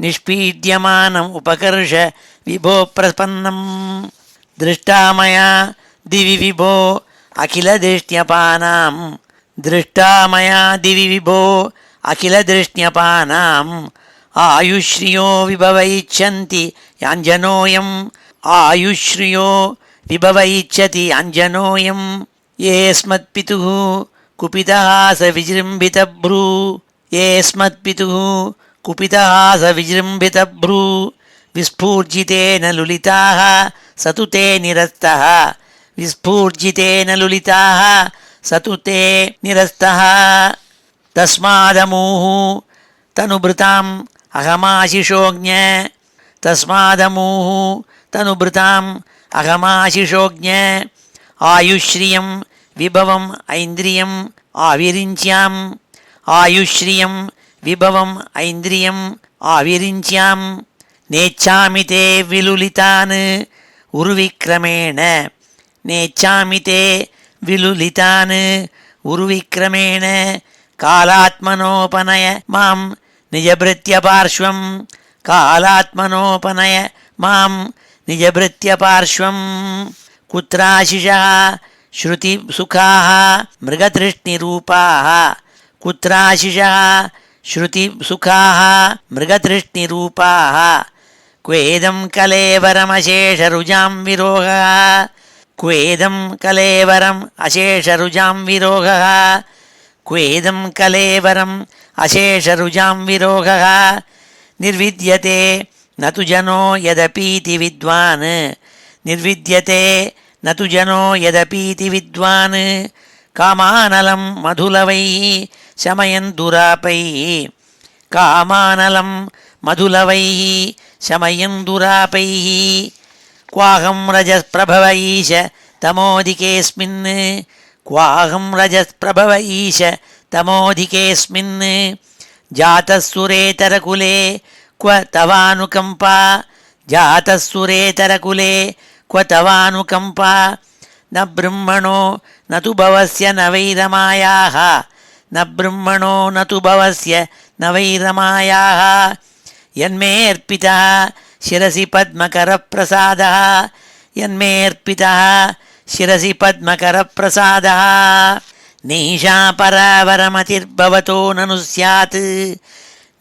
[SPEAKER 1] நிஷ்பீட்யமானம் உபகர்ஷ விபோ பிரபன்னம் திருஷ்டாமயா திவி விபோ அகிலதிருஷ்யபானாம் திருஷ்டாமயா திவி விபோ அகிலதிருஷ்யபானாம் ஆயுஷ்ரியோ விபவைச்சந்தி யாஞ்சனோயம் ஆயுஷ்ரியோ விபவைச்சதி அஞ்சனோயம் ஏஸ்மத்பிதுः कुपितः स विजृम्भितभ्रू येऽस्मत्पितुः कुपितः स विजृम्भितभ्रू विस्फूर्जितेन लुलिताः स तु ते निरस्तः विस्फूर्जितेन लुलिताः स तु ते निरस्तः तस्मादमूः तनुभृताम् अहमाशिषोज्ञ तस्मादमूः तनुभृताम् अहमाशिषोज्ञ ஆயுஷ்ரியம் விபவம் ஐந்திரியம் ஆவிரிஞ்சியாம் ஆயுஷ்ரியம் விபவம் ஐந்திரியம் ஆவிரிஞ்சியாம் நேச்சாமி தே விலுலிதான் உருவிக்ரமேண நேச்சாமி தே விலுலிதான் உருவிக்ரமேண காலாத்மனோபனய மாம் நிஜபிருத்ய பார்ஷ்வம் காலாத்மனோபனய மாம் நிஜபிருத்ய பார்ஷ்வம் குத்ராசிஷா ஸ்ருதி சுகாः மிருகதೃஷ்ணிரூபாः குத்ராசிஷா ஸ்ருதி சுகாः மிருகதೃஷ்ணிரூபாः क्वेदं कलेवरमशेषरुजां विरोगः क्वेदं कलेवरम् अशेषरुजां विरोगः क्वेदं कलेवरम् अशेषरुजां विरोगः निर्विद्यते न तु जनो यदपीति विद्वान् निर्विद्यते न तु जनो यदपीति विद्वान् कामानलं मधुलवैः शमयन् दुरापैः कामानलं मधुलवैः शमयन् दुरापैः क्वाहं रजस्प्रभव ईश तमोधिकेऽस्मिन् क्वाहं रजस्प्रभव ईश तमोधिकेऽस्मिन् जातः सुरेतरकुले क्व तवानुकम्पा जातः सुरेतरकुले क्व तवानुकम्पा न ब्रह्मणो न तु भवस्य न वैरमायाः न ब्रह्मणो न तु भवस्य न वैरमायाः यन्मेऽर्पितः शिरसि पद्मकरप्रसादः यन्मेऽर्पितः शिरसि पद्मकरप्रसादः नैषा परावरमतिर्भवतो ननु स्यात्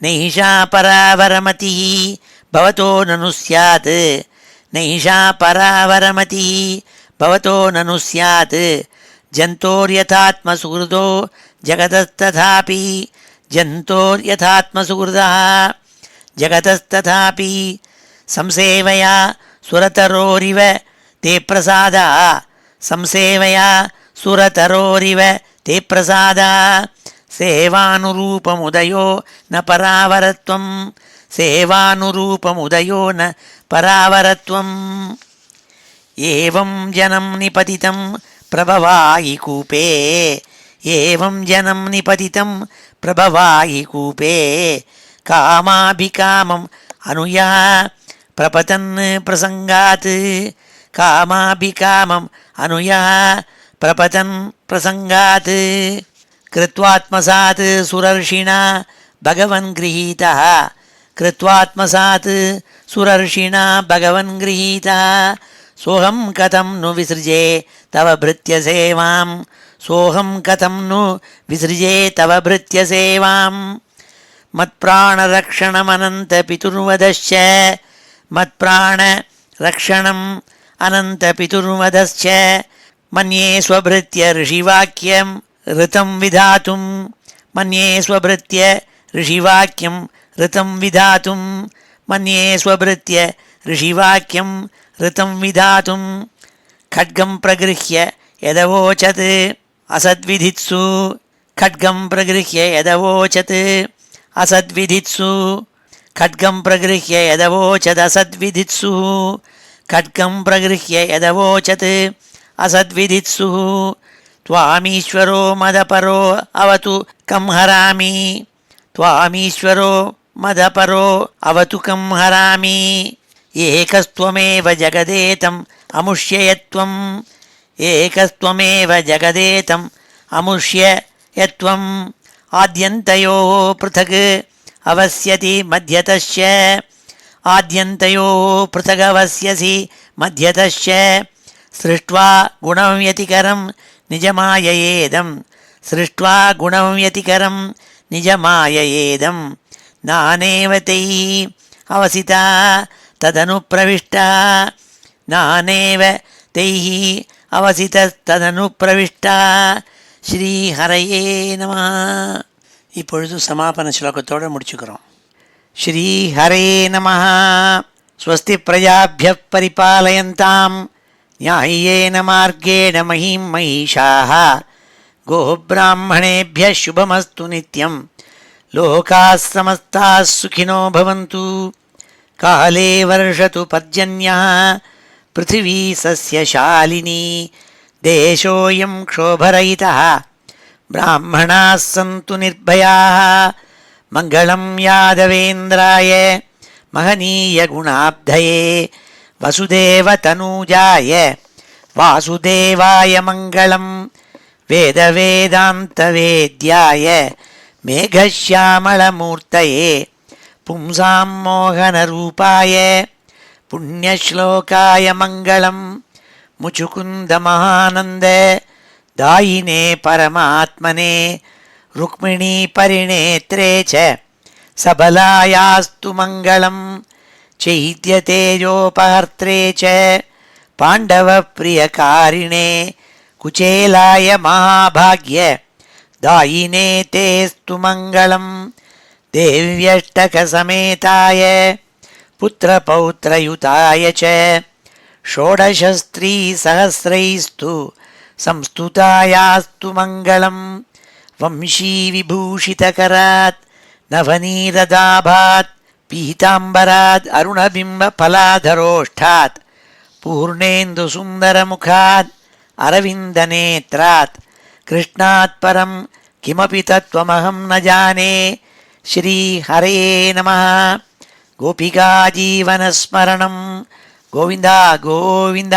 [SPEAKER 1] नैषा परावरमतिः भवतो ननु स्यात् नैषा परावरमतिः भवतो ननु स्यात् जन्तोर्यथात्मसुहृदो जगतस्तथापि जन्तोर्यथात्मसुहृदः जगतस्तथापि संसेवया सुरतरोरिव ते प्रसादः संसेवया सुरतरोरिव ते प्रसादः सेवानुरूपमुदयो न परावरत्वं सेवानुरूपमुदयो न परावरत्वम् एवं जनं निपतितं प्रभवायि कूपे एवं जनं निपतितं प्रभवायि कूपे कामाभिकामम् अनुयः प्रपतन् प्रसङ्गात् कामाभिकामम् अनुयः प्रपतन् प्रसङ्गात् कृत्वात्मसात् सुरर्षिणा भगवन् गृहीतः कृत्वात्मसात् सुरर्षिणा भगवन् गृहीतः सोऽहं कथं नु विसृजे तव भृत्यसेवां सोऽहं कथं नु विसृजे तव भृत्यसेवां मत्प्राणरक्षणमनन्तपितुर्वधश्च मत्प्राणरक्षणम् अनन्तपितुर्वधश्च मन्ये स्वभृत्य ऋषिवाक्यं ऋतं विधातुं मन्ये स्वभृत्य ऋषिवाक्यं ऋतं विधातुं मन्ये स्वभृत्य ऋषिवाक्यं ऋतं विधातुं खड्गं प्रगृह्य यदवोचत् असद्विधित्सु खड्गं प्रगृह्य यदवोचत् असद्विधित्सु खड्गं प्रगृह्य यदवोचदसद्विधित्सु खड्गं प्रगृह्य यदवोचत् असद्विधित्सु त्वामीश्वरो मदपरो अवतु कं हरामि त्वामीश्वरो मदपरो अवतु कं हरामि एकस्त्वमेव जगदेतम् अमुष्य यत्त्वम् एकस्त्वमेव जगदेतम् अमुष्य यत्त्वम् आद्यन्तयोः पृथक् अवस्यति मध्यतश्च आद्यन्तयोः पृथगवस्यसि मध्यतश्च सृष्ट्वा गुणं व्यतिकरं निजमाययेदं सृष्ट्वा गुणं व्यतिकरं निजमाययेदं नानेव तैः अवसिता तदनुप्रविष्टा नानेव तैः அவசிததனுப்பிரவிஷ்டா ஸ்ரீஹரயே நமः. இப்பொழுது சமாபன ஸ்லோகத்தோடு முடிச்சுக்கிறோம். ஸ்ரீஹரே நமः. ஸ்வஸ்தி பிரஜாभ्यः परिपालयन्तां न्याय्येन मार्गेण महीं महिषाः गोब्राह्मणेभ्यः शुभमस्तु नित्यं लोकाः समस्ताः सुखिनो भवन्तु. काले वर्षतु पर्जन्यः पृथिवी सस्यशालिनी देशोऽयं क्षोभरहितः ब्राह्मणाः सन्तु निर्भयाः मङ्गलं यादवेन्द्राय महनीयगुणाब्धये वसुदेवतनूजाय वासुदेवाय मङ्गलं वेदवेदान्तवेद्याय मेघश्यामलमूर्तये पुंसां मोहनरूपाय पुण्यश्लोकाय मङ्गलं मुचुकुन्दमहानन्द दायिने परमात्मने रुक्मिणीपरिणेत्रे च सबलायास्तु मङ्गलं चैद्यतेजोपहर्त्रे च पाण्डवप्रियकारिणे कुचेलाय महाभाग्य दायिने तेस्तु मङ्गलं देव्यष्टकसमेताय पुत्रपौत्रयुताय च षोडशस्त्रीसहस्रैस्तु संस्तुतायास्तु मङ्गलं वंशीविभूषितकरात् नवनीरदाभात् पीताम्बरात् अरुणबिम्बफलाधरोष्ठात् पूर्णेन्दुसुन्दरमुखात् अरविन्दनेत्रात् कृष्णात् परं किमपि तत्त्वमहं न जाने श्रीहरये नमः गोपिकाजीवनस्मरणं गोविन्द गोविन्द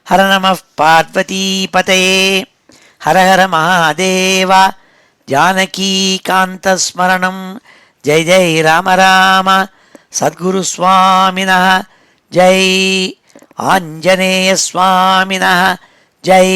[SPEAKER 1] हर नमः पार्वतीपतये हर हर महादेव जानकीकान्तस्मरणं जय जय राम राम सद्गुरुस्वामिनः जय आञ्जनेयस्वामिनः जय।